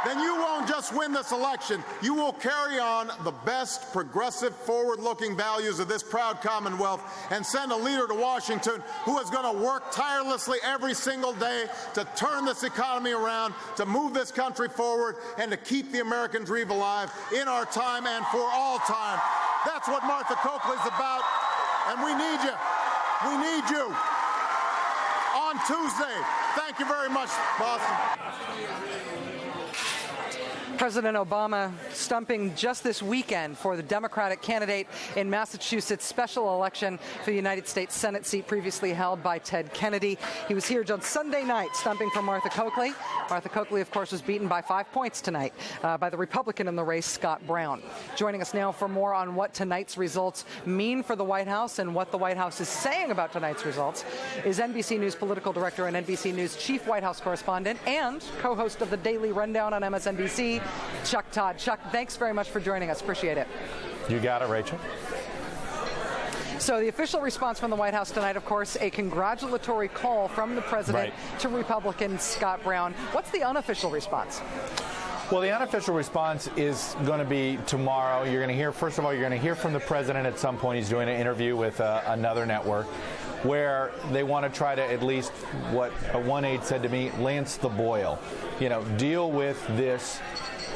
then you won't just win this election, you will carry on the best progressive, forward-looking values of this proud Commonwealth and send a leader to Washington who is going to work tirelessly every single day to turn this economy around, to move this country forward, and to keep the American dream alive in our time and for all time. That's what Martha Coakley's about, and we need you. We need you on Tuesday. Thank you very much, Boston. President Obama stumping just this weekend for the Democratic candidate in Massachusetts' special election for the United States Senate seat previously held by Ted Kennedy. He was here on Sunday night stumping for Martha Coakley. Martha Coakley, of course, was beaten by 5 points tonight by the Republican in the race, Scott Brown. Joining us now for more on what tonight's results mean for the White House and what the White House is saying about tonight's results is NBC News political director and NBC News chief White House correspondent and co-host of the Daily Rundown on MSNBC, Chuck Todd. Chuck, thanks very much for joining us. Appreciate it. You got it, Rachel. So the official response from the White House tonight, of course, a congratulatory call from the president to Republican Scott Brown. What's the unofficial response? Well, the unofficial response is going to be tomorrow. You're going to hear, first of all, you're going to hear from the president at some point. He's doing an interview with another network where they want to try to at least, what one aide said to me, lance the boil. Deal with this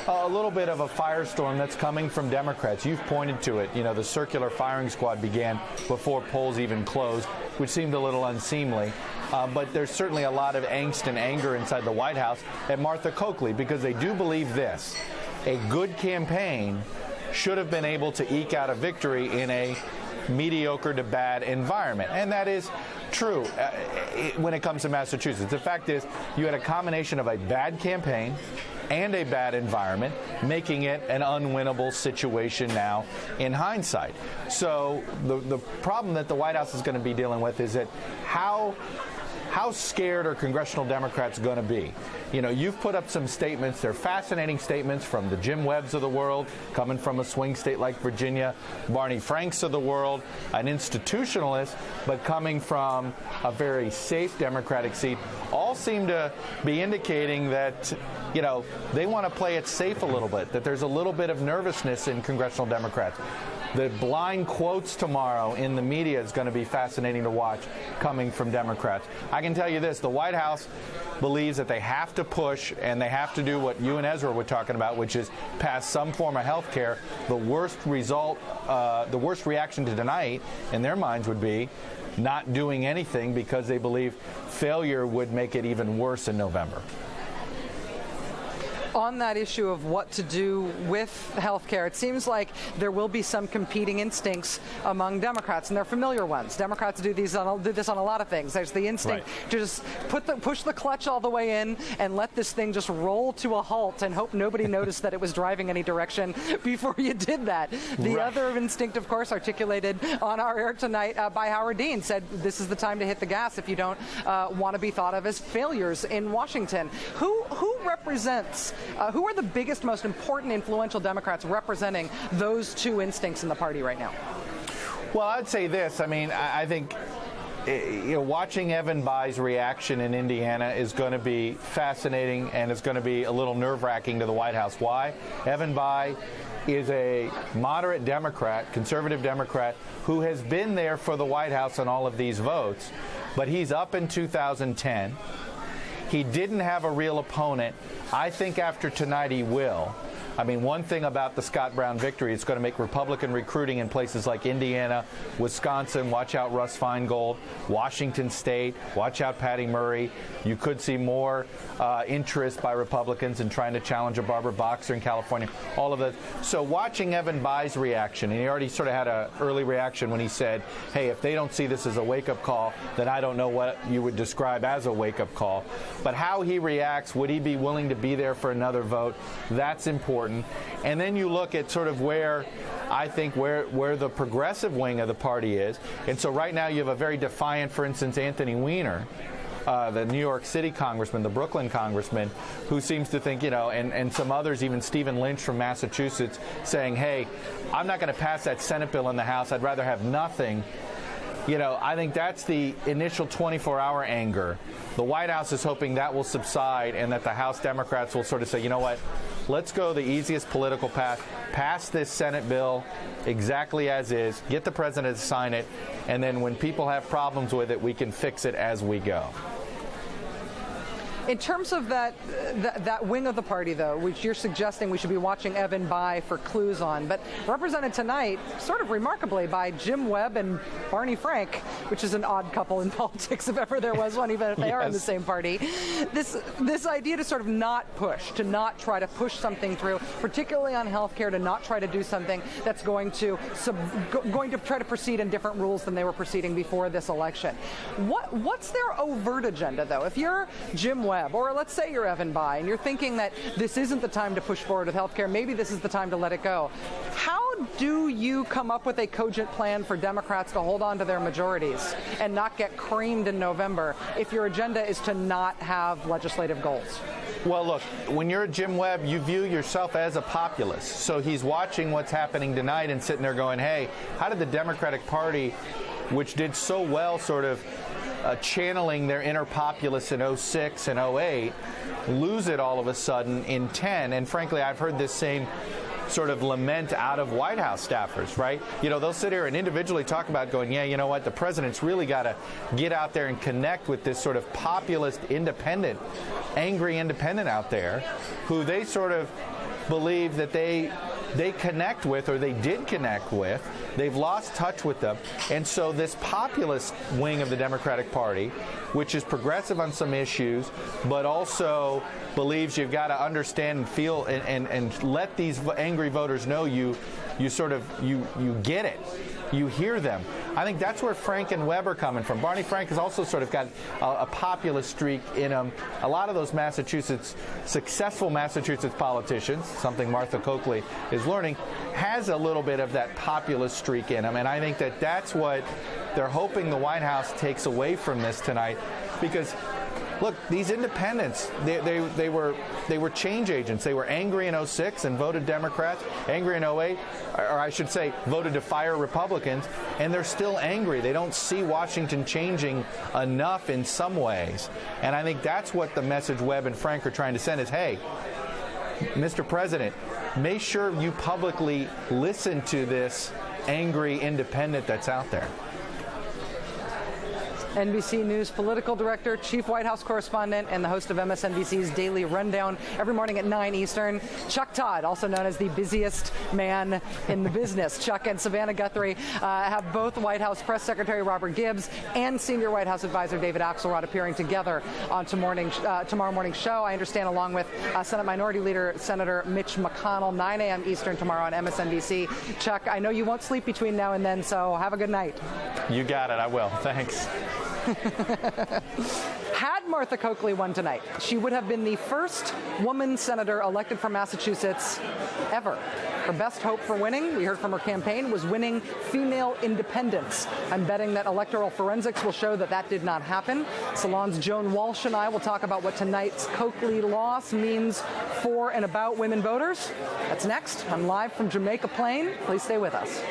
a little bit of a firestorm that's coming from Democrats. You've pointed to it. The circular firing squad began before polls even closed, which seemed a little unseemly. But there's certainly a lot of angst and anger inside the White House at Martha Coakley because they do believe this. A good campaign should have been able to eke out a victory in a mediocre to bad environment. And that is true when it comes to Massachusetts. The fact is, you had a combination of a bad campaign and a bad environment, making it an unwinnable situation now in hindsight. So the problem that the White House is going to be dealing with is that how scared are congressional Democrats going to be? You've put up some statements. They're fascinating statements from the Jim Webbs of the world, coming from a swing state like Virginia, Barney Franks of the world, an institutionalist, but coming from a very safe Democratic seat, all seem to be indicating that, they want to play it safe a little bit, that there's a little bit of nervousness in congressional Democrats. The blind quotes tomorrow in the media is going to be fascinating to watch coming from Democrats. I can tell you this, the White House believes that they have to push and they have to do what you and Ezra were talking about, which is pass some form of health care. The worst reaction to tonight in their minds would be not doing anything because they believe failure would make it even worse in November. On that issue of what to do with health care, it seems like there will be some competing instincts among Democrats, and they're familiar ones. Democrats do this on a lot of things. There's the instinct to just push the clutch all the way in and let this thing just roll to a halt and hope nobody noticed that it was driving any direction before you did that. The other instinct, of course, articulated on our air tonight by Howard Dean, said this is the time to hit the gas if you don't want to be thought of as failures in Washington. Who represents who are the biggest, most important, influential Democrats representing those two instincts in the party right now? Well, I'd say this. I think watching Evan Bayh's reaction in Indiana is going to be fascinating, and it's going to be a little nerve-wracking to the White House. Why? Evan Bayh is a moderate Democrat, conservative Democrat, who has been there for the White House on all of these votes, but he's up in 2010. He didn't have a real opponent. I think after tonight he will. One thing about the Scott Brown victory, it's going to make Republican recruiting in places like Indiana, Wisconsin, watch out Russ Feingold, Washington State, watch out Patty Murray. You could see more interest by Republicans in trying to challenge a Barbara Boxer in California, all of that. So watching Evan Bayh's reaction, and he already sort of had an early reaction when he said, hey, if they don't see this as a wake-up call, then I don't know what you would describe as a wake-up call. But how he reacts, would he be willing to be there for another vote? That's important. And then you look at sort of where I think where the progressive wing of the party is. And so right now you have a very defiant, for instance, Anthony Weiner, the New York City congressman, the Brooklyn congressman, who seems to think, and some others, even Stephen Lynch from Massachusetts, saying, hey, I'm not going to pass that Senate bill in the House. I'd rather have nothing. I think that's the initial 24-hour anger. The White House is hoping that will subside and that the House Democrats will sort of say, you know what, let's go the easiest political path, pass this Senate bill exactly as is, get the president to sign it, and then when people have problems with it, we can fix it as we go. In terms of that wing of the party, though, which you're suggesting we should be watching Evan Bayh for clues on, but represented tonight, sort of remarkably, by Jim Webb and Barney Frank, which is an odd couple in politics if ever there was one, even if they are in the same party. This idea to sort of not push, to not try to push something through, particularly on health care, to not try to do something that's going to try to proceed in different rules than they were proceeding before this election. What's their overt agenda, though? If you're Jim Webb, or let's say you're Evan Bayh, and you're thinking that this isn't the time to push forward with health care, maybe this is the time to let it go, how do you come up with a cogent plan for Democrats to hold on to their majorities and not get creamed in November if your agenda is to not have legislative goals? Well, look, when you're Jim Webb, you view yourself as a populist. So he's watching what's happening tonight and sitting there going, hey, how did the Democratic Party, which did so well sort of channeling their inner populace in 06 and 08, lose it all of a sudden in 10? And frankly, I've heard this same sort of lament out of White House staffers, right? You know, they'll sit here and individually talk about going, yeah, you know what, the president's really got to get out there and connect with this sort of populist independent, angry independent out there who they sort of believe that they connect with, or they did connect with. They've lost touch with them. And so this populist wing of the Democratic Party, which is progressive on some issues, but also believes you've got to understand and feel and let these angry voters know you get it. You hear them. I think that's where Frank and Webb are coming from. Barney Frank has also sort of got a populist streak in him. A lot of those successful Massachusetts politicians, something Martha Coakley is learning, has a little bit of that populist streak in him. And I think that that's what they're hoping the White House takes away from this tonight. Because, look, these independents, they were change agents. They were angry in 06 and voted Democrats, angry in 08, or I should say voted to fire Republicans, and they're still angry. They don't see Washington changing enough in some ways. And I think that's what the message Webb and Frank are trying to send is, hey, Mr. President, make sure you publicly listen to this angry independent that's out there. NBC News political director, chief White House correspondent, and the host of MSNBC's Daily Rundown every morning at 9 Eastern. Chuck Todd, also known as the busiest man in the business. Chuck and Savannah Guthrie have both White House Press Secretary Robert Gibbs and senior White House advisor David Axelrod appearing together on tomorrow morning's show. I understand along with Senate Minority Leader Senator Mitch McConnell, 9 a.m. Eastern tomorrow on MSNBC. Chuck, I know you won't sleep between now and then, so have a good night. You got it. I will. Thanks. Had Martha Coakley won tonight, she would have been the first woman senator elected from Massachusetts ever. Her best hope for winning, we heard from her campaign, was winning female independence. I'm betting that electoral forensics will show that that did not happen. Salon's Joan Walsh and I will talk about what tonight's Coakley loss means for and about women voters. That's next. I'm live from Jamaica Plain. Please stay with us.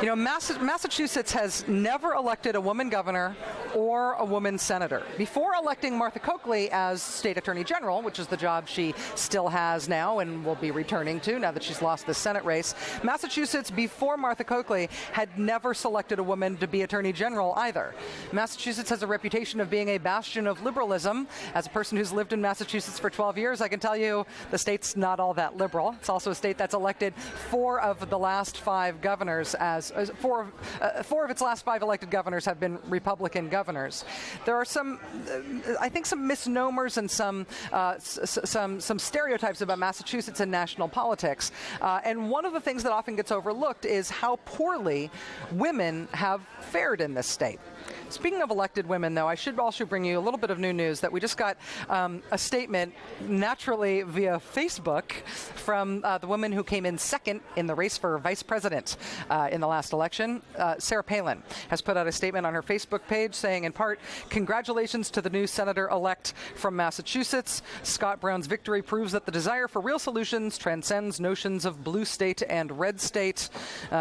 You know, Massachusetts has never elected a woman governor or a woman senator. Before electing Martha Coakley as state attorney general, which is the job she still has now and will be returning to now that she's lost the Senate race, Massachusetts, before Martha Coakley, had never selected a woman to be attorney general either. Massachusetts has a reputation of being a bastion of liberalism. As a person who's lived in Massachusetts for 12 years, I can tell you the state's not all that liberal. It's also a state that's elected four of its last five elected governors have been Republican governors. There are some misnomers and some stereotypes about Massachusetts and national politics. And one of the things that often gets overlooked is how poorly women have fared in this state. Speaking of elected women, though, I should also bring you a little bit of new news that we just got a statement, naturally via Facebook, from the woman who came in second in the race for vice president in the last election. Sarah Palin has put out a statement on her Facebook page saying, in part, congratulations to the new senator-elect from Massachusetts. Scott Brown's victory proves that the desire for real solutions transcends notions of blue state and red state.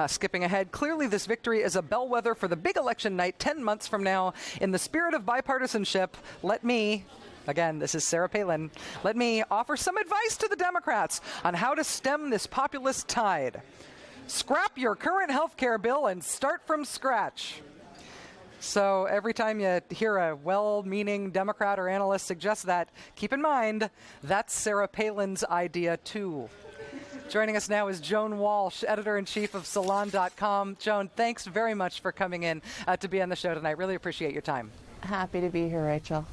Skipping ahead, clearly this victory is a bellwether for the big election night 10 months from now. In the spirit of bipartisanship, let me, again, this is Sarah Palin, let me offer some advice to the Democrats on how to stem this populist tide. scrap your current health care bill and start from scratch. So every time you hear a well-meaning Democrat or analyst suggest that, keep in mind, that's Sarah Palin's idea too. Joining us now is Joan Walsh, editor-in-chief of Salon.com. Joan, thanks very much for coming in to be on the show tonight. Really appreciate your time. Happy to be here, Rachel.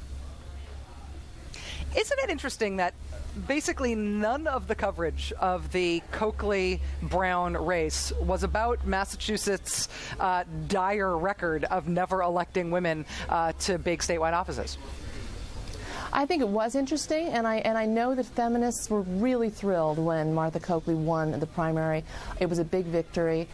Isn't it interesting that basically none of the coverage of the Coakley-Brown race was about Massachusetts' dire record of never electing women to big statewide offices? I think it was interesting, and I know that feminists were really thrilled when Martha Coakley won the primary. It was a big victory.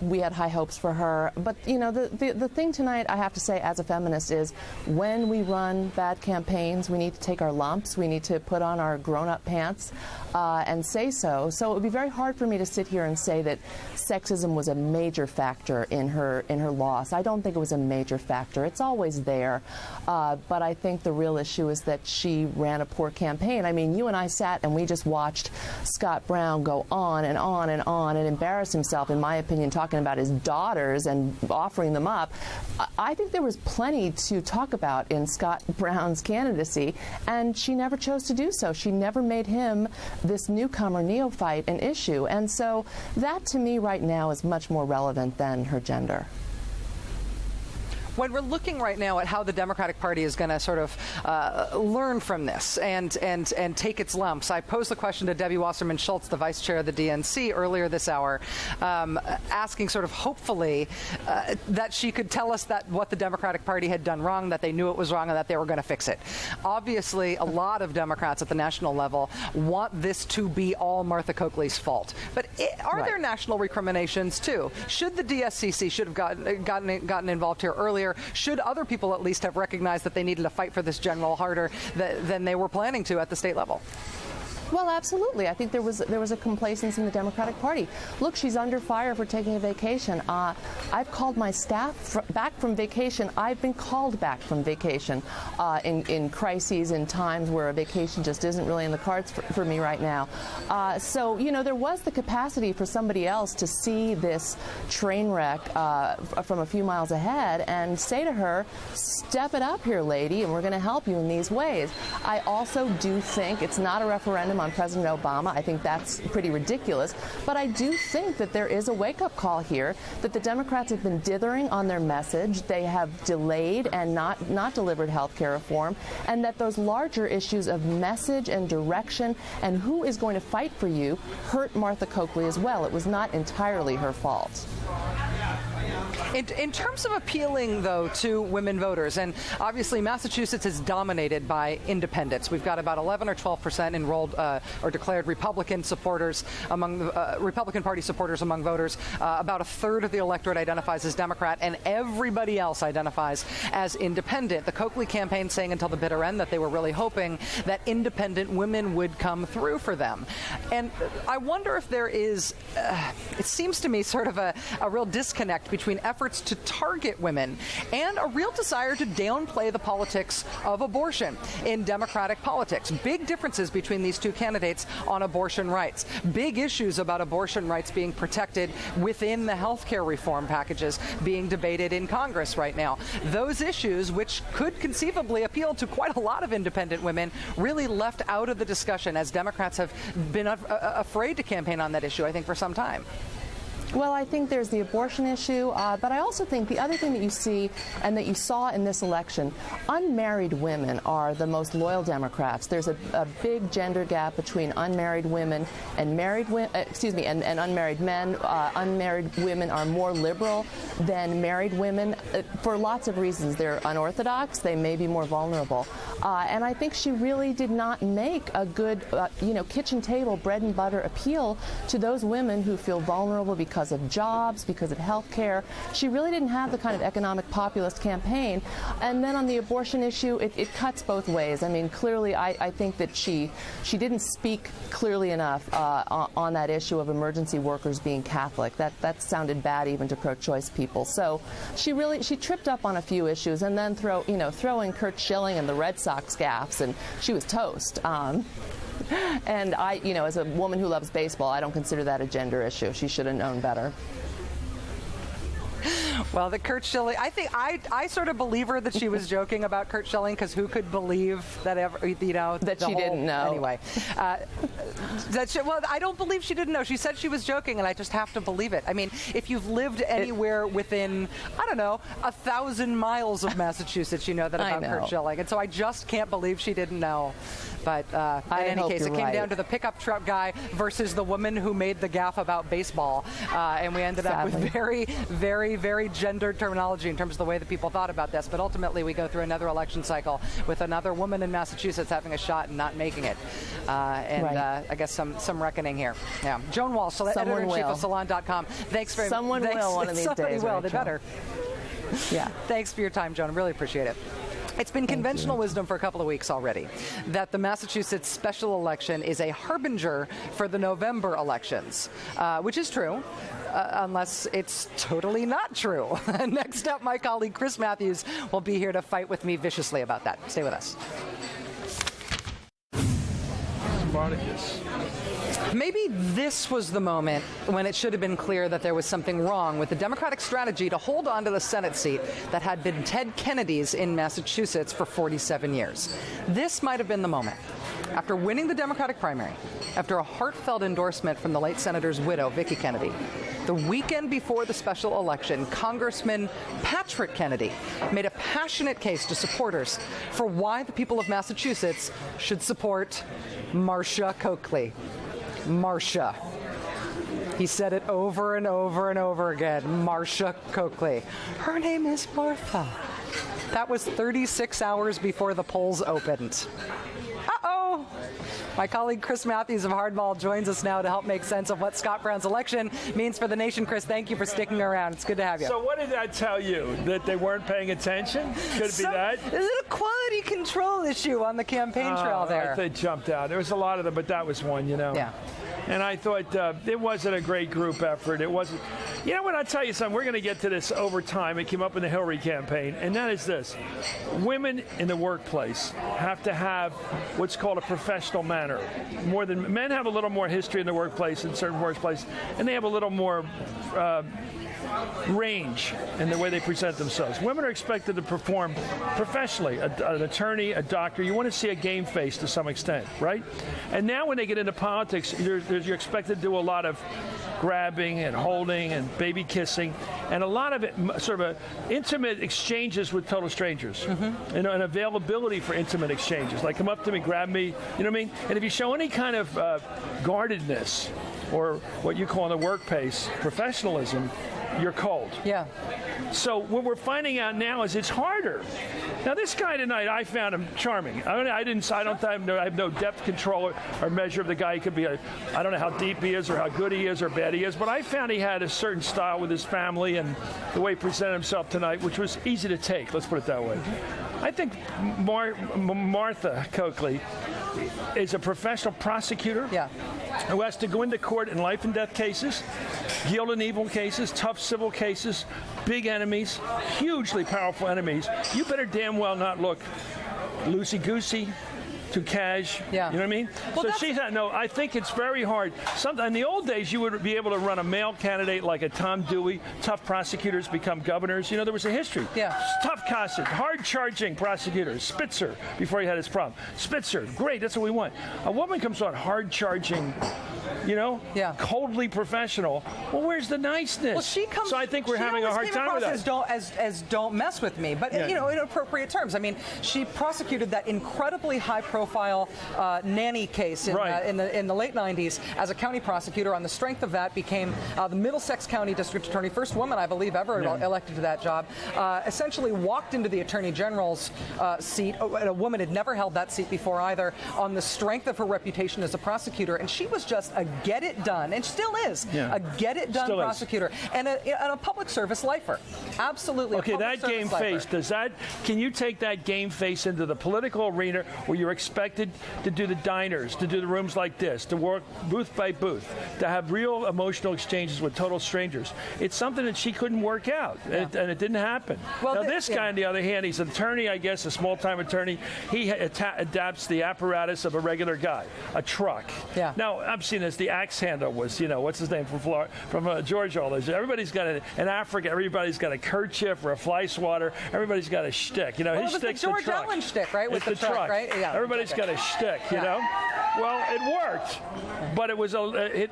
We had high hopes for her. But, you know, the thing tonight, I have to say, as a feminist, is when we run bad campaigns, we need to take our lumps. We need to put on our grown-up pants and say so. So it would be very hard for me to sit here and say that sexism was a major factor in her loss. I don't think it was a major factor. It's always there. But I think the real issue is that she ran a poor campaign. I mean, you and I sat and we just watched Scott Brown go on and on and on and embarrass himself, in my opinion, talking about his daughters and offering them up. I think there was plenty to talk about in Scott Brown's candidacy, and she never chose to do so. She never made him, this newcomer neophyte, an issue. And so that, to me, right now is much more relevant than her gender. When we're looking right now at how the Democratic Party is going to sort of learn from this and take its lumps, I posed the question to Debbie Wasserman Schultz, the vice chair of the DNC, earlier this hour, asking sort of hopefully that she could tell us that what the Democratic Party had done wrong, that they knew it was wrong, and that they were going to fix it. Obviously, a lot of Democrats at the national level want this to be all Martha Coakley's fault. But are there national recriminations, too? Should the DSCC should have gotten involved here earlier? Should other people at least have recognized that they needed to fight for this general harder than they were planning to at the state level? Well, absolutely. I think there was a complacence in the Democratic Party. Look, she's under fire for taking a vacation. I've called my staff back from vacation. I've been called back from vacation in crises, in times where a vacation just isn't really in the cards for me right now. So, you know, there was the capacity for somebody else to see this train wreck from a few miles ahead and say to her, step it up here, lady, and we're going to help you in these ways. I also do think it's not a referendum on President Obama. I think that's pretty ridiculous. But I do think that there is a wake-up call here, that the Democrats have been dithering on their message. They have delayed and not delivered health care reform, and that those larger issues of message and direction and who is going to fight for you hurt Martha Coakley as well. It was not entirely her fault. In terms of appealing, though, to women voters, and obviously Massachusetts is dominated by independents. We've got about 11 or 12% enrolled or declared Republican supporters among Republican Party supporters among voters. About a third of the electorate identifies as Democrat, and everybody else identifies as independent. The Coakley campaign saying until the bitter end that they were really hoping that independent women would come through for them. And I wonder if there is, it seems to me, sort of a real disconnect between efforts to target women and a real desire to downplay the politics of abortion in Democratic politics. Big differences between these two candidates on abortion rights. Big issues about abortion rights being protected within the health care reform packages being debated in Congress right now. Those issues, which could conceivably appeal to quite a lot of independent women, really left out of the discussion as Democrats have been afraid to campaign on that issue, I think, for some time. Well, I think there's the abortion issue, but I also think the other thing that you see and that you saw in this election, unmarried women are the most loyal Democrats. There's a big gender gap between unmarried women and married women, and unmarried men. Unmarried women are more liberal than married women for lots of reasons. They're unorthodox. They may be more vulnerable. And I think she really did not make a good, kitchen table, bread and butter appeal to those women who feel vulnerable because of jobs, because of health care. She really didn't have the kind of economic populist campaign. And then on the abortion issue, it cuts both ways. I mean, clearly, I think that she didn't speak clearly enough on that issue of emergency workers being Catholic. That sounded bad even to pro-choice people. So she tripped up on a few issues, and then throw in Kurt Schilling and the Red Sox Sox gaffes, and she was toast. And I, as a woman who loves baseball, I don't consider that a gender issue. She should have known better. Well, the Curt Schilling, I think I sort of believe her that she was joking about Curt Schilling, because who could believe that that she didn't know. Anyway, well, I don't believe she didn't know. She said she was joking, and I just have to believe it. I mean, if you've lived anywhere within, I don't know, 1,000 miles of Massachusetts, you know that about Curt Schilling, and so I just can't believe she didn't know. But in any case, it came down to the pickup truck guy versus the woman who made the gaffe about baseball, and we ended up with very, very, very gendered terminology in terms of the way that people thought about this. But ultimately, we go through another election cycle with another woman in Massachusetts having a shot and not making it. I guess some reckoning here. Yeah. Joan Walsh, editor-in-chief of Salon.com. Thanks very much. Someone will one of these days. Somebody will. They better. Yeah. Thanks for your time, Joan. Really appreciate it. It's been conventional wisdom for a couple of weeks already that the Massachusetts special election is a harbinger for the November elections, which is true, unless it's totally not true. Next up, my colleague Chris Matthews will be here to fight with me viciously about that. Stay with us. Spartacus. Maybe this was the moment when it should have been clear that there was something wrong with the Democratic strategy to hold on to the Senate seat that had been Ted Kennedy's in Massachusetts for 47 years. This might have been the moment. After winning the Democratic primary, after a heartfelt endorsement from the late senator's widow, Vicki Kennedy, the weekend before the special election, Congressman Patrick Kennedy made a passionate case to supporters for why the people of Massachusetts should support Marcia Coakley. Marcia. He said it over and over and over again. Marcia Coakley. Her name is Martha. That was 36 hours before the polls opened. Uh-oh. My colleague Chris Matthews of Hardball joins us now to help make sense of what Scott Brown's election means for the nation. Chris, thank you for sticking around. It's good to have you. So what did that tell you? That they weren't paying attention? Could it be that? A little quality control issue on the campaign trail there. They jumped out. There was a lot of them, but that was one, Yeah. And I thought it wasn't a great group effort. It wasn't. You know what? I'll tell you something. We're going to get to this over time. It came up in the Hillary campaign, and that is this. Women in the workplace have to have what's called a professional manner. More than men have a little more history in the workplace in certain workplaces, and they have a little more range in the way they present themselves. Women are expected to perform professionally. An attorney, a doctor, you want to see a game face to some extent, right? And now when they get into politics, you're expected to do a lot of grabbing and holding and baby kissing, and a lot of it sort of intimate exchanges with total strangers, and an availability for intimate exchanges, like come up to me, grab me, you know what I mean? And if you show any kind of guardedness or what you call in the workplace professionalism, you're cold. Yeah. So what we're finding out now is it's harder. Now this guy tonight, I found him charming. I have no depth control or measure of the guy. He could be I don't know how deep he is or how good he is or bad he is, but I found he had a certain style with his family and the way he presented himself tonight, which was easy to take. Let's put it that way. I think Martha Coakley is a professional prosecutor who has to go into court in life and death cases, guilt and evil cases, tough civil cases, big enemies, hugely powerful enemies. You better damn well not look loosey-goosey, too cash. Yeah. You know what I mean? Well, so she's not. No, I think it's very hard. In the old days, you would be able to run a male candidate like a Tom Dewey. Tough prosecutors become governors. You know, there was a history. Yeah. Tough Cosset, hard-charging prosecutors. Spitzer, before he had his problem. Spitzer, great. That's what we want. A woman comes on hard-charging, coldly professional. Well, where's the niceness? Well, she comes. So I think we're having a hard time with that. As don't mess with me, but in appropriate terms. I mean, she prosecuted that incredibly high-profile nanny case in the late 90s as a county prosecutor. On the strength of that, became the Middlesex County District Attorney, first woman I believe ever elected to that job. Essentially walked into the Attorney General's seat. A woman had never held that seat before either. On the strength of her reputation as a prosecutor, and she was just a get-it-done, and still is, a get-it-done prosecutor, and a public service lifer. Absolutely. Okay, that game face, can you take that game face into the political arena where you're expected to do the diners, to do the rooms like this, to work booth by booth, to have real emotional exchanges with total strangers? It's something that she couldn't work out, and it didn't happen. Well, now, this guy, on the other hand, he's an attorney, I guess, a small-time attorney. He adapts the apparatus of a regular guy, a truck. Yeah. Now, I've seen this. The axe handler was, what's his name from Florida, from Georgia? All those. Everybody's got in Africa. Everybody's got a kerchief or a fly swatter. Everybody's got a shtick. His shtick's the truck. George Allen shtick, right? With it's the truck, truck, right? Yeah. Everybody's got a shtick. You know. Well, it worked, but it was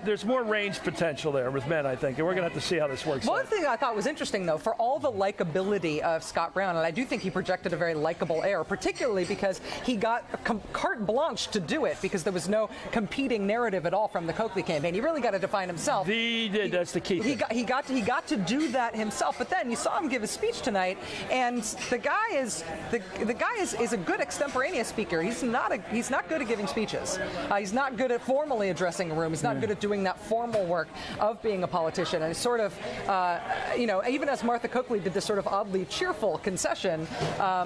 there's more range potential there with men, I think, and we're going to have to see how this works. One thing I thought was interesting, though, for all the likability of Scott Brown, and I do think he projected a very likable air, particularly because he got carte blanche to do it, because there was no competing narrative at all from the Coakley campaign. He really got to define himself. He did. That's the key thing. He got to do that himself. But then you saw him give a speech tonight, and the guy is a good extemporaneous speaker. He's not good at giving speeches. He's not good at formally addressing a room. He's not good at doing that formal work of being a politician. And it's sort of, even as Martha Coakley did this sort of oddly cheerful concession,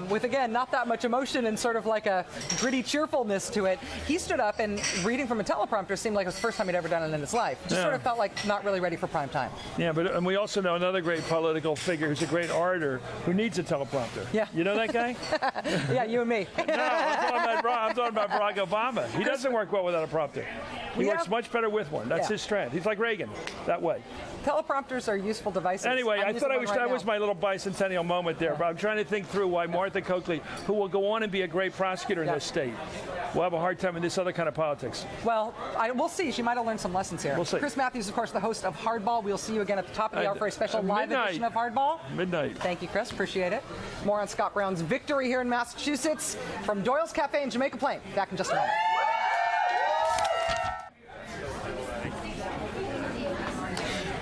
with, again, not that much emotion and sort of like a gritty cheerfulness to it, he stood up and reading from a teleprompter seemed like it was the first time he'd ever done it in his life. Just sort of felt like not really ready for prime time. Yeah, and we also know another great political figure who's a great orator who needs a teleprompter. Yeah. You know that guy? Yeah, you and me. No, I'm talking about Barack Obama. He doesn't work well without a prompter. He works much better with one. That's his strength. He's like Reagan, that way. Teleprompters are useful devices. Anyway, I thought that was my little bicentennial moment there, but I'm trying to think through why Martha Coakley, who will go on and be a great prosecutor in this state, will have a hard time in this other kind of politics. Well, we'll see. She might have learned some lessons here. We'll see. Chris Matthews, of course, the host of Hardball. We'll see you again at the top of the hour for a special live edition of Hardball. Midnight. Thank you, Chris. Appreciate it. More on Scott Brown's victory here in Massachusetts from Doyle's Cafe in Jamaica Plain. Back in just a moment.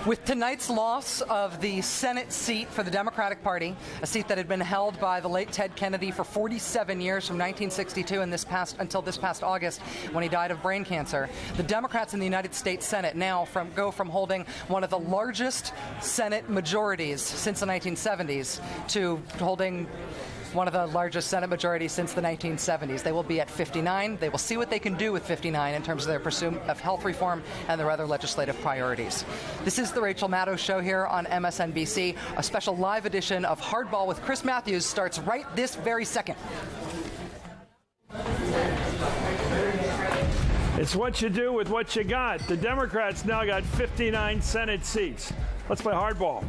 With tonight's loss of the Senate seat for the Democratic Party, a seat that had been held by the late Ted Kennedy for 47 years from 1962 until this past August when he died of brain cancer, the Democrats in the United States Senate now go from holding one of the largest Senate majorities since the 1970s to holding one of the largest Senate majorities since the 1970s. They will be at 59. They will see what they can do with 59 in terms of their pursuit of health reform and their other legislative priorities. This is the Rachel Maddow Show here on MSNBC. A special live edition of Hardball with Chris Matthews starts right this very second. It's what you do with what you got. The Democrats now got 59 Senate seats. Let's play Hardball.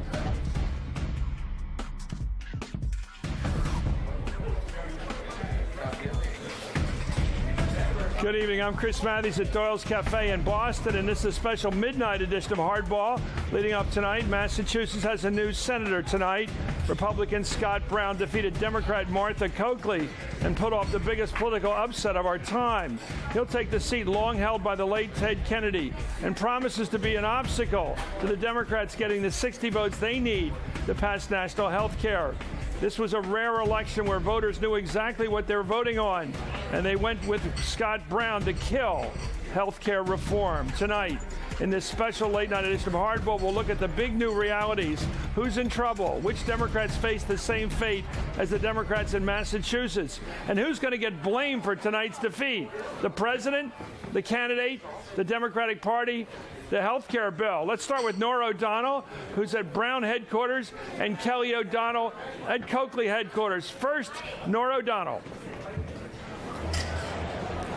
Good evening. I'm Chris Matthews at Doyle's Cafe in Boston, and this is a special midnight edition of Hardball. Leading up tonight, Massachusetts has a new senator tonight. Republican Scott Brown defeated Democrat Martha Coakley and put off the biggest political upset of our time. He'll take the seat long held by the late Ted Kennedy and promises to be an obstacle to the Democrats getting the 60 votes they need to pass national health care. This was a rare election where voters knew exactly what they were voting on, and they went with Scott Brown to kill health care reform. Tonight, in this special late-night edition of Hardball, we'll look at the big new realities. Who's in trouble? Which Democrats face the same fate as the Democrats in Massachusetts? And who's going to get blamed for tonight's defeat? The president, the candidate, the Democratic Party, the health care bill. Let's start with Nora O'Donnell, who's at Brown headquarters, and Kelly O'Donnell at Coakley headquarters. First, Nora O'Donnell.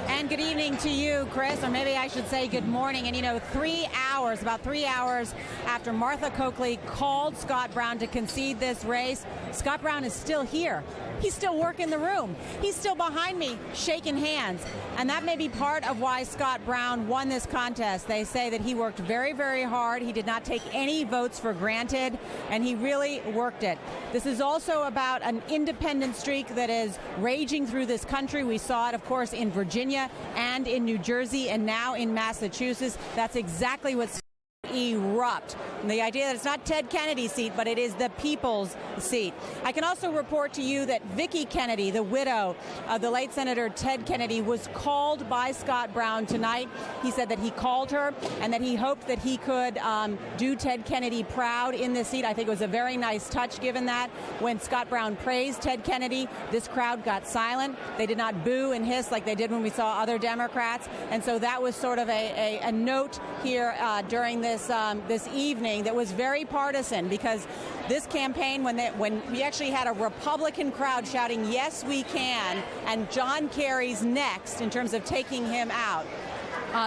And good evening to you, Chris, or maybe I should say good morning. And, about 3 hours after Martha Coakley called Scott Brown to concede this race, Scott Brown is still here. He's still working the room. He's still behind me, shaking hands. And that may be part of why Scott Brown won this contest. They say that he worked very, very hard. He did not take any votes for granted, and he really worked it. This is also about an independent streak that is raging through this country. We saw it, of course, in Virginia and in New Jersey and now in Massachusetts. That's exactly what erupt. And the idea that it's not Ted Kennedy's seat, but it is the people's seat. I can also report to you that Vicki Kennedy, the widow of the late Senator Ted Kennedy, was called by Scott Brown tonight. He said that he called her and that he hoped that he could do Ted Kennedy proud in this seat. I think it was a very nice touch, given that when Scott Brown praised Ted Kennedy, this crowd got silent. They did not boo and hiss like they did when we saw other Democrats. And so that was sort of a note here during this evening that was very partisan, because this campaign, when we actually had a Republican crowd shouting, "Yes, we can," and John Kerry's next in terms of taking him out.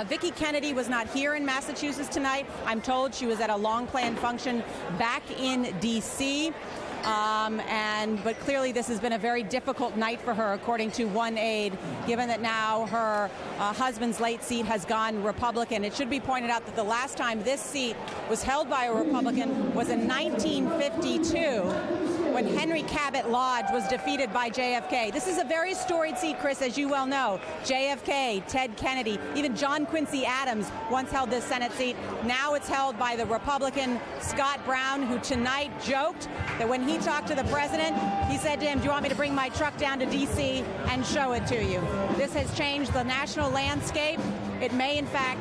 Vicki Kennedy was not here in Massachusetts tonight. I'm told she was at a long-planned function back in D.C. But clearly this has been a very difficult night for her, according to one aide, given that now her husband's late seat has gone Republican. It should be pointed out that the last time this seat was held by a Republican was in 1952, when Henry Cabot Lodge was defeated by JFK. This is a very storied seat, Chris, as you well know. JFK, Ted Kennedy, even John Quincy Adams once held this Senate seat. Now it's held by the Republican Scott Brown, who tonight joked that when he talked to the president, he said to him, "Do you want me to bring my truck down to D.C. and show it to you?" This has changed the national landscape. It may, in fact,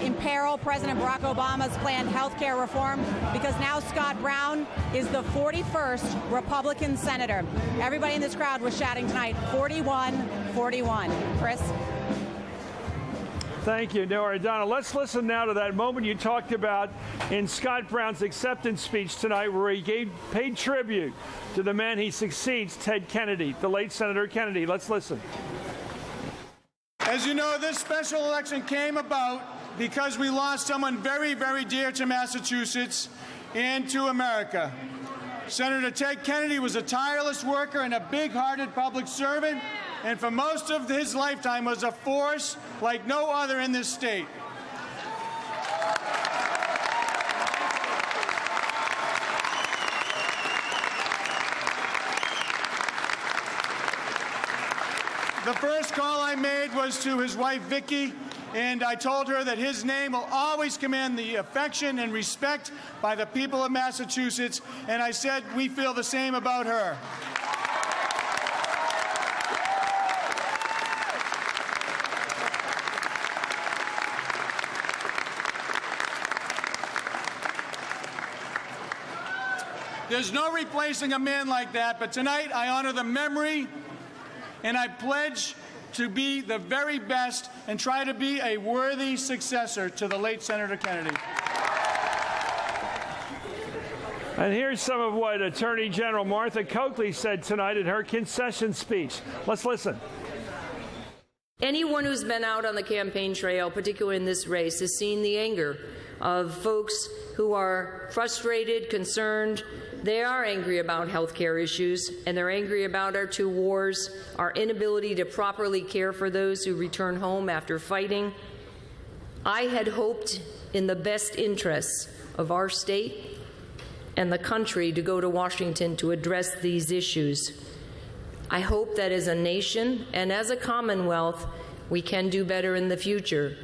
imperil President Barack Obama's planned health care reform, because now Scott Brown is the 41st Republican senator. Everybody in this crowd was shouting tonight, 41-41. Chris? Thank you, Nora. Donna, let's listen now to that moment you talked about in Scott Brown's acceptance speech tonight, where he paid tribute to the man he succeeds, Ted Kennedy, the late Senator Kennedy. Let's listen. As you know, this special election came about because we lost someone very, very dear to Massachusetts and to America. Senator Ted Kennedy was a tireless worker and a big-hearted public servant, and for most of his lifetime was a force like no other in this state. The first call I made was to his wife, Vicki, and I told her that his name will always command the affection and respect by the people of Massachusetts, and I said we feel the same about her. There's no replacing a man like that, but tonight I honor the memory, and I pledge to be the very best and try to be a worthy successor to the late Senator Kennedy. And here's some of what Attorney General Martha Coakley said tonight in her concession speech. Let's listen. Anyone who's been out on the campaign trail, particularly in this race, has seen the anger of folks who are frustrated, concerned. They are angry about health care issues, and they're angry about our two wars, our inability to properly care for those who return home after fighting. I had hoped, in the best interests of our state and the country, to go to Washington to address these issues. I hope that as a nation and as a Commonwealth, we can do better in the future.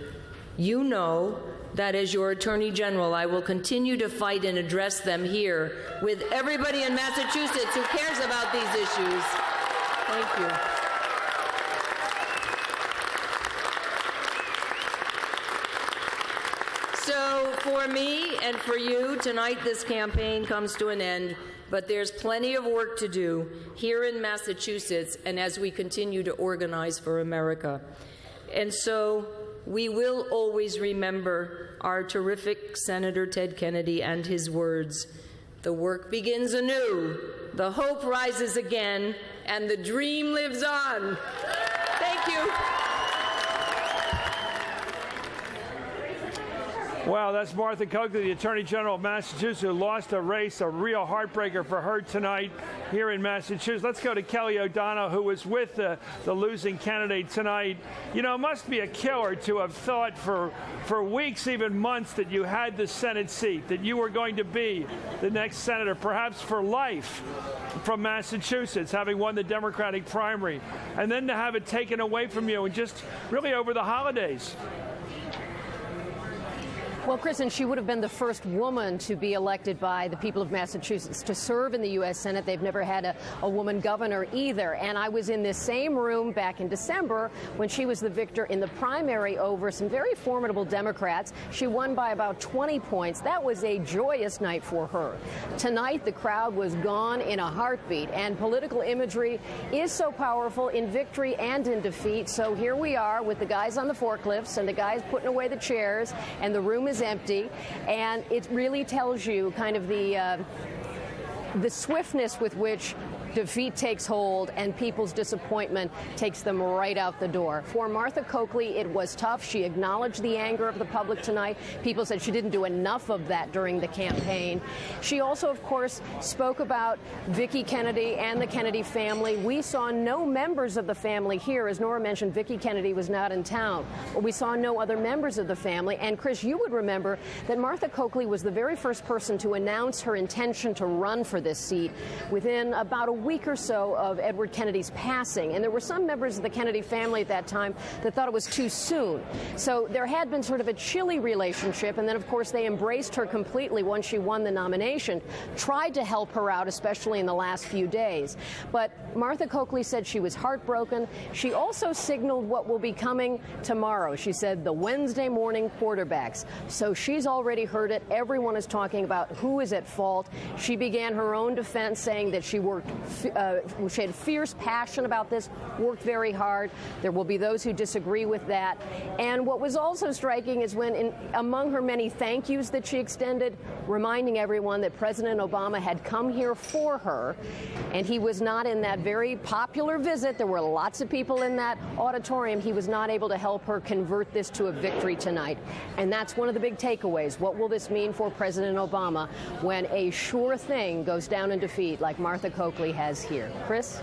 You know that as your Attorney General, I will continue to fight and address them here with everybody in Massachusetts who cares about these issues. Thank you. So for me and for you, tonight this campaign comes to an end, but there's plenty of work to do here in Massachusetts and as we continue to organize for America. And so we will always remember our terrific Senator Ted Kennedy and his words, "The work begins anew, the hope rises again, and the dream lives on." Thank you. Wow, that's Martha Coakley, the Attorney General of Massachusetts, who lost a race, a real heartbreaker for her tonight here in Massachusetts. Let's go to Kelly O'Donnell, who was with the losing candidate tonight. You know, it must be a killer to have thought for weeks, even months, that you had the Senate seat, that you were going to be the next senator, perhaps for life, from Massachusetts, having won the Democratic primary, and then to have it taken away from you and just really over the holidays. Well, Kristen, she would have been the first woman to be elected by the people of Massachusetts to serve in the U.S. Senate. They've never had a woman governor either. And I was in this same room back in December when she was the victor in the primary over some very formidable Democrats. She won by about 20 points. That was a joyous night for her. Tonight, the crowd was gone in a heartbeat, and political imagery is so powerful in victory and in defeat. So here we are with the guys on the forklifts and the guys putting away the chairs, and the room is empty, and it really tells you kind of the swiftness with which defeat takes hold and people's disappointment takes them right out the door. For Martha Coakley, it was tough. She acknowledged the anger of the public tonight. People said she didn't do enough of that during the campaign. She also, of course, spoke about Vicki Kennedy and the Kennedy family. We saw no members of the family here. As Nora mentioned, Vicki Kennedy was not in town. But we saw no other members of the family. And, Chris, you would remember that Martha Coakley was the very first person to announce her intention to run for this seat within about a week or so of Edward Kennedy's passing. And there were some members of the Kennedy family at that time that thought it was too soon. So there had been sort of a chilly relationship. And then, of course, they embraced her completely once she won the nomination, tried to help her out, especially in the last few days. But Martha Coakley said she was heartbroken. She also signaled what will be coming tomorrow. She said the Wednesday morning quarterbacks. So she's already heard it. Everyone is talking about who is at fault. She began her own defense, saying that she she had fierce passion about this, worked very hard. There will be those who disagree with that. And what was also striking is when, among her many thank yous that she extended, reminding everyone that President Obama had come here for her, and he was not in that very popular visit. There were lots of people in that auditorium. He was not able to help her convert this to a victory tonight. And that's one of the big takeaways. What will this mean for President Obama when a sure thing goes down in defeat like Martha Coakley has here? Chris?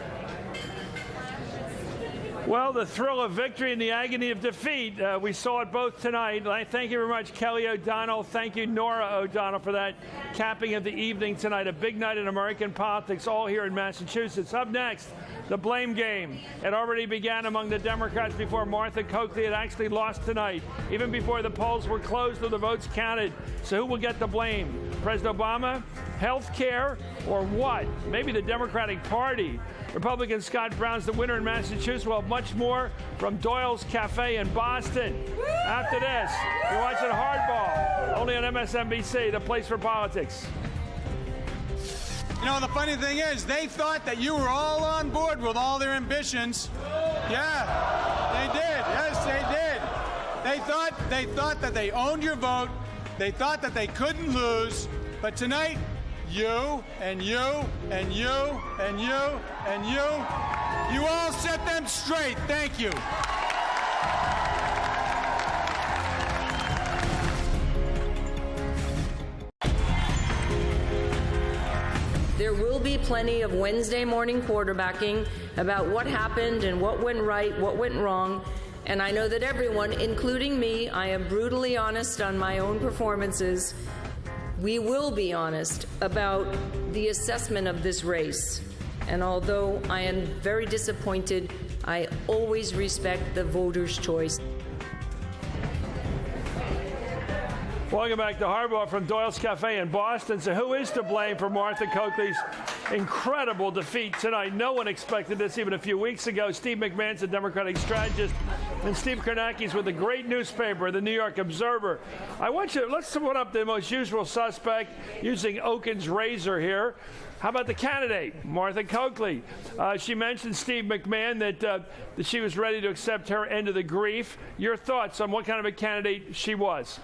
Well, the thrill of victory and the agony of defeat, we saw it both tonight. Thank you very much, Kelly O'Donnell. Thank you, Nora O'Donnell, for that capping of the evening tonight. A big night in American politics, all here in Massachusetts. Up next, the blame game. It already began among the Democrats before Martha Coakley had actually lost tonight, even before the polls were closed or the votes counted. So who will get the blame? President Obama, health care, or what? Maybe the Democratic Party. Republican Scott Brown's the winner in Massachusetts. We'll have much more from Doyle's Cafe in Boston. After this, you're watching Hardball, only on MSNBC, the place for politics. You know, the funny thing is, they thought that you were all on board with all their ambitions. Yeah, they did. Yes, they did. They thought that they owned your vote. They thought that they couldn't lose. But tonight, you and you and you and you and you all set them straight. Thank you. There will be plenty of Wednesday morning quarterbacking about what happened and what went right, what went wrong. And I know that everyone, including me, I am brutally honest on my own performances. We will be honest about the assessment of this race. And although I am very disappointed, I always respect the voters' choice. Welcome back to Hardball from Doyle's Cafe in Boston. So who is to blame for Martha Coakley's incredible defeat tonight? No one expected this even a few weeks ago. Steve McMahon's a Democratic strategist, and Steve Kornacki's with a great newspaper, the New York Observer. Let's put up the most usual suspect using Oaken's razor here. How about the candidate, Martha Coakley? She mentioned Steve McMahon that she was ready to accept her end of the grief. Your thoughts on what kind of a candidate she was?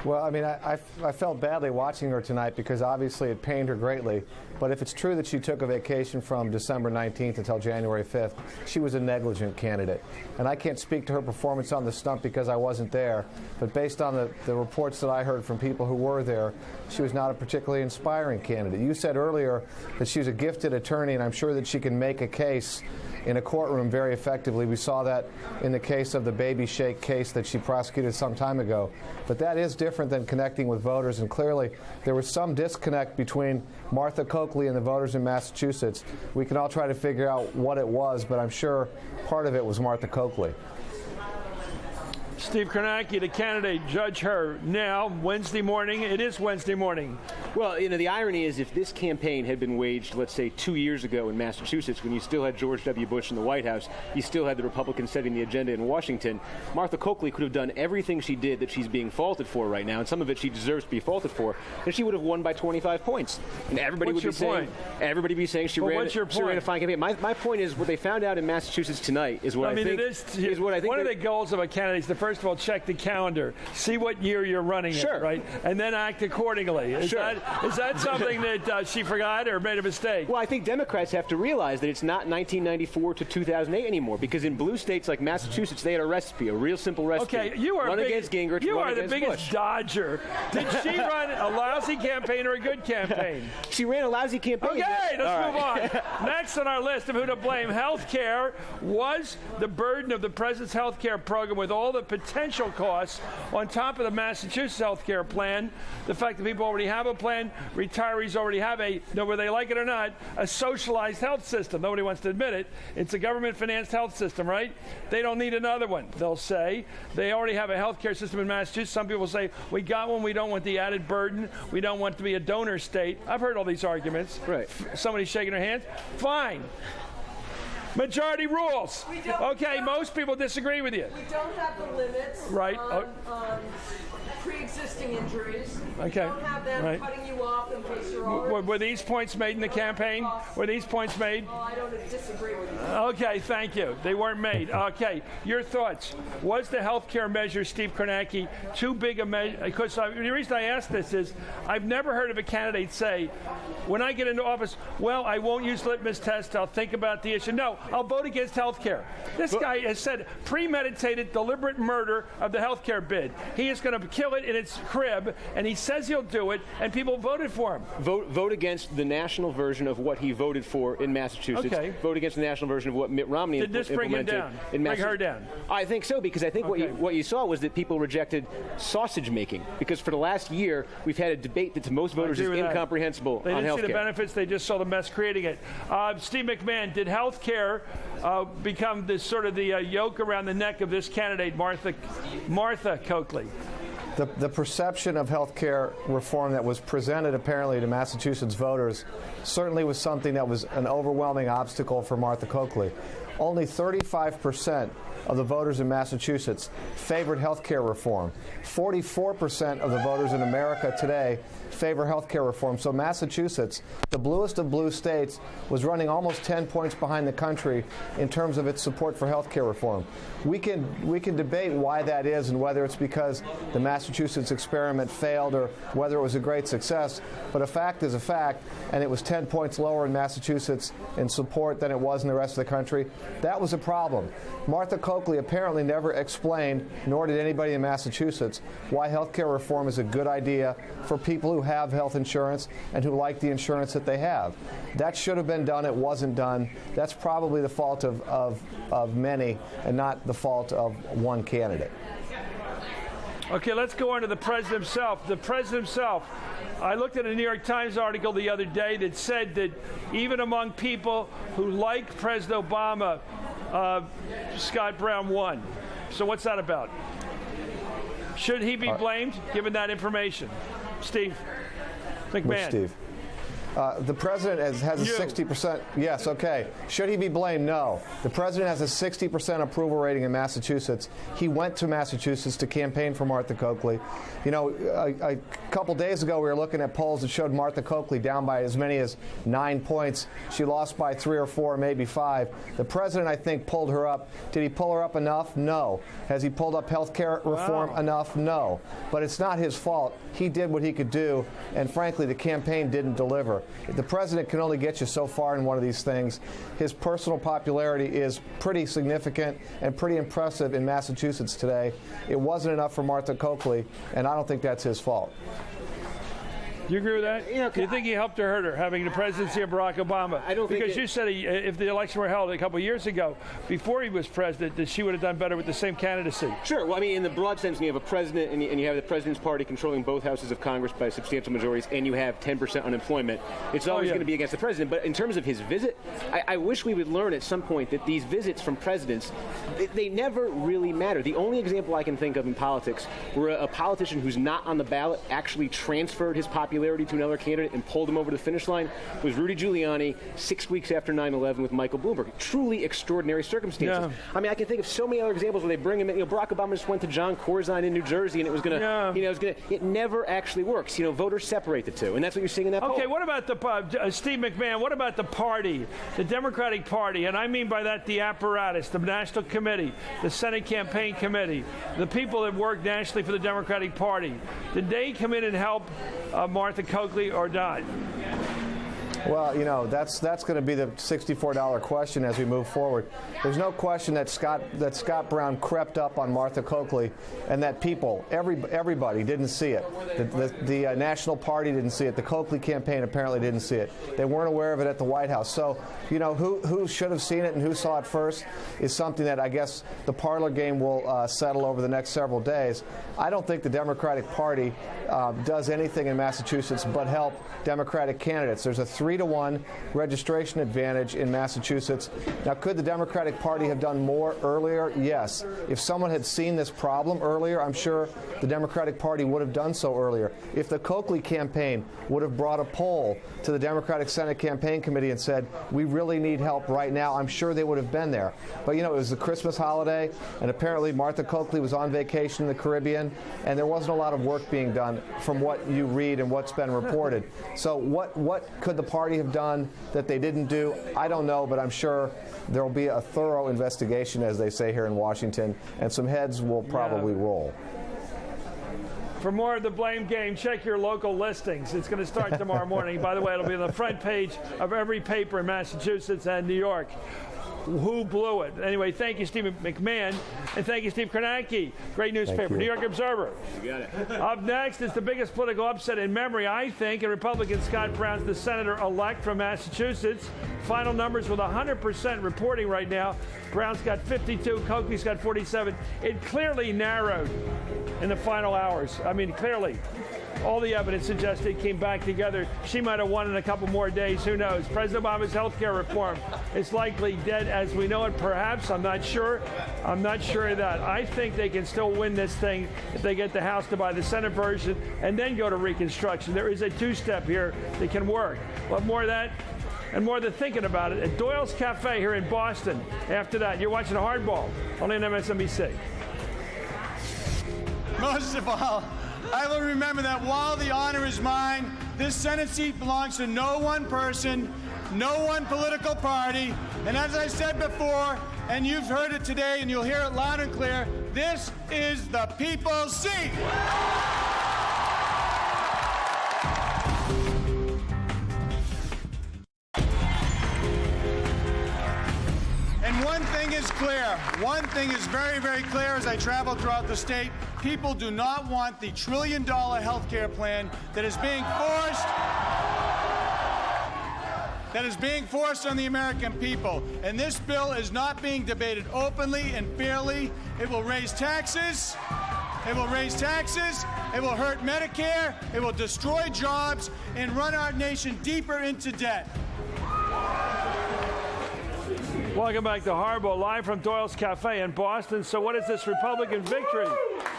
Well, I mean, I felt badly watching her tonight because obviously it pained her greatly. But if it's true that she took a vacation from December 19th until January 5th, she was a negligent candidate. And I can't speak to her performance on the stump because I wasn't there. But based on the reports that I heard from people who were there, she was not a particularly inspiring candidate. You said earlier that she was a gifted attorney, and I'm sure that she can make a case in a courtroom very effectively. We saw that in the case of the Baby Shake case that she prosecuted some time ago. But that is different than connecting with voters, and clearly there was some disconnect between Martha Coakley and the voters in Massachusetts. We can all try to figure out what it was, but I'm sure part of it was Martha Coakley. Steve Kornacki, the candidate, judge her now, Wednesday morning. It is Wednesday morning. Well, the irony is if this campaign had been waged, let's say, 2 years ago in Massachusetts, when you still had George W. Bush in the White House, you still had the Republicans setting the agenda in Washington, Martha Coakley could have done everything she did that she's being faulted for right now, and some of it she deserves to be faulted for, and she would have won by 25 points. And everybody would be saying she ran a fine campaign. My point is what they found out in Massachusetts tonight is what I think is what I think. One of the goals of a candidate is to first of all check the calendar, see what year you're running it, right, and then act accordingly. Is that something that she forgot or made a mistake? Well, I think Democrats have to realize that it's not 1994 to 2008 anymore, because in blue states like Massachusetts, they had a recipe, a real simple recipe. Okay, you are run against Gingrich. You run are the against biggest Bush. dodger. Did she run a lousy campaign or a good campaign? She ran a lousy campaign. Okay, let's move on. Next on our list of who to blame, health care. Was the burden of the president's health care program with all the potential costs on top of the Massachusetts health care plan, the fact that people already have a plan, retirees already have whether they like it or not, a socialized health system. Nobody wants to admit it. It's a government-financed health system, right? They don't need another one, they'll say. They already have a health care system in Massachusetts. Some people say, we got one, we don't want the added burden. We don't want to be a donor state. I've heard all these arguments. Right. Somebody's shaking their hands. Fine. Majority rules. Okay, most people disagree with you. We don't have the limits on pre-existing injuries. Okay. We don't have them cutting you off in case you're already... Were these points made in the campaign? Were these points made? Oh, I don't disagree with you. Okay, thank you. They weren't made. Okay, your thoughts. Was the health care measure, Steve Kornacki, too big a measure? Because the reason I ask this is I've never heard of a candidate say, when I get into office, well, I won't use litmus tests. I'll think about the issue. No, I'll vote against health care. This guy has said premeditated, deliberate murder of the health care bid. He is going to kill it in its crib, and he says he'll do it, and people voted for him. Vote against the national version of what he voted for in Massachusetts. Okay. Vote against the national version of what Mitt Romney implemented. Did this bring him down? Bring her down? I think so, because I think what you saw was that people rejected sausage making, because for the last year we've had a debate that to most voters is incomprehensible on health care. They didn't see the benefits, they just saw the mess creating it. Steve McMahon, did health care become this sort of the yoke around the neck of this candidate, Martha Coakley? The perception of health care reform that was presented apparently to Massachusetts voters certainly was something that was an overwhelming obstacle for Martha Coakley. Only 35% of the voters in Massachusetts favored health care reform. 44% of the voters in America today favor health care reform. So Massachusetts, the bluest of blue states, was running almost 10 points behind the country in terms of its support for health care reform. We can debate why that is and whether it's because the Massachusetts experiment failed or whether it was a great success, but a fact is a fact, and it was 10 points lower in Massachusetts in support than it was in the rest of the country. That was a problem. Martha Coakley apparently never explained, nor did anybody in Massachusetts, why health care reform is a good idea for people who have health insurance and who like the insurance that they have. That should have been done. It wasn't done. That's probably the fault of many and not the fault of one candidate. Okay, let's go on to the president himself. The president himself. I looked at a New York Times article the other day that said that even among people who like President Obama, Scott Brown won. So what's that about? Should he be blamed, given that information? Steve McMahon. Which Steve? The president has a 60%. Yes, okay. Should he be blamed? No. The president has a 60% approval rating in Massachusetts. He went to Massachusetts to campaign for Martha Coakley. You know, a couple days ago we were looking at polls that showed Martha Coakley down by as many as 9 points. She lost by 3 or 4, maybe 5. The president, I think, pulled her up. Did he pull her up enough? No. Has he pulled up health care reform enough? No. But it's not his fault. He did what he could do, and frankly, the campaign didn't deliver. The president can only get you so far in one of these things. His personal popularity is pretty significant and pretty impressive in Massachusetts today. It wasn't enough for Martha Coakley, and I don't think that's his fault. Do you agree with that? Do you think he helped or hurt her, having the presidency of Barack Obama? I don't think because you said if the election were held a couple of years ago, before he was president, that she would have done better with the same candidacy. Sure. Well, I mean, in the broad sense, when you have a president and you have the president's party controlling both houses of Congress by substantial majorities, and you have 10% unemployment, it's always going to be against the president. But in terms of his visit, I wish we would learn at some point that these visits from presidents, they never really matter. The only example I can think of in politics where a politician who's not on the ballot actually transferred his popularity to another candidate and pulled him over the finish line was Rudy Giuliani 6 weeks after 9/11 with Michael Bloomberg. Truly extraordinary circumstances. Yeah. I mean, I can think of so many other examples where they bring him in. Barack Obama just went to John Corzine in New Jersey, and it was going to, it never actually works. Voters separate the two, and that's what you're seeing in that poll. Okay, what about the Steve McMahon? What about the party, the Democratic Party? And I mean by that the apparatus, the National Committee, the Senate Campaign Committee, the people that work nationally for the Democratic Party. Did they come in and help Martha Coakley or not? Well, that's going to be the $64 question as we move forward. There's no question that Scott Brown crept up on Martha Coakley, and that everybody didn't see it. The National Party didn't see it. The Coakley campaign apparently didn't see it. They weren't aware of it at the White House. So, who should have seen it and who saw it first is something that I guess the parlor game will settle over the next several days. I don't think the Democratic Party does anything in Massachusetts but help Democratic candidates. There's a 3-to-1 registration advantage in Massachusetts. Now, could the Democratic Party have done more earlier? Yes. If someone had seen this problem earlier, I'm sure the Democratic Party would have done so earlier. If the Coakley campaign would have brought a poll to the Democratic Senate Campaign Committee and said, we really need help right now, I'm sure they would have been there. But, it was the Christmas holiday, and apparently Martha Coakley was on vacation in the Caribbean, and there wasn't a lot of work being done from what you read and what's been reported. So what could the party have done that they didn't do? I don't know, but I'm sure there will be a thorough investigation, as they say here in Washington, and some heads will probably roll. For more of the blame game, check your local listings. It's going to start tomorrow morning. By the way, it'll be on the front page of every paper in Massachusetts and New York. Who blew it? Anyway, thank you, Steve McMahon, and thank you, Steve Kornacki. Great newspaper, New York Observer. You got it. Up next is the biggest political upset in memory, I think, and Republican Scott Brown's the senator-elect from Massachusetts. Final numbers with 100% reporting right now. Brown's got 52, Coakley's got 47. It clearly narrowed in the final hours. I mean, clearly. All the evidence suggests it came back together. She might have won in a couple more days. Who knows? President Obama's health care reform is likely dead as we know it, perhaps. I'm not sure. I'm not sure of that. I think they can still win this thing if they get the House to buy the Senate version and then go to Reconstruction. There is a two-step here that can work. But more of that and more of the thinking about it at Doyle's Cafe here in Boston. After that, you're watching Hardball, only on MSNBC. Most of all, I will remember that while the honor is mine, this Senate seat belongs to no one person, no one political party. And as I said before, and you've heard it today and you'll hear it loud and clear, this is the people's seat. And one thing is clear. One thing is very, very clear as I travel throughout the state. People do not want the trillion-dollar health care plan that is being forced on the American people. And this bill is not being debated openly and fairly. It will raise taxes. It will raise taxes. It will hurt Medicare. It will destroy jobs and run our nation deeper into debt. Welcome back to Hardball, live from Doyle's Cafe in Boston. So what does this Republican victory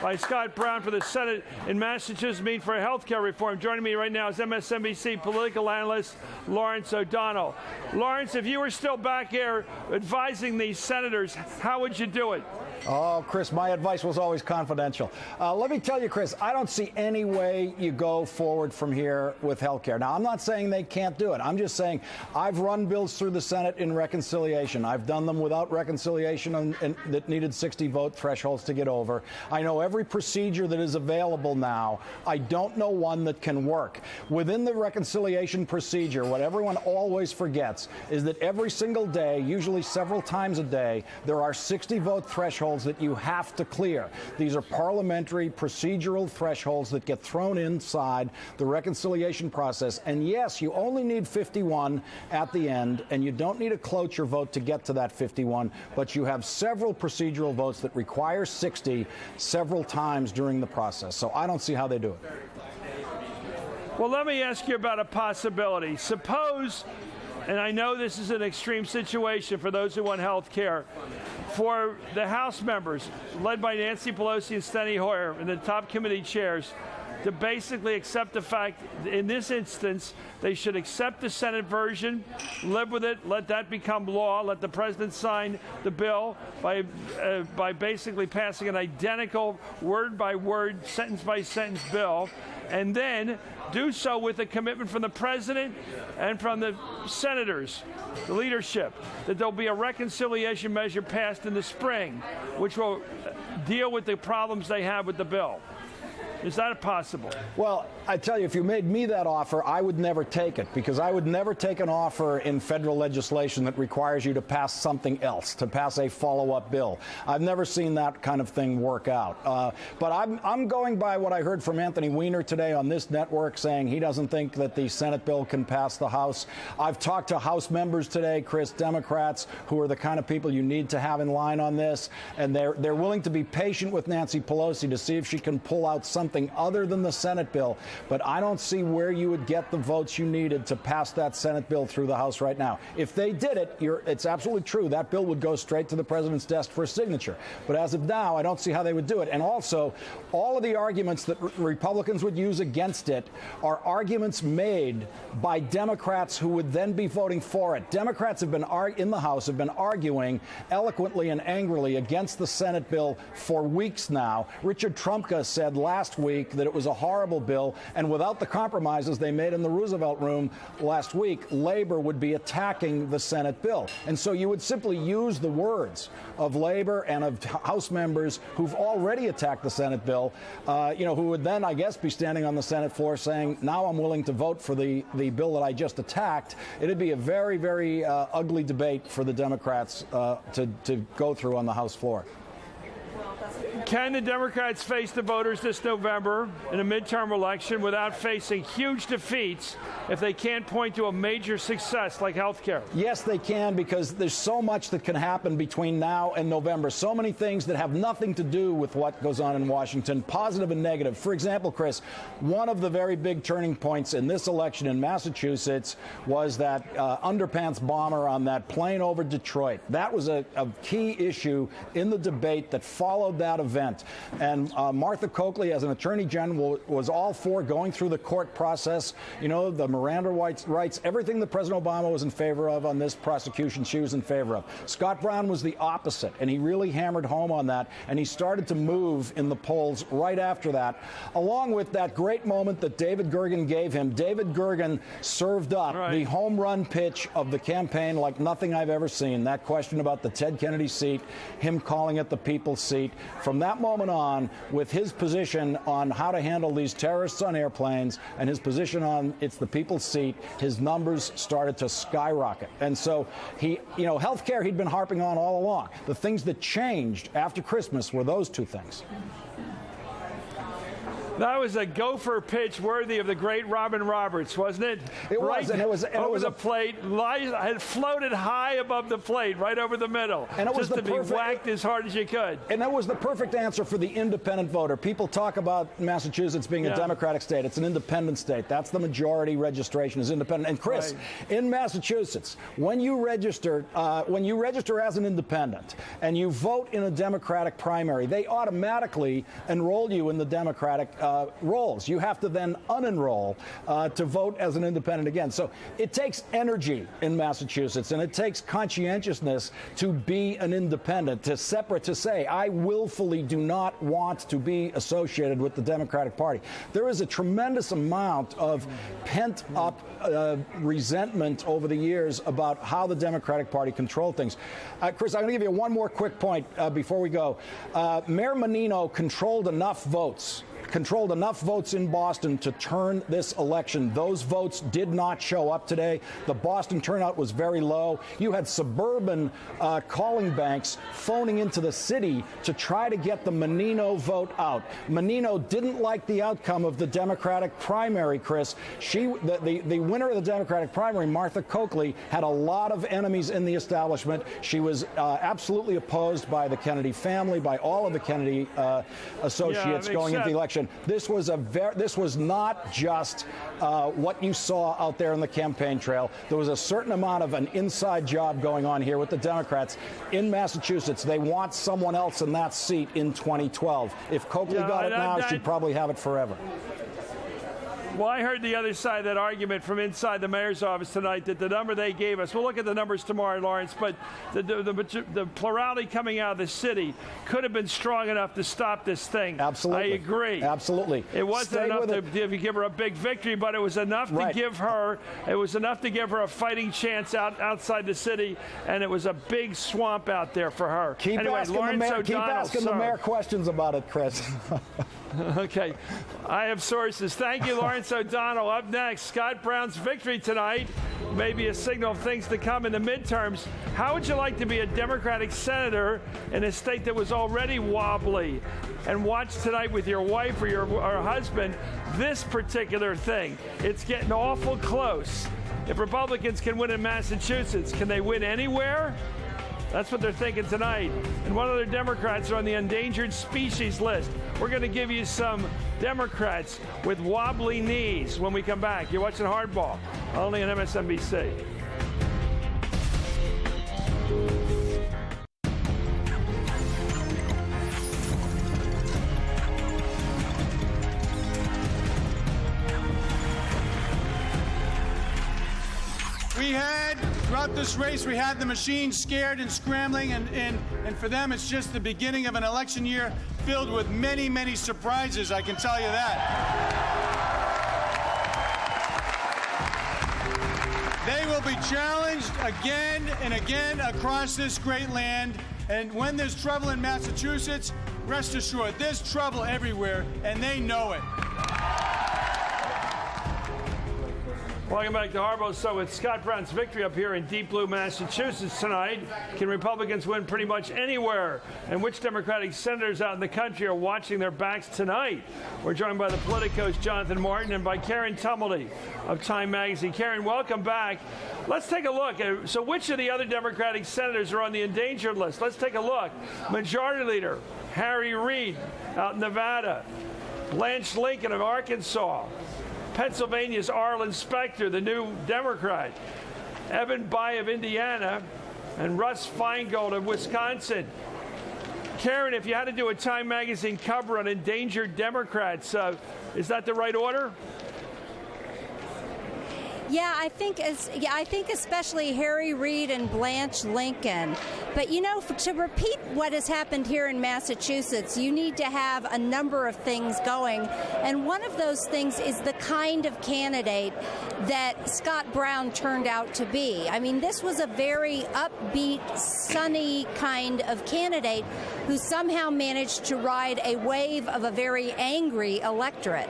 by Scott Brown for the Senate in Massachusetts mean for health care reform? Joining me right now is MSNBC political analyst Lawrence O'Donnell. Lawrence, if you were still back here advising these senators, how would you do it? Oh, Chris, my advice was always confidential. Let me tell you, Chris, I don't see any way you go forward from here with health care. Now, I'm not saying they can't do it. I'm just saying I've run bills through the Senate in reconciliation. I've done them without reconciliation and that needed 60-vote thresholds to get over. I know every procedure that is available now. I don't know one that can work. Within the reconciliation procedure, what everyone always forgets is that every single day, usually several times a day, there are 60-vote thresholds thresholds that you have to clear. These are parliamentary procedural thresholds that get thrown inside the reconciliation process. And yes, you only need 51 at the end, and you don't need a cloture vote to get to that 51, but you have several procedural votes that require 60 several times during the process. So I don't see how they do it. Well, let me ask you about a possibility. Suppose, and I know this is an extreme situation for those who want health care, for the House members, led by Nancy Pelosi and Steny Hoyer, and the top committee chairs, to basically accept the fact, in this instance, they should accept the Senate version, live with it, let that become law, let the president sign the bill by basically passing an identical word-by-word, sentence-by-sentence bill, and then do so with a commitment from the president and from the senators, the leadership, that there'll be a reconciliation measure passed in the spring, which will deal with the problems they have with the bill. Is that possible? Well, I tell you, if you made me that offer, I would never take it, because I would never take an offer in federal legislation that requires you to pass something else, to pass a follow-up bill. I've never seen that kind of thing work out. But I'm going by what I heard from Anthony Weiner today on this network, saying he doesn't think that the Senate bill can pass the House. I've talked to House members today, Chris, Democrats, who are the kind of people you need to have in line on this, and they're willing to be patient with Nancy Pelosi to see if she can pull out something other than the Senate bill. But I don't see where you would get the votes you needed to pass that Senate bill through the House right now. If they did it, it's absolutely true. That bill would go straight to the president's desk for a signature. But as of now, I don't see how they would do it. And also, all of the arguments that Republicans would use against it are arguments made by Democrats who would then be voting for it. Democrats have been in the House have been arguing eloquently and angrily against the Senate bill for weeks now. Richard Trumka said last week that it was a horrible bill, and without the compromises they made in the Roosevelt Room last week, Labor would be attacking the Senate bill. And so you would simply use the words of Labor and of House members who've already attacked the Senate bill, who would then, I guess, be standing on the Senate floor saying, now I'm willing to vote for the bill that I just attacked. It'd be a very, very ugly debate for the Democrats to go through on the House floor. Can the Democrats face the voters this November in a midterm election without facing huge defeats if they can't point to a major success like health care? Yes, they can, because there's so much that can happen between now and November. So many things that have nothing to do with what goes on in Washington, positive and negative. For example, Chris, one of the very big turning points in this election in Massachusetts was that underpants bomber on that plane over Detroit. That was a key issue in the debate that followed that event. And Martha Coakley, as an attorney general, was all for going through the court process. You know, the Miranda rights, everything that President Obama was in favor of on this prosecution, she was in favor of. Scott Brown was the opposite, and he really hammered home on that, and he started to move in the polls right after that, along with that great moment that David Gergen gave him. David Gergen served up the home run pitch of the campaign like nothing I've ever seen. That question about the Ted Kennedy seat, him calling it the people's seat. From that moment on, with his position on how to handle these terrorists on airplanes and his position on it's the people's seat, his numbers started to skyrocket. And so healthcare he'd been harping on all along. The things that changed after Christmas were those two things. That was a gopher pitch worthy of the great Robin Roberts, wasn't it? It was, and it was over the plate. It floated high above the plate, right over the middle, and it was just to be whacked as hard as you could. And that was the perfect answer for the independent voter. People talk about Massachusetts being a Democratic state. It's an independent state. That's the majority registration is independent. And Chris, in Massachusetts, when you register as an independent and you vote in a Democratic primary, they automatically enroll you in the Democratic rolls. You have to then unenroll to vote as an independent again. So it takes energy in Massachusetts, and it takes conscientiousness to be an independent, to say, I willfully do not want to be associated with the Democratic Party. There is a tremendous amount of pent-up resentment over the years about how the Democratic Party controlled things. Chris, I'm going to give you one more quick point before we go. Mayor Menino controlled enough votes controlled enough votes in Boston to turn this election. Those votes did not show up today. The Boston turnout was very low. You had suburban calling banks phoning into the city to try to get the Menino vote out. Menino didn't like the outcome of the Democratic primary, Chris. The winner of the Democratic primary, Martha Coakley, had a lot of enemies in the establishment. She was absolutely opposed by the Kennedy family, by all of the Kennedy associates going into the election. This was not just what you saw out there in the campaign trail. There was a certain amount of an inside job going on here with the Democrats in Massachusetts. They want someone else in that seat in 2012. If Coakley got it now, she'd probably have it forever. Well, I heard the other side of that argument from inside the mayor's office tonight that the number they gave us, we'll look at the numbers tomorrow, Lawrence, but the plurality coming out of the city could have been strong enough to stop this thing. Absolutely. I agree. Absolutely. It wasn't enough to give her a big victory, but it was enough to give her a fighting chance outside the city, and it was a big swamp out there for her. Keep asking the mayor questions about it, Chris. Okay. I have sources. Thank you, Lawrence O'Donnell. Up next, Scott Brown's victory tonight may be a signal of things to come in the midterms. How would you like to be a Democratic senator in a state that was already wobbly and watch tonight with your wife or your husband this particular thing? It's getting awful close. If Republicans can win in Massachusetts, can they win anywhere? That's what they're thinking tonight. And one of their Democrats are on the endangered species list. We're going to give you some Democrats with wobbly knees when we come back. You're watching Hardball, only on MSNBC. Throughout this race, we had the machines scared and scrambling, and for them, it's just the beginning of an election year filled with many, many surprises, I can tell you that. They will be challenged again and again across this great land, and when there's trouble in Massachusetts, rest assured, there's trouble everywhere, and they know it. Welcome back to Harborough. So with Scott Brown's victory up here in Deep Blue, Massachusetts tonight, can Republicans win pretty much anywhere? And which Democratic senators out in the country are watching their backs tonight? We're joined by the Politico's Jonathan Martin and by Karen Tumulty of Time Magazine. Karen, welcome back. Let's take a look. So which of the other Democratic senators are on the endangered list? Let's take a look. Majority Leader Harry Reid out in Nevada. Blanche Lincoln of Arkansas. Pennsylvania's Arlen Specter, the new Democrat, Evan Bayh of Indiana, and Russ Feingold of Wisconsin. Karen, if you had to do a Time Magazine cover on endangered Democrats, is that the right order? Yeah, I think especially Harry Reid and Blanche Lincoln. But, you know, to repeat what has happened here in Massachusetts, you need to have a number of things going. And one of those things is the kind of candidate that Scott Brown turned out to be. I mean, this was a very upbeat, sunny kind of candidate who somehow managed to ride a wave of a very angry electorate.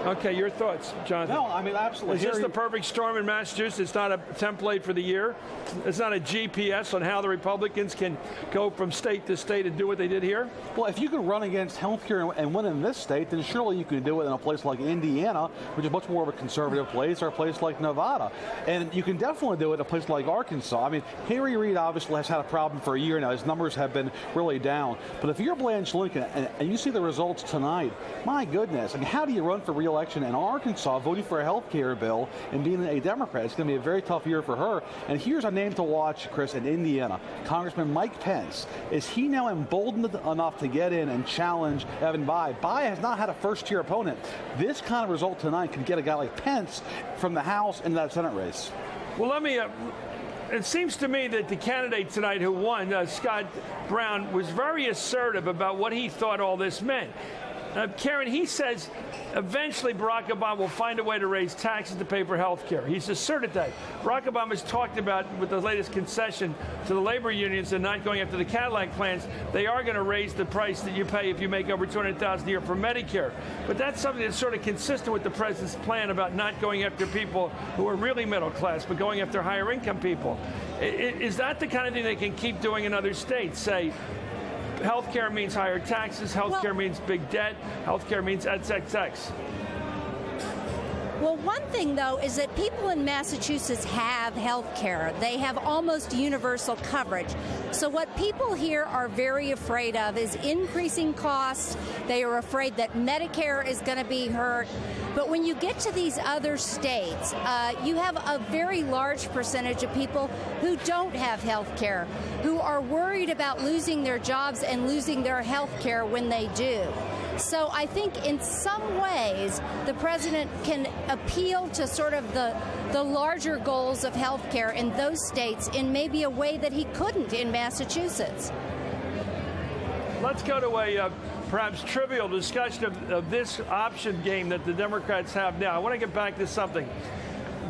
Okay, your thoughts, Jonathan? No, I mean, absolutely. Is this the perfect storm in Massachusetts? It's not a template for the year? It's not a GPS on how the Republicans can go from state to state and do what they did here? Well, if you can run against healthcare and win in this state, then surely you can do it in a place like Indiana, which is much more of a conservative place, or a place like Nevada. And you can definitely do it in a place like Arkansas. I mean, Harry Reid obviously has had a problem for a year now. His numbers have been really down. But if you're Blanche Lincoln and you see the results tonight, my goodness, I mean, how do you run for re-election in Arkansas, voting for a health care bill and being a Democrat? It's going to be a very tough year for her. And here's a name to watch, Chris, in Indiana. Congressman Mike Pence. Is he now emboldened enough to get in and challenge Evan Bayh? Bayh has not had a first-tier opponent. This kind of result tonight could get a guy like Pence from the House into that Senate race. Well, let me... It seems to me that the candidate tonight who won, Scott Brown, was very assertive about what he thought all this meant. Karen, he says eventually Barack Obama will find a way to raise taxes to pay for health care. He's asserted that. Barack Obama's talked about, with the latest concession to the labor unions and not going after the Cadillac plans, they are going to raise the price that you pay if you make over $200,000 a year for Medicare. But that's something that's sort of consistent with the president's plan about not going after people who are really middle class, but going after higher income people. Is that the kind of thing they can keep doing in other states? Say, healthcare means higher taxes, healthcare means big debt, healthcare means XXX. Well, one thing, though, is that people in Massachusetts have health care. They have almost universal coverage. So what people here are very afraid of is increasing costs. They are afraid that Medicare is going to be hurt. But when you get to these other states, you have a very large percentage of people who don't have health care, who are worried about losing their jobs and losing their health care when they do. So I think in some ways the president can appeal to sort of the larger goals of health care in those states in maybe a way that he couldn't in Massachusetts. Let's go to a perhaps trivial discussion of this option game that the Democrats have now. I want to get back to something.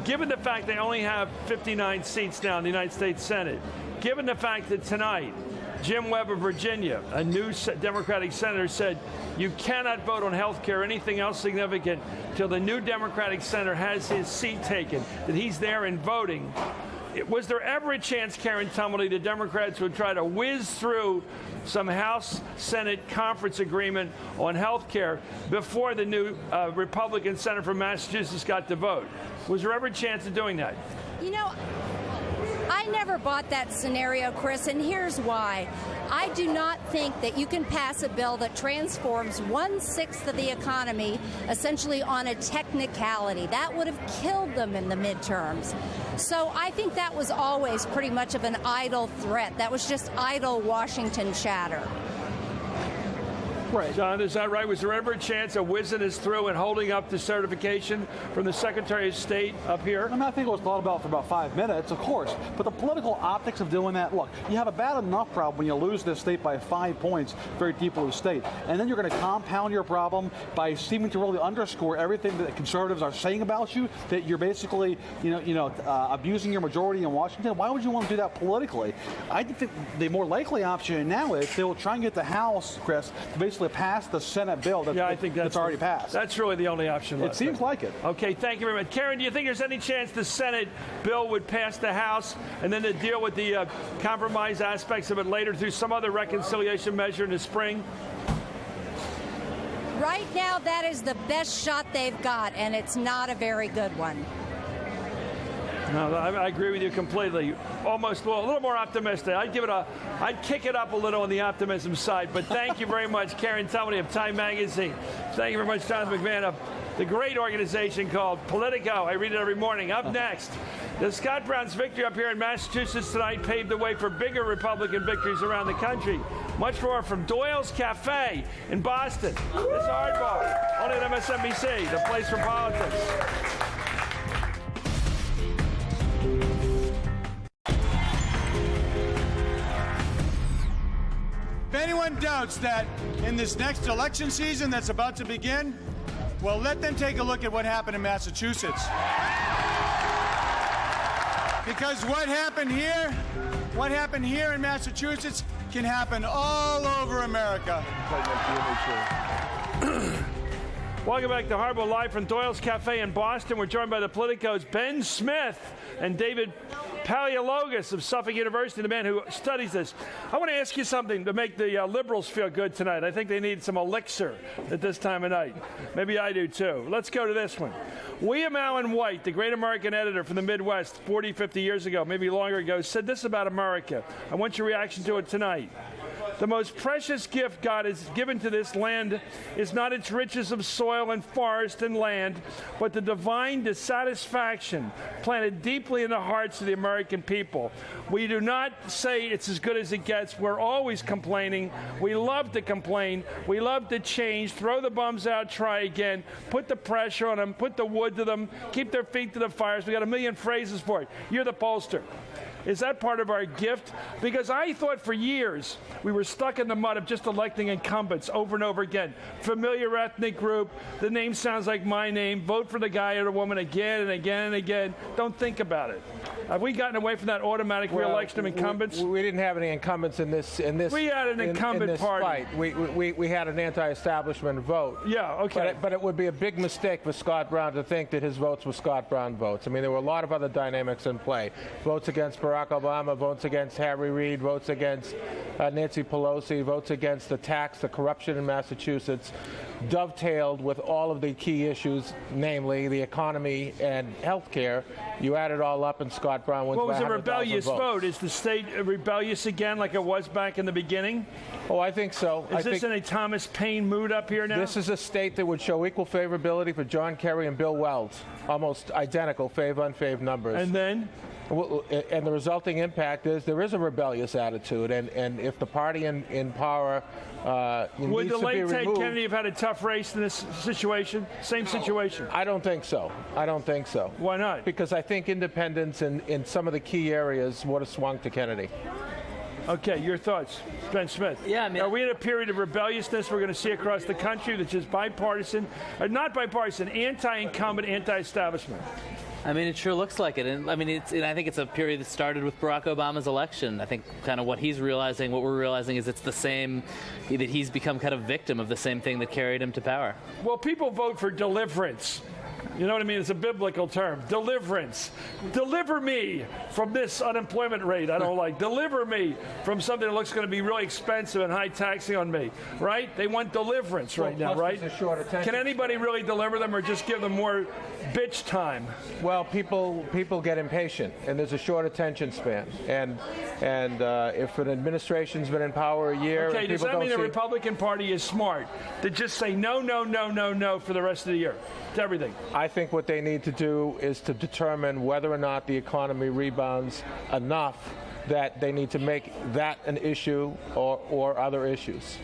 Given the fact they only have 59 seats now in the United States Senate, given the fact that tonight Jim Webb of Virginia, a new Democratic senator, said you cannot vote on health care or anything else significant till the new Democratic senator has his seat taken, that he's there and voting. Was there ever a chance, Karen Tumblety, the Democrats would try to whiz through some House-Senate conference agreement on health care before the new Republican senator from Massachusetts got to vote? Was there ever a chance of doing that? You know, I never bought that scenario, Chris, and here's why. I do not think that you can pass a bill that transforms 1/6 of the economy essentially on a technicality. That would have killed them in the midterms. So I think that was always pretty much of an idle threat. That was just idle Washington chatter. Right. John, is that right? Was there ever a chance of whizzing us through and holding up the certification from the Secretary of State up here? I mean, I think it was thought about for about 5 minutes, of course. But the political optics of doing that, look, you have a bad enough problem when you lose this state by 5 points very deep in the state. And then you're going to compound your problem by seeming to really underscore everything that conservatives are saying about you, that you're basically, abusing your majority in Washington. Why would you want to do that politically? I think the more likely option now is they will try and get the House, Chris, to basically pass the Senate bill that's already passed. That's really the only option left. It seems like it. Okay, thank you very much. Karen, do you think there's any chance the Senate bill would pass the House and then to deal with the compromise aspects of it later through some other reconciliation measure in the spring? Right now, that is the best shot they've got, and it's not a very good one. No, I agree with you completely. Almost, well, a little more optimistic. I'd kick it up a little on the optimism side. But thank you very much, Karen Tumblety of Time Magazine. Thank you very much, Jonathan McMahon of the great organization called Politico. I read it every morning. Up next, the Scott Brown's victory up here in Massachusetts tonight paved the way for bigger Republican victories around the country. Much more from Doyle's Cafe in Boston. This is Hardball, only at MSNBC, the place for politics. If anyone doubts that in this next election season that's about to begin, well, let them take a look at what happened in Massachusetts. Because what happened here in Massachusetts can happen all over America. Welcome back to Hardball Live from Doyle's Cafe in Boston. We're joined by the Politico's Ben Smith and David Paleologos of Suffolk University, the man who studies this. I want to ask you something to make the liberals feel good tonight. I think they need some elixir at this time of night. Maybe I do too. Let's go to this one. William Allen White, the great American editor from the Midwest 40, 50 years ago, maybe longer ago, said this about America. I want your reaction to it tonight. The most precious gift God has given to this land is not its riches of soil and forest and land, but the divine dissatisfaction planted deeply in the hearts of the American people. We do not say it's as good as it gets. We're always complaining. We love to complain. We love to change. Throw the bums out, try again. Put the pressure on them. Put the wood to them. Keep their feet to the fires. We got a million phrases for it. You're the pollster. Is that part of our gift? Because I thought for years we were stuck in the mud of just electing incumbents over and over again. Familiar ethnic group, the name sounds like my name, vote for the guy or the woman again and again and again. Don't think about it. Have we gotten away from that automatic re-election of incumbents? We didn't have any incumbents in this. We had an incumbent party. Fight. We had an anti-establishment vote. Yeah, okay. But it would be a big mistake for Scott Brown to think that his votes were Scott Brown votes. I mean, there were a lot of other dynamics in play. Votes against Barack Obama, votes against Harry Reid, votes against Nancy Pelosi, votes against the tax, the corruption in Massachusetts, dovetailed with all of the key issues, namely the economy and health care. You add it all up, and Scott Brown wins. What was a rebellious vote? Is the state rebellious again like it was back in the beginning? Oh, I think so. Is this in a Thomas Paine mood up here now? This is a state that would show equal favorability for John Kerry and Bill Weld. Almost identical fave-unfave numbers. And then? And the resulting impact is there is a rebellious attitude, and if the party in power would the late Ted removed, Kennedy have had a tough race in this situation? Same situation. I don't think so. I don't think so. Why not? Because I think independence in some of the key areas would have swung to Kennedy. Okay, your thoughts, Ben Smith. Yeah, I mean, are we in a period of rebelliousness we're going to see across the country that's just bipartisan, or not bipartisan, anti-incumbent, anti-establishment? I mean, it sure looks like it. And I mean, I think it's a period that started with Barack Obama's election. I think kind of what he's realizing, what we're realizing is it's the same, that he's become kind of victim of the same thing that carried him to power. Well, people vote for deliverance. You know what I mean? It's a biblical term. Deliverance. Deliver me from this unemployment rate I don't like. Deliver me from something that looks going to be really expensive and high taxing on me. Right? They want deliverance right now, right? Can anybody really deliver them or just give them more bitch time? Well, people get impatient, and there's a short attention span. And if an administration's been in power a year, okay, does that mean the Republican Party is smart to just say no, no, no, no, no for the rest of the year to everything? I think what they need to do is to determine whether or not the economy rebounds enough that they need to make that an issue or other issues.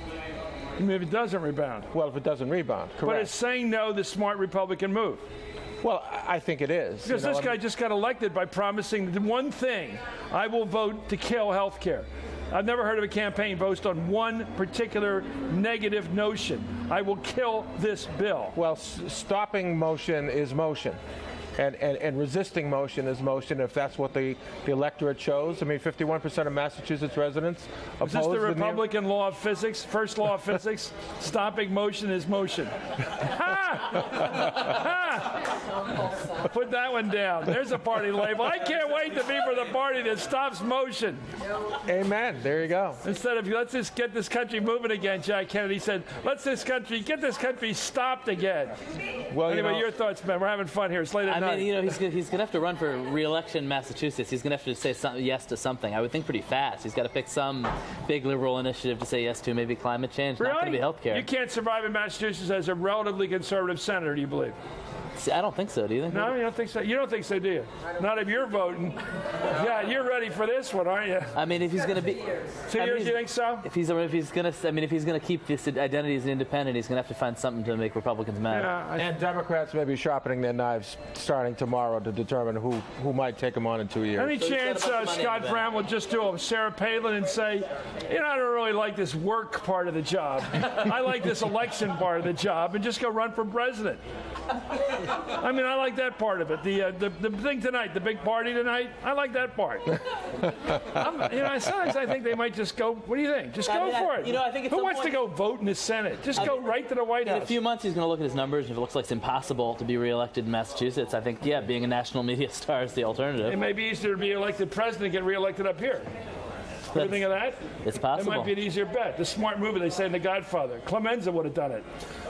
I mean, if it doesn't rebound? Well, if it doesn't rebound, correct. But is saying no the smart Republican move? Well, I think it is. Because this guy just got elected by promising the one thing: I will vote to kill health care. I've never heard of a campaign based on one particular negative notion. I will kill this bill. Well, stopping motion is motion. And resisting motion is motion if that's what the electorate chose. I mean, 51% of Massachusetts residents oppose. Is this the Republican law of physics? First law of physics? Stopping motion is motion. Put that one down. There's a party label. I can't wait to be for the party that stops motion. Amen. There you go. Instead of let's just get this country moving again, Jack Kennedy said, let's get this country stopped again. Well, anyway, your thoughts, Ben. We're having fun here. It's late at night. I mean, you know, he's going to have to run for re-election in Massachusetts. He's going to have to say yes to something. I would think pretty fast. He's got to pick some big liberal initiative to say yes to, maybe climate change, really? Not going to be health care. You can't survive in Massachusetts as a relatively conservative senator, do you believe? See, I don't think so. Do you think? No, you don't think so. You don't think so, do you? Not if you're voting. Yeah, you're ready for this one, aren't you? I mean, if he's going to be 2 years, you think so? If he's going to keep this identity as an independent, he's going to have to find something to make Republicans mad. Yeah, and Democrats may be sharpening their knives starting tomorrow to determine who might take them on in 2 years. Any chance Scott Brown will just do a Sarah Palin and say, you know, I don't really like this work part of the job. I like this election part of the job, and just go run for president. I mean, I like that part of it. The thing tonight, the big party tonight, I like that part. Sometimes I think they might just go, what do you think? Just go for it. You know, I think who wants to go vote in the Senate? Just go right to the White House. In a few months, he's going to look at his numbers. If it looks like it's impossible to be reelected in Massachusetts, I think, yeah, being a national media star is the alternative. It may be easier to be elected president and get reelected up here. What do you think of that? It's possible. It might be an easier bet. The smart movie, they say in The Godfather. Clemenza would have done it.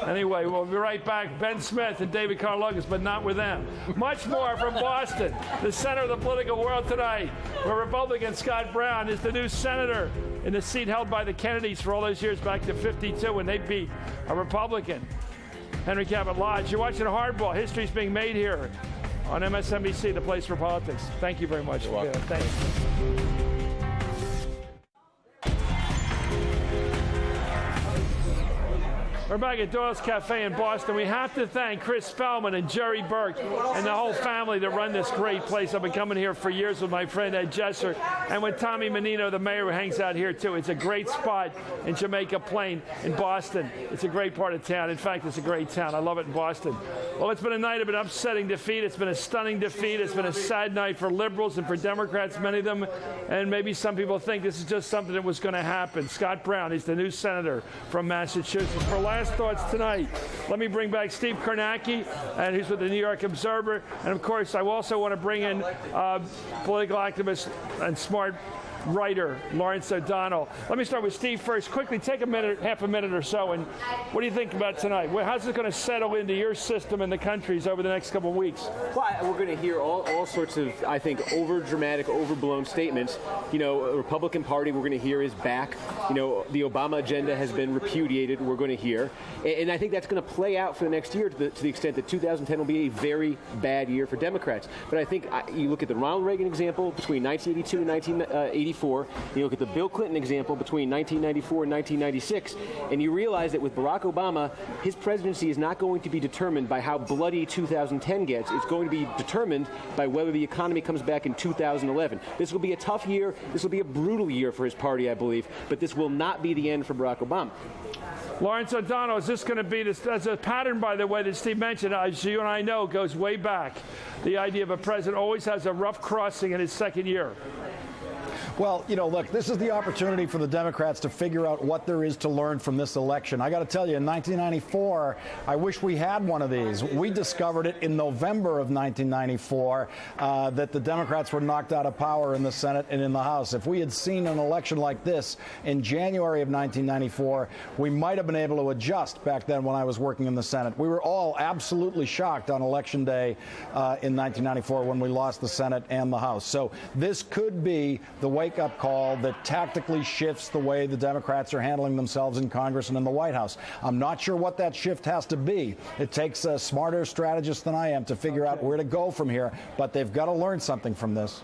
Anyway, we'll be right back. Ben Smith and David Karlugis, but not with them. Much more from Boston, the center of the political world tonight, where Republican Scott Brown is the new senator in the seat held by the Kennedys for all those years back to 52 when they beat a Republican, Henry Cabot Lodge. You're watching Hardball. History's being made here on MSNBC, the place for politics. Thank you very much. You're welcome. Thank you. We're back at Doyle's Cafe in Boston. We have to thank Chris Spellman and Jerry Burke and the whole family that run this great place. I've been coming here for years with my friend Ed Jesser and with Tommy Menino, the mayor, who hangs out here too. It's a great spot in Jamaica Plain in Boston. It's a great part of town. In fact, it's a great town. I love it in Boston. Well, it's been a night of an upsetting defeat. It's been a stunning defeat. It's been a sad night for liberals and for Democrats, many of them. And maybe some people think this is just something that was going to happen. Scott Brown, he's the new senator from Massachusetts. For last thoughts tonight, let me bring back Steve Kornacki, and he's with the New York Observer. And of course, I also want to bring in political activist and smart writer Lawrence O'Donnell. Let me start with Steve first. Quickly, take a minute, half a minute or so, and what do you think about tonight? How's it going to settle into your system and the country's over the next couple of weeks? Well, we're going to hear all sorts of, I think, over-dramatic, overblown statements. You know, a Republican Party we're going to hear is back. You know, the Obama agenda has been repudiated, we're going to hear. And I think that's going to play out for the next year to the extent that 2010 will be a very bad year for Democrats. But I think you look at the Ronald Reagan example between 1982 and 1984, you look at the Bill Clinton example between 1994 and 1996, and you realize that with Barack Obama, his presidency is not going to be determined by how bloody 2010 gets. It's going to be determined by whether the economy comes back in 2011. This will be a tough year. This will be a brutal year for his party, I believe, but this will not be the end for Barack Obama. Lawrence O'Donnell, is this going to be this as a pattern, by the way, that Steve mentioned, as you and I know, goes way back. The idea of a president always has a rough crossing in his second year. Well, you know, look, this is the opportunity for the Democrats to figure out what there is to learn from this election. I got to tell you, in 1994, I wish we had one of these. We discovered it in November of 1994 that the Democrats were knocked out of power in the Senate and in the House. If we had seen an election like this in January of 1994, we might have been able to adjust back then when I was working in the Senate. We were all absolutely shocked on Election Day in 1994 when we lost the Senate and the House. So this could be the wake-up call that tactically shifts the way the Democrats are handling themselves in Congress and in the White House. I'm not sure what that shift has to be. It takes a smarter strategist than I am to figure out where to go from here, but they've got to learn something from this.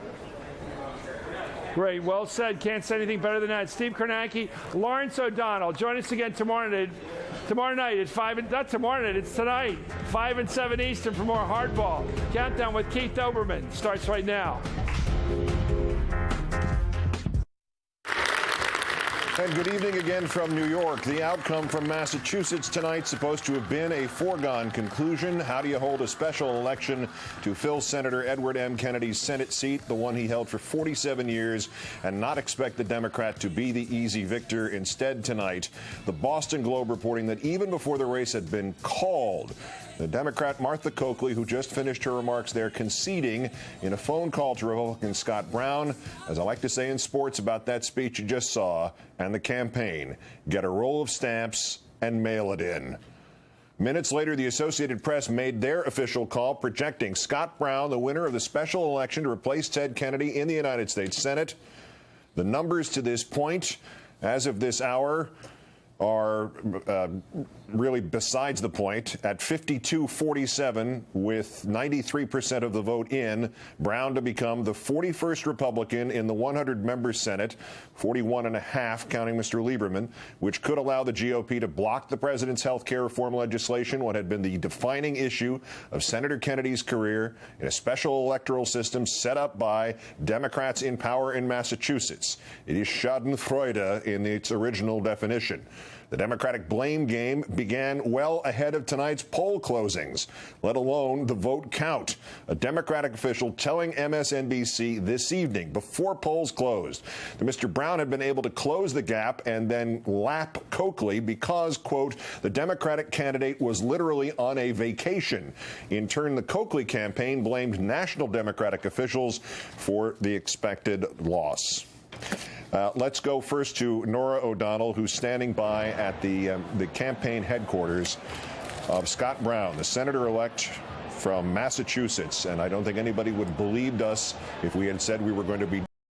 Great. Well said. Can't say anything better than that. Steve Kornacki, Lawrence O'Donnell. Join us again tomorrow night at 5, not tomorrow night, it's tonight, 5 and 7 Eastern for more Hardball. Countdown with Keith Olbermann starts right now. And good evening again from New York. The outcome from Massachusetts tonight supposed to have been a foregone conclusion. How do you hold a special election to fill Senator Edward M. Kennedy's Senate seat, the one he held for 47 years, and not expect the Democrat to be the easy victor? Instead tonight, the Boston Globe reporting that even before the race had been called, the Democrat Martha Coakley, who just finished her remarks there, conceding in a phone call to Republican Scott Brown, as I like to say in sports about that speech you just saw, and the campaign, get a roll of stamps and mail it in. Minutes later, the Associated Press made their official call, projecting Scott Brown, the winner of the special election to replace Ted Kennedy in the United States Senate. The numbers to this point, as of this hour, are really besides the point. At 52-47, with 93% of the vote in, Brown to become the 41st Republican in the 100-member Senate, 41.5 counting Mr. Lieberman, which could allow the GOP to block the president's health care reform legislation, what had been the defining issue of Senator Kennedy's career, in a special electoral system set up by Democrats in power in Massachusetts. It is Schadenfreude in its original definition. The Democratic blame game began well ahead of tonight's poll closings, let alone the vote count. A Democratic official telling MSNBC this evening, before polls closed, that Mr. Brown had been able to close the gap and then lap Coakley because, quote, the Democratic candidate was literally on a vacation. In turn, the Coakley campaign blamed national Democratic officials for the expected loss. Let's go first to Norah O'Donnell, who's standing by at the campaign headquarters of Scott Brown, the senator-elect from Massachusetts. And I don't think anybody would have believed us if we had said we were going to be